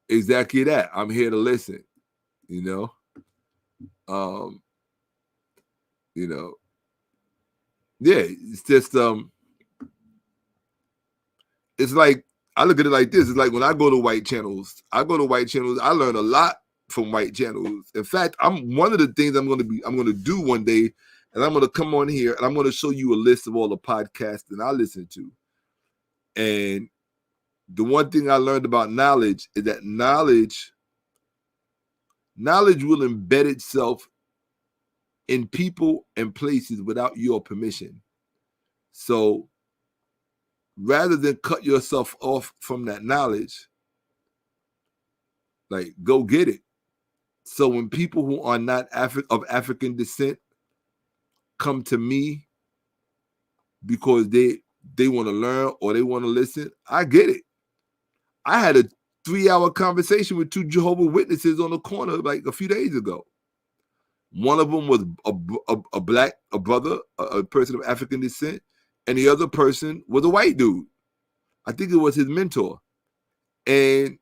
S1: Exactly that. I'm here to listen. Yeah, it's just it's like I look at it like this. It's like when I go to white channels, I learn a lot from white channels. In fact, I'm one of the things I'm gonna do one day, and I'm gonna come on here and I'm gonna show you a list of all the podcasts that I listen to. And the one thing I learned about knowledge is that knowledge will embed itself in people and places without your permission. So rather than cut yourself off from that knowledge, like go get it. So when people who are not of African descent come to me because they want to learn or they want to listen, I get it. I had a 3-hour conversation with 2 Jehovah's Witnesses on the corner like a few days ago. One of them was a brother, a person of African descent, and the other person was a white dude. I think it was his mentor. And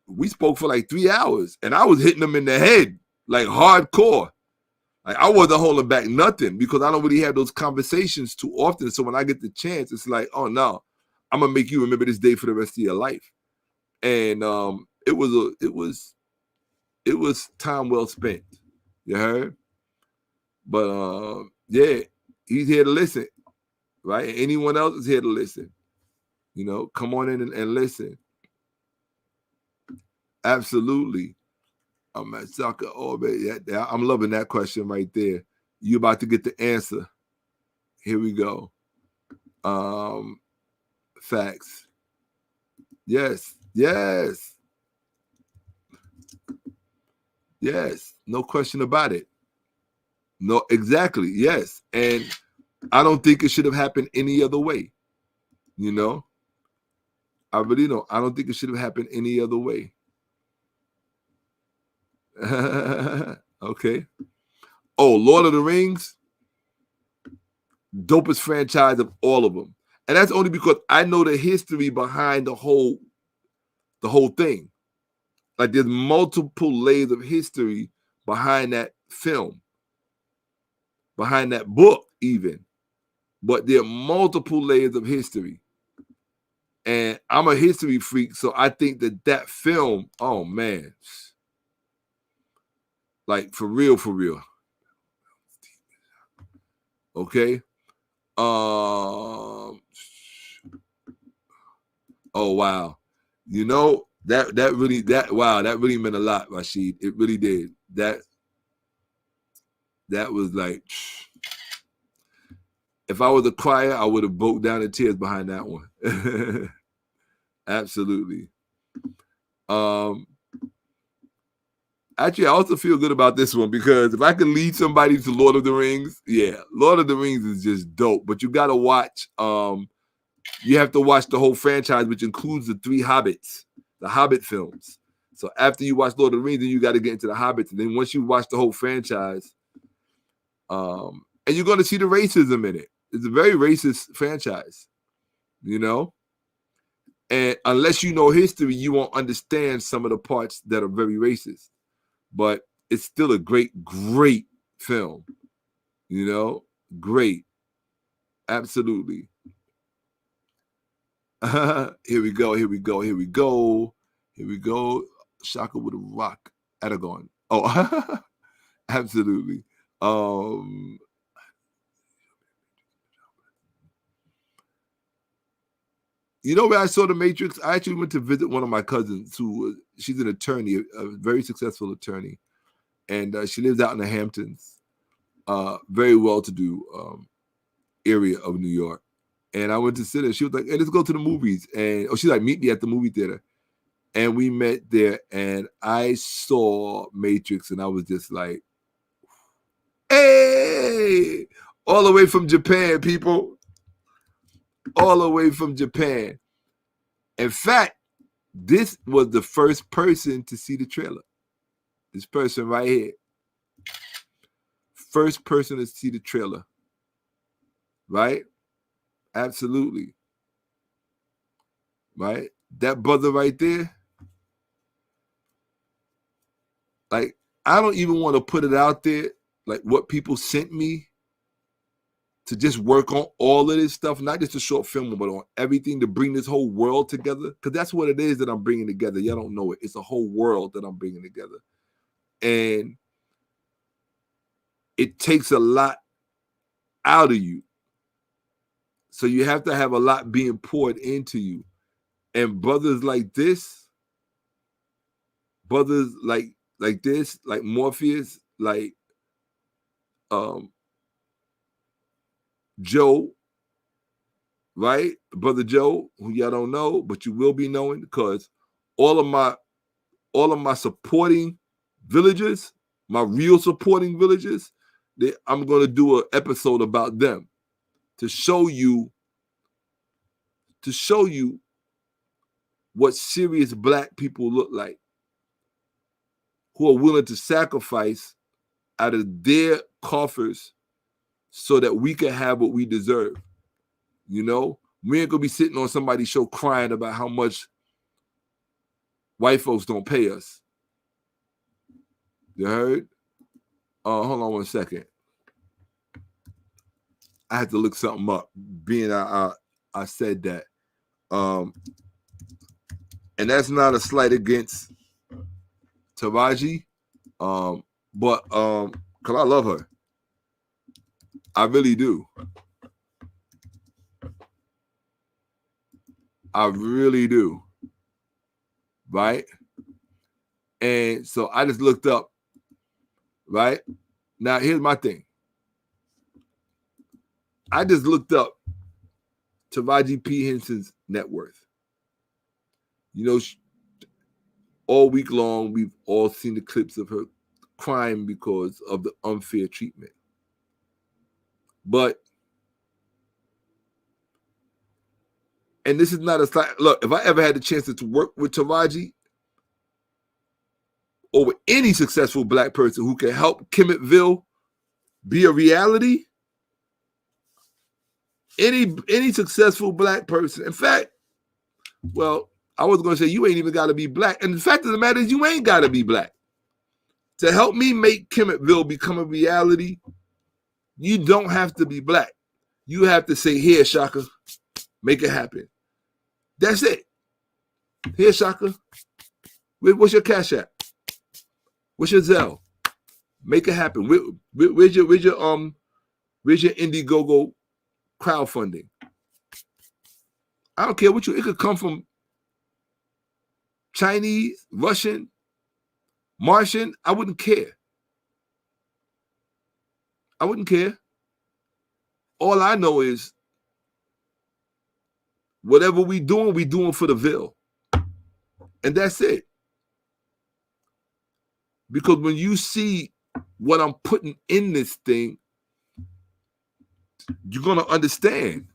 S1: we spoke for like 3 hours, and I was hitting them in the head like hardcore. Like I wasn't holding back nothing because I don't really have those conversations too often. So when I get the chance, it's like, oh no, I'm gonna make you remember this day for the rest of your life. And it was time well spent. You heard? But yeah, he's here to listen, right? Anyone else is here to listen. Come on in and listen. Absolutely. I'm at Shakka-Ahmose. Yeah, I'm loving that question right there. You about to get the answer. Here we go. Facts. Yes. No question about it. No, exactly. Yes. And I don't think it should have happened any other way. You know? I really don't. I don't think it should have happened any other way. Okay. Oh, Lord of the Rings, dopest franchise of all of them. And that's only because I know the history behind the whole thing. Like there's multiple layers of history behind that film, behind that book, even. But there are multiple layers of history. And I'm a history freak, so I think that film, oh man, like for real, for real. Okay. Oh wow. You know, that really meant a lot, Rashid. It really did. That was like, if I was a crier, I would have broke down in tears behind that one. Absolutely. Actually, I also feel good about this one because if I could lead somebody to Lord of the Rings, yeah, Lord of the Rings is just dope. But you got to watch. You have to watch the whole franchise, which includes the 3 Hobbits, the Hobbit films. So after you watch Lord of the Rings, then you got to get into the Hobbits, and then once you watch the whole franchise, and you're going to see the racism in it. It's a very racist franchise, you know. And unless you know history, you won't understand some of the parts that are very racist. But it's still a great film, you know, great, absolutely. Here we go. Shaka with a rock, Aragorn. Oh, absolutely. You know where I saw The Matrix? I actually went to visit one of my cousins she's an attorney, a very successful attorney, and she lives out in the Hamptons, very well-to-do area of New York. And I went to sit there. She was like, "Hey, let's go to the movies." And she's like, "Meet me at the movie theater." And we met there, and I saw Matrix, and I was just like, "Hey!" All the way from Japan, people. All the way from Japan. In fact, this was the first person to see the trailer. This person right here. First person to see the trailer. Right? Absolutely. Right? That brother right there. Like, I don't even want to put it out there, like what people sent me to just work on all of this stuff, not just a short film, but on everything to bring this whole world together. Because that's what it is that I'm bringing together. Y'all don't know it. It's a whole world that I'm bringing together. And it takes a lot out of you. So you have to have a lot being poured into you. And brothers like this, brothers like this, like Morpheus, like Joe, right? Brother Joe, who y'all don't know, but you will be knowing because all of my supporting villagers, my real supporting villagers, I'm going to do an episode about them to show you what serious black people look like, who are willing to sacrifice out of their coffers so that we can have what we deserve. You know, we ain't gonna be sitting on somebody's show crying about how much white folks don't pay us. You heard? Hold on one second. I had to look something up, being I said that. And that's not a slight against Taraji, but because I love her. I really do. I really do. Right? And so I just looked up, right? Now, here's my thing. I just looked up Taraji P. Henson's net worth. You know, all week long, we've all seen the clips of her crying because of the unfair treatment. But, and this is not a slight, look, if I ever had the chance to work with Taraji or with any successful black person who can help Kemetville be a reality, any successful black person. In fact, well, I was going to say you ain't even got to be black. And the fact of the matter is you ain't got to be black. To help me make Kemetville become a reality, you don't have to be black. You have to say, here, Shaka, make it happen. That's it. Here, Shaka, what's your Cash App? What's your Zelle? Make it happen. Where's your Indiegogo crowdfunding? I don't care what it could come from Chinese, Russian, Martian. I wouldn't care. I wouldn't care. All I know is whatever we doing for the Ville. And that's it. Because when you see what I'm putting in this thing, you're going to understand.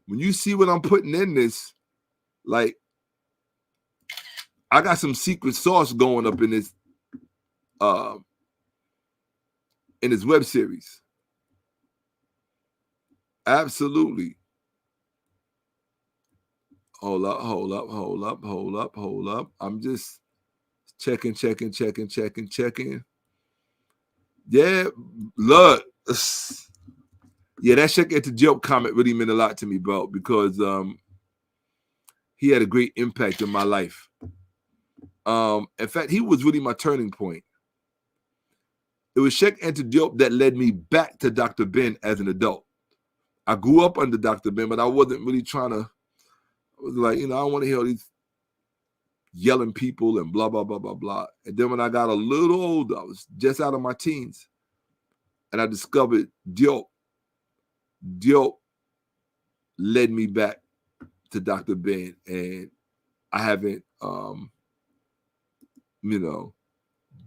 S1: When you see what I'm putting in this, like, I got some secret sauce going up in this web series. Absolutely. Hold up. I'm just checking. Yeah, look. Yeah, that Shakka to Joke comment really meant a lot to me, bro, because he had a great impact in my life. In fact, he was really my turning point. It was Shakka to Joke that led me back to Dr. Ben as an adult. I grew up under Dr. Ben, but I wasn't really trying to. I was like, I don't want to hear all these yelling people and blah, blah, blah, blah, blah. And then when I got a little older, I was just out of my teens, and I discovered Diop. Diop led me back to Dr. Ben, and I haven't,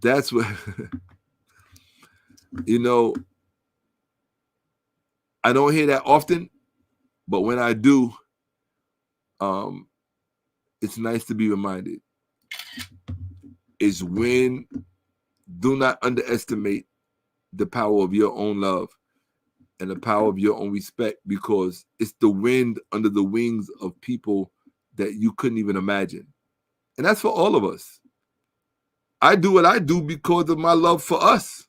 S1: that's what, I don't hear that often, but when I do, it's nice to be reminded. Is when do not underestimate the power of your own love and the power of your own respect, because it's the wind under the wings of people that you couldn't even imagine. And that's for all of us. I do what I do because of my love for us,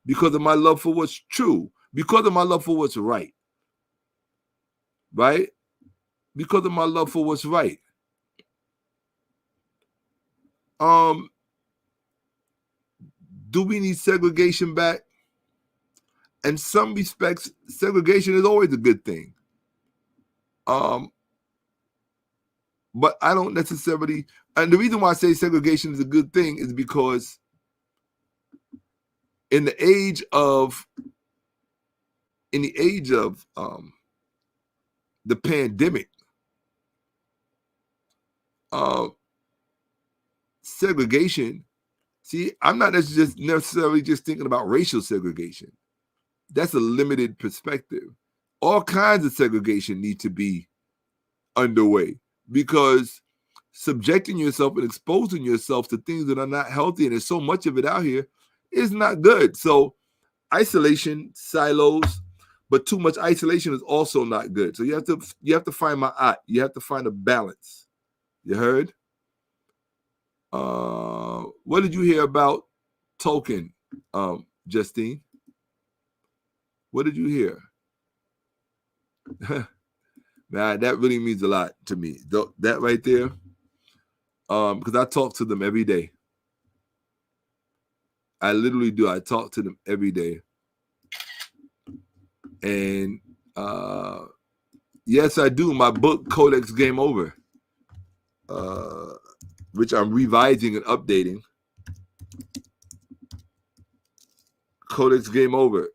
S1: because of my love for what's true, because of my love for what's right. Right? Because of my love for what's right. Do we need segregation back? In some respects, segregation is always a good thing. But I don't necessarily, and the reason why I say segregation is a good thing is because in the age of the pandemic, segregation, see, I'm not necessarily just thinking about racial segregation. That's a limited perspective. All kinds of segregation need to be underway, because subjecting yourself and exposing yourself to things that are not healthy, and there's so much of it out here, is not good. So isolation, silos, but too much isolation is also not good. So you have to find you have to find a balance. You heard? What did you hear about Tolkien, Justine? What did you hear? Man, that really means a lot to me. That right there, because I talk to them every day. I literally do. I talk to them every day. And yes, I do. My book, Codex Game Over, which I'm revising and updating. Codex Game Over.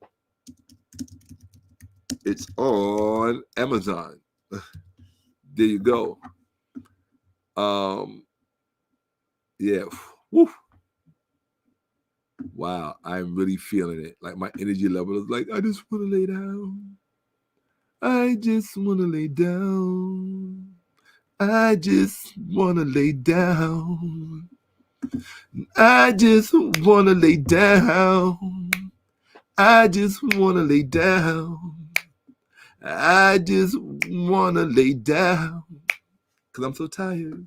S1: It's on Amazon. There you go. Yeah. Woo. Wow, I'm really feeling it. Like my energy level is like, I just want to lay down. I just want to lay down. I just want to lay down. I just want to lay down. I just want to lay down. I just want to lay down. Because I'm so tired.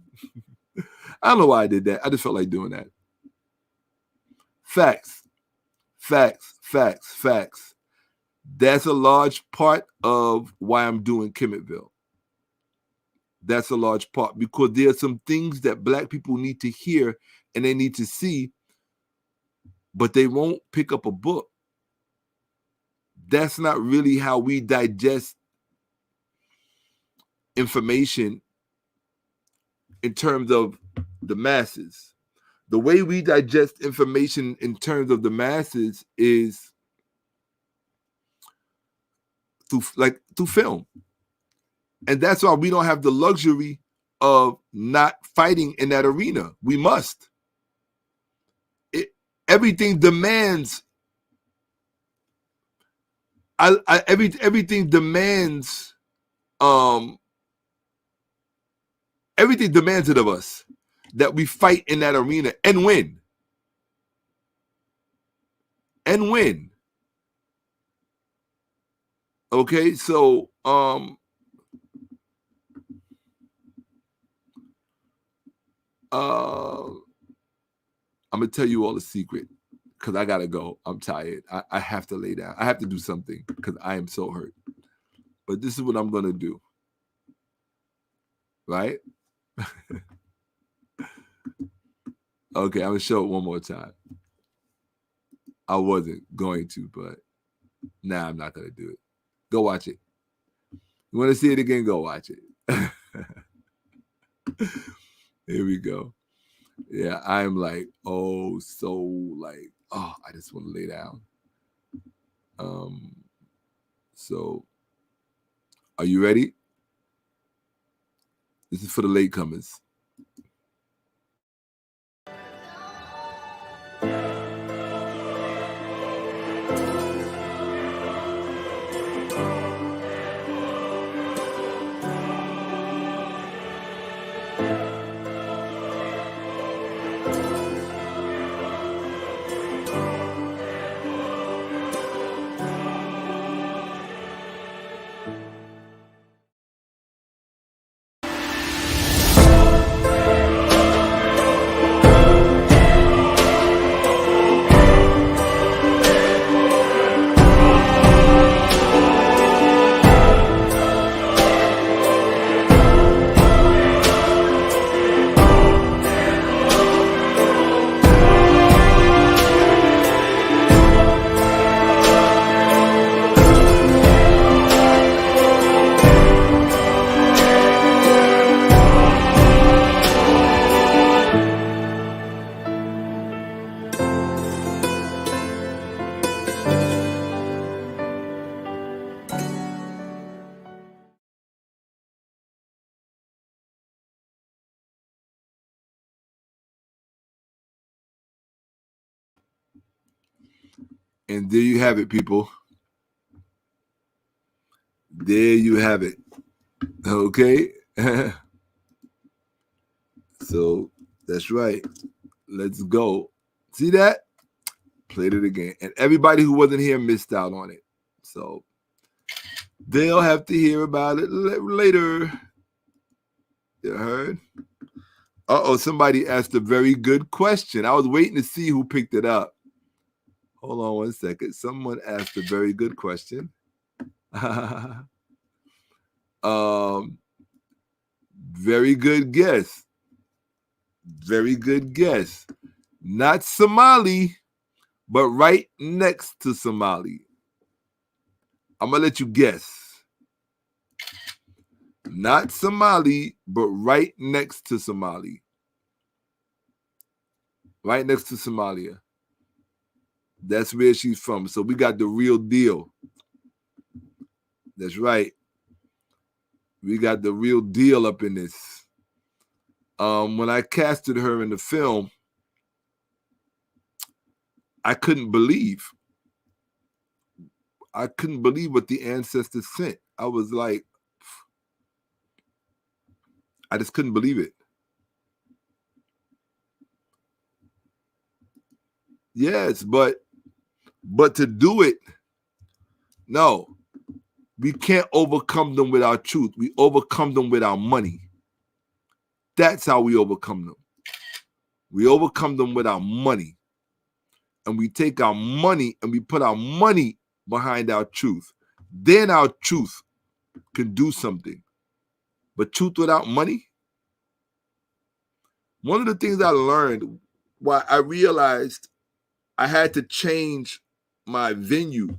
S1: I don't know why I did that. I just felt like doing that. Facts. Facts. Facts. Facts. That's a large part of why I'm doing Kemetville. That's a large part because there are some things that Black people need to hear and they need to see, but they won't pick up a book. That's not really how we digest information in terms of the masses. The way we digest information in terms of the masses is through film. And that's why we don't have the luxury of not fighting in that arena. We must. Everything demands. Everything demands. Everything demands it of us that we fight in that arena and win. And win. Okay, so I'm gonna tell you all a secret because I gotta go. I'm tired. I have to lay down. I have to do something because I am so hurt. But this is what I'm gonna do. Right? Okay, I'm gonna show it one more time. I wasn't going to, but now I'm not gonna do it. Go watch it. You want to see it again? Go watch it. Here we go. Yeah, I'm like, I just want to lay down. So are you ready? This is for the latecomers. And there you have it, people. There you have it. Okay? So that's right. Let's go. See that? Played it again. And everybody who wasn't here missed out on it. So they'll have to hear about it later. You heard? Uh-oh, somebody asked a very good question. I was waiting to see who picked it up. Hold on one second. Someone asked a very good question. Very good guess. Very good guess. Not Somali, but right next to Somali. I'm going to let you guess. Not Somali, but right next to Somali. Right next to Somalia. That's where she's from. So we got the real deal. That's right. We got the real deal up in this. When I casted her in the film, I couldn't believe. I couldn't believe what the ancestors sent. I was like, I just couldn't believe it. Yes, but to do it, no, we can't overcome them with our truth. We overcome them with our money. That's how we overcome them. We overcome them with our money. And we take our money and we put our money behind our truth. Then our truth can do something. But truth without money? One of the things I learned, why I realized I had to change my venue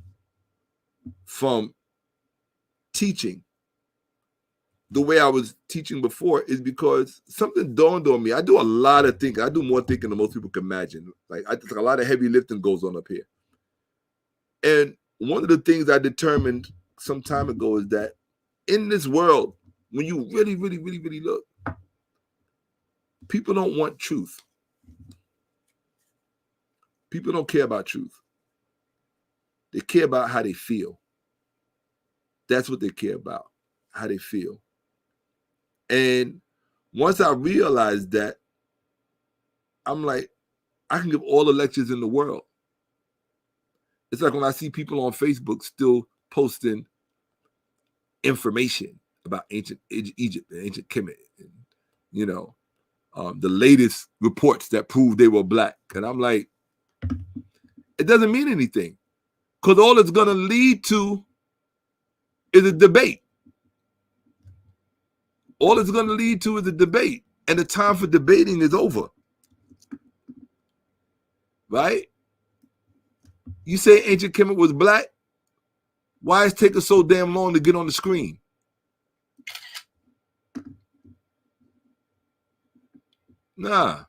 S1: from teaching the way I was teaching before, is because something dawned on me. I do a lot of thinking. I do more thinking than most people can imagine. Like, I think a lot of heavy lifting goes on up here. And one of the things I determined some time ago is that in this world, when you really, really, really, really look, people don't want truth. People don't care about truth. They care about how they feel. That's what they care about, how they feel. And once I realized that, I'm like, I can give all the lectures in the world. It's like when I see people on Facebook still posting information about ancient Egypt and ancient Kemet, and, you know, the latest reports that prove they were black. And I'm like, it doesn't mean anything, because all it's going to lead to is a debate. All it's going to lead to is a debate. And the time for debating is over. Right? You say ancient Kemet was black? Why is it taking so damn long to get on the screen? Nah,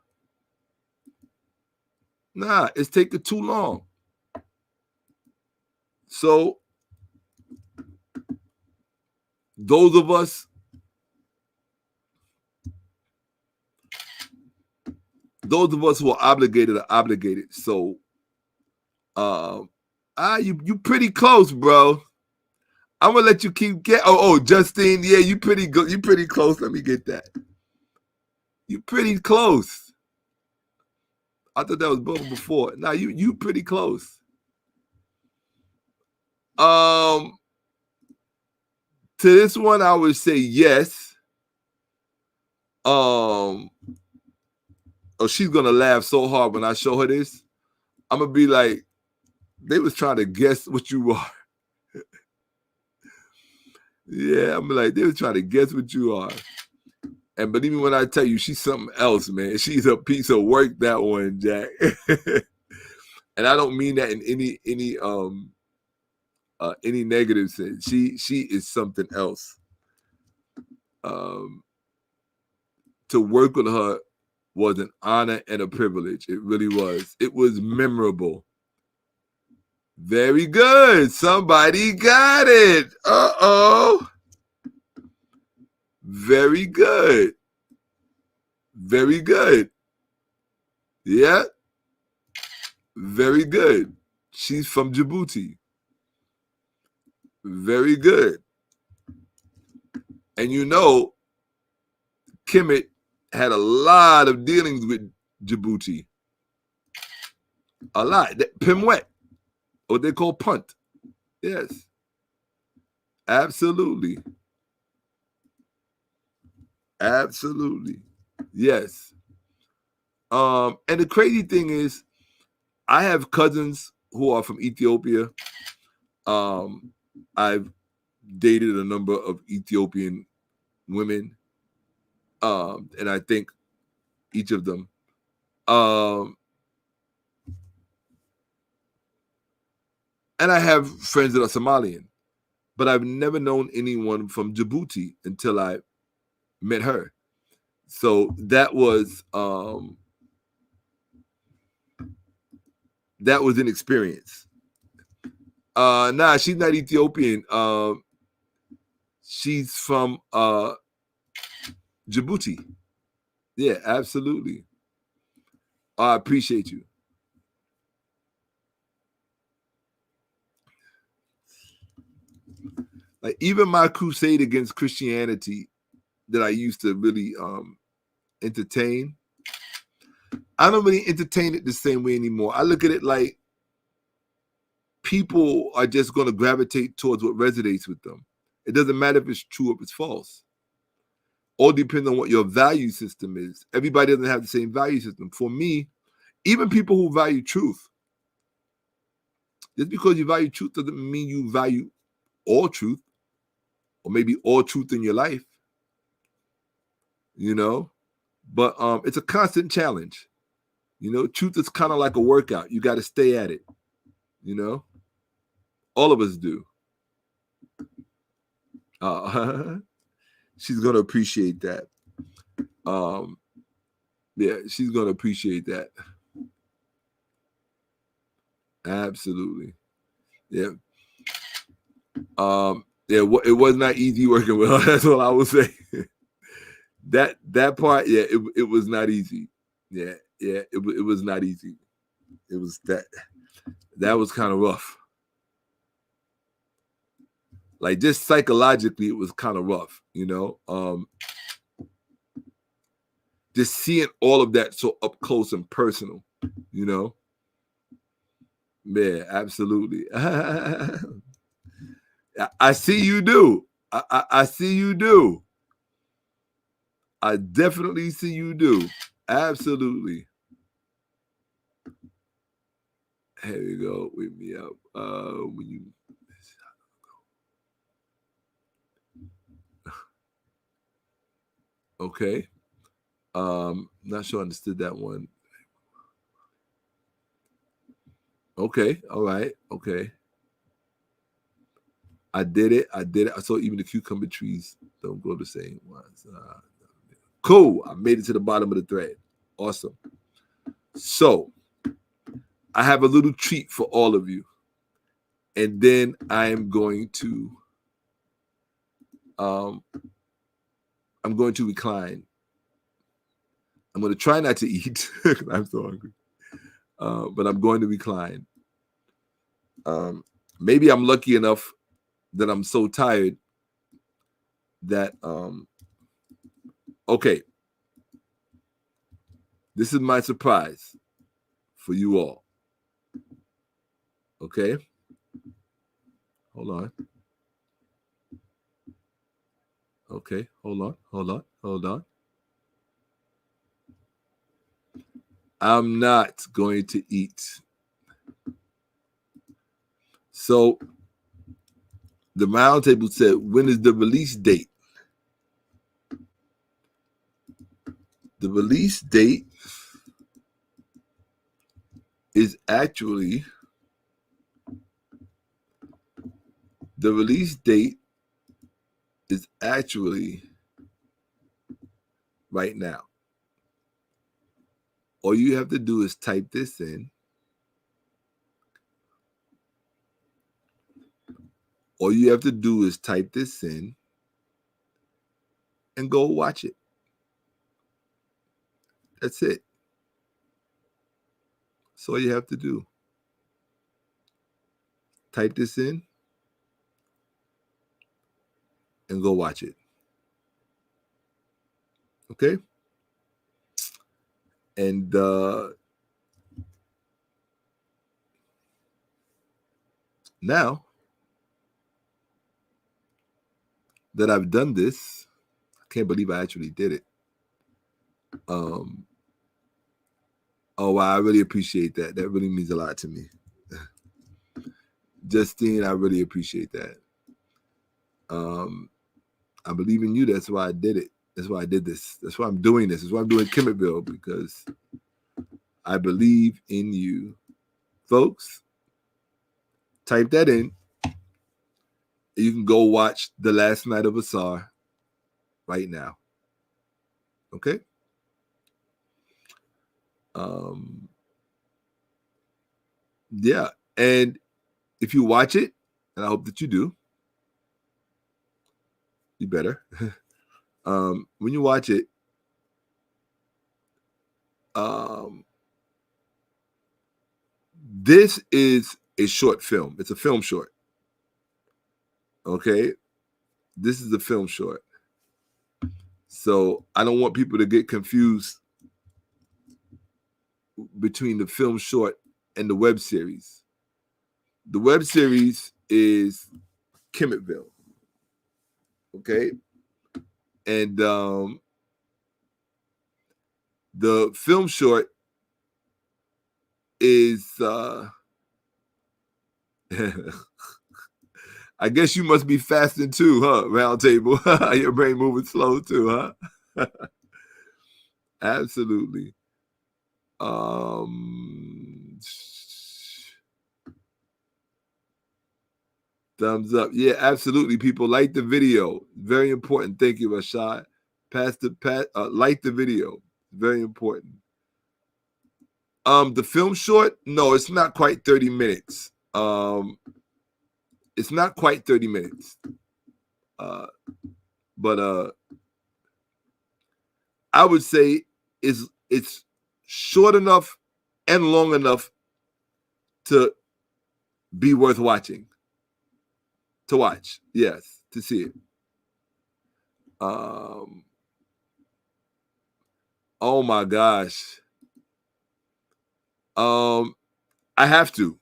S1: it's taking too long. So those of us who are obligated are obligated. So you pretty close, bro. I'm gonna let you keep get. Oh, Justine, yeah, you pretty good. You pretty close. Let me get that. You pretty close. I thought that was both before. Now you pretty close. To this one, I would say yes. Oh, she's gonna laugh so hard when I show her this. I'm gonna be like, they was trying to guess what you are. Yeah, I'm like, they was trying to guess what you are. And believe me when I tell you, she's something else, man. She's a piece of work, that one, Jack. And I don't mean that in any negative sense. She is something else. To work with her was an honor and a privilege. It really was. It was memorable. Very good. Somebody got it. Uh-oh. Very good. Very good. Yeah. Very good. She's from Djibouti. Very good. And you know, Kemet had a lot of dealings with Djibouti. A lot. Pimwet, what they call punt. Yes. Absolutely. Absolutely. Yes. And the crazy thing is, I have cousins who are from Ethiopia. I've dated a number of Ethiopian women. And I think each of them. And I have friends that are Somalian, but I've never known anyone from Djibouti until I met her. So that was an experience. Nah, she's not Ethiopian. She's from Djibouti. Yeah, absolutely. I appreciate you. Like even my crusade against Christianity that I used to really entertain, I don't really entertain it the same way anymore. I look at it like people are just going to gravitate towards what resonates with them. It doesn't matter if it's true or if it's false. All depends on what your value system is. Everybody doesn't have the same value system. For me, even people who value truth, just because you value truth doesn't mean you value all truth, or maybe all truth in your life, you know. But it's a constant challenge. You know, truth is kind of like a workout. You got to stay at it, you know. All of us do. She's going to appreciate that. Yeah, she's going to appreciate that. Absolutely. Yeah. Yeah, it was not easy working with her. That's all I will say. that part, yeah, it was not easy. Yeah, it was not easy. It was that was kind of rough. Like just psychologically, it was kind of rough, you know. Just seeing all of that so up close and personal, you know. Yeah, absolutely. I see you do. I see you do. I definitely see you do. Absolutely. Here we go. Wake me up. When you okay. Not sure I understood that one. Okay, all right, okay. I did it. I saw even the cucumber trees don't grow the same ones. Cool. I made it to the bottom of the thread. Awesome. So I have a little treat for all of you. And then I am going to recline. I'm going to try not to eat. I'm so hungry. But I'm going to recline. Maybe I'm lucky enough that I'm so tired that okay. This is my surprise for you all. Okay? Hold on. Okay, hold on. I'm not going to eat. So the roundtable said, when is the release date? The release date is actually right now. All you have to do is type this in. All you have to do is type this in and go watch it. That's it. That's all you have to do. Type this in and go watch it. Okay? And now that I've done this, I can't believe I actually did it. Oh, wow, I really appreciate that. That really means a lot to me. Justine, I really appreciate that. I believe in you. That's why I did it. That's why I did this. That's why I'm doing this. That's why I'm doing Kimmettville, because I believe in you. Folks, type that in. You can go watch The Last Night of Asar right now. Okay? Yeah. And if you watch it, and I hope that you do, you better. When you watch it, this is a short film. It's a film short. Okay? This is the film short. So I don't want people to get confused between the film short and the web series. The web series is Kemetville. Okay. And the film short is I guess you must be fasting too, huh? Round table. Your brain moving slow too, huh? Absolutely. Thumbs up. Yeah, absolutely. People, like the video. Very important. Thank you, Rashad. Like the video. Very important. The film short, no, it's not quite 30 minutes. It's not quite 30 minutes. But I would say it's short enough and long enough to be worth watching. To watch, yes, to see it. Oh my gosh. I have to.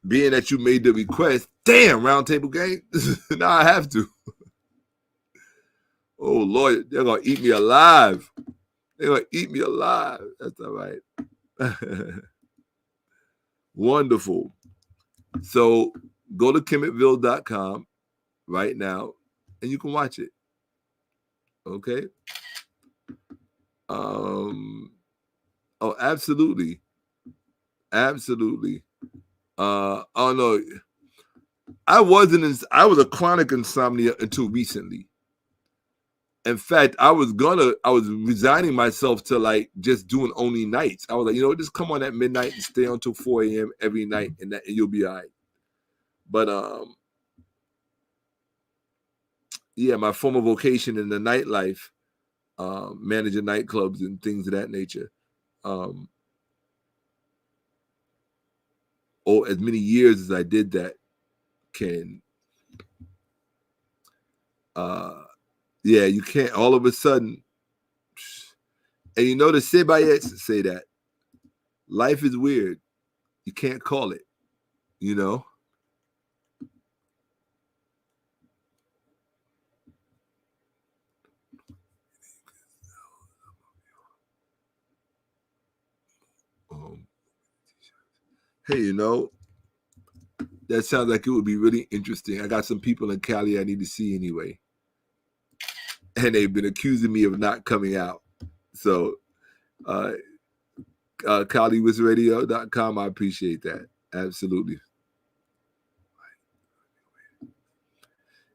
S1: Being that you made the request, damn, roundtable game. Now I have to. Oh Lord, they're gonna eat me alive. They're gonna eat me alive. That's all right. Wonderful. So go to kemetville.com right now and you can watch it. Okay. Oh, absolutely. Absolutely. Oh no. I was a chronic insomnia until recently. In fact, I was resigning myself to like just doing only nights. I was like, just come on at midnight and stay until 4 a.m. every night and you'll be all right. But yeah, my former vocation in the nightlife, managing nightclubs and things of that nature. As many years as I did that can yeah, you can't all of a sudden. And the Sebayets say that life is weird. You can't call it, Hey, that sounds like it would be really interesting. I got some people in Cali I need to see anyway. And they've been accusing me of not coming out. So, CaliWizRadio.com, I appreciate that. Absolutely.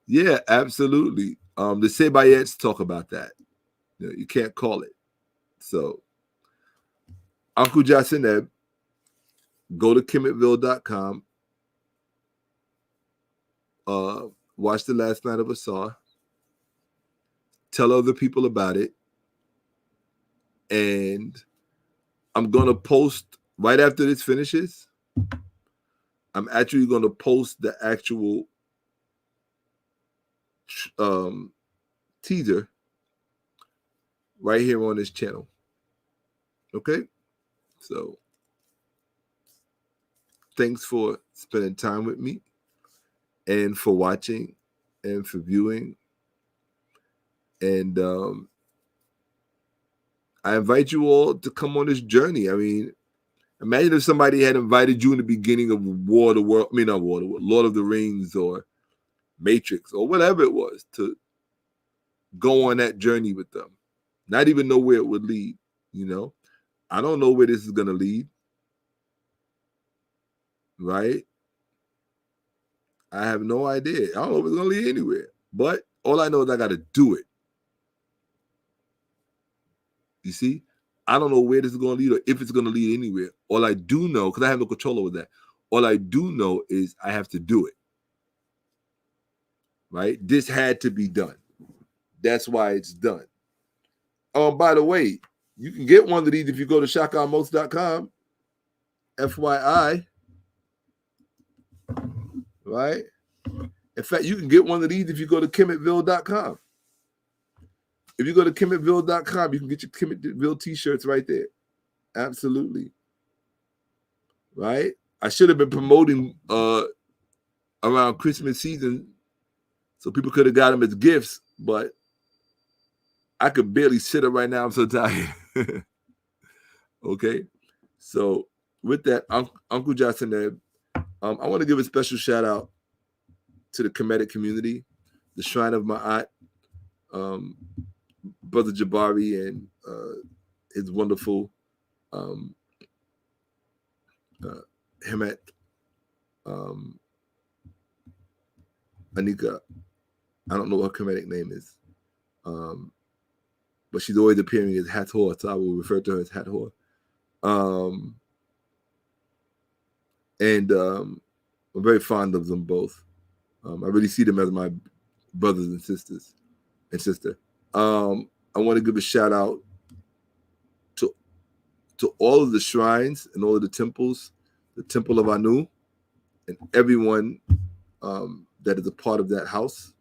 S1: Yeah, absolutely. The Sebayets talk about that. You can't call it. So, Uncle Jasineb, go to kemetville.com. Watch The Last Night of Asar. Tell other people about it. And I'm going to post right after this finishes. I'm actually going to post the actual teaser right here on this channel. Okay? So, thanks for spending time with me and for watching and for viewing. And I invite you all to come on this journey. I mean, imagine if somebody had invited you in the beginning of Lord of the Rings or Matrix or whatever it was to go on that journey with them. Not even know where it would lead, I don't know where this is going to lead, right? I have no idea. I don't know if it's going to lead anywhere. But all I know is I got to do it. You see? I don't know where this is going to lead or if it's going to lead anywhere. All I do know, because I have no control over that, all I do know is I have to do it. Right? This had to be done. That's why it's done. By the way, you can get one of these if you go to Shakka-Ahmose.com. FYI. Right? In fact, you can get one of these if you go to KemmettVille.com. If you go to KemmettVille.com, you can get your Kemmettville t-shirts right there. Absolutely. Right? I should have been promoting around Christmas season so people could have got them as gifts, but I could barely sit up right now. I'm so tired. Okay? So with that, Uncle Johnson, I want to give a special shout out to the Kemetic community, the Shrine of my aunt, Brother Jabari and his wonderful Hemet, Anika. I don't know what her Kemetic name is, but she's always appearing as Hathor, so I will refer to her as Hathor. And I'm very fond of them both. I really see them as my brothers and sisters and sister. I want to give a shout out to all of the shrines and all of the temples, the Temple of Anu, and everyone that is a part of that house.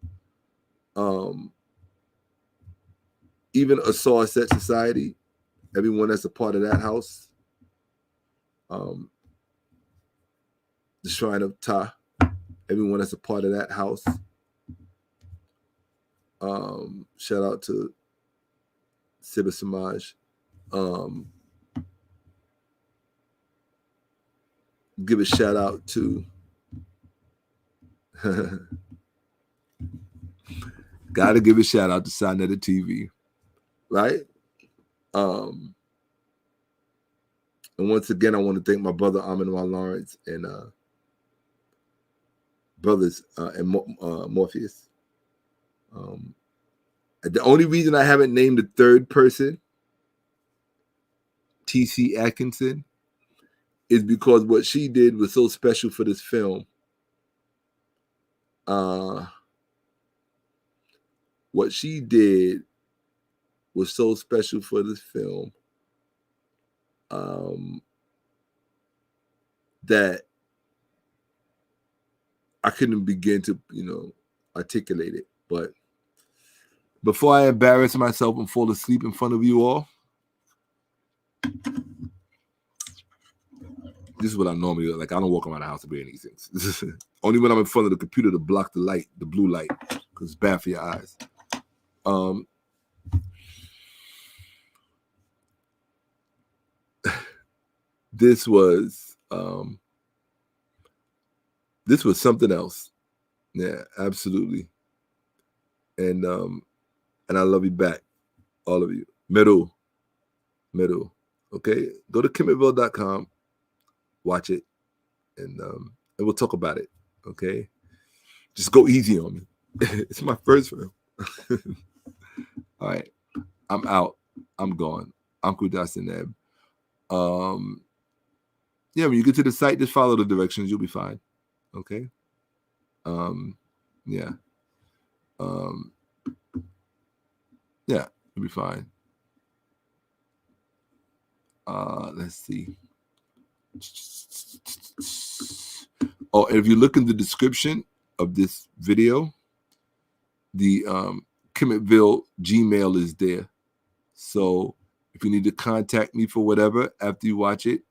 S1: Even Asar Set Society, everyone that's a part of that house. The Shrine of Ta, everyone that's a part of that house. Shout out to Siva Samaj. Give a shout out to gotta give a shout out to Sinetta TV, right? And once again, I want to thank my brother Aminwal Lawrence and brothers and Morpheus. The only reason I haven't named the third person, T.C. Atkinson, is because what she did was so special for this film. What she did was so special for this film that I couldn't begin to, articulate it. But before I embarrass myself and fall asleep in front of you all, this is what I normally do. Like, I don't walk around the house to wear these things. Only when I'm in front of the computer to block the light, the blue light, because it's bad for your eyes. This was something else. Yeah, absolutely. And I love you back, all of you. Middle. Okay, go to KemmettVille.com, watch it, and we'll talk about it. Okay, just go easy on me. It's my first film. All right, I'm out. I'm gone. Uncle Dasineb. Yeah, when you get to the site, just follow the directions. You'll be fine. Okay. Yeah. Yeah, you'll be fine. Let's see. Oh, and if you look in the description of this video, the Kemmettville Gmail is there. So if you need to contact me for whatever after you watch it,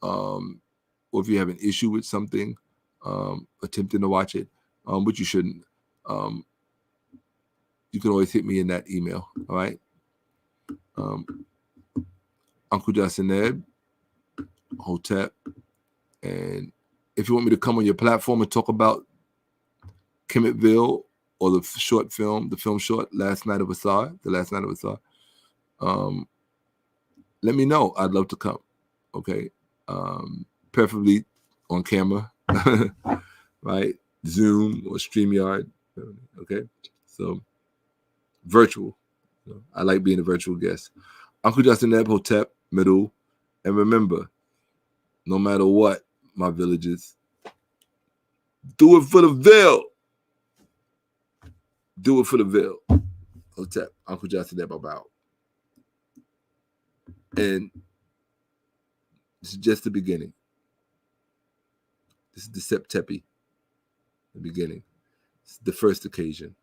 S1: or if you have an issue with something, attempting to watch it, which you shouldn't, you can always hit me in that email. All right. Uncle Jasineb, Hotep. And if you want me to come on your platform and talk about Kemmettville or the short film, the film short, The Last Night of Asar, let me know. I'd love to come. Okay. Preferably on camera, right? Zoom or StreamYard. Okay. So virtual. I like being a virtual guest. Uncle Justin Neb, Hotep, Middle. And remember, no matter what, my villages, do it for the Ville. Do it for the Ville. Hotep, Uncle Justin Neb, about. And this is just the beginning. This is the Septepi. the beginning, the first occasion.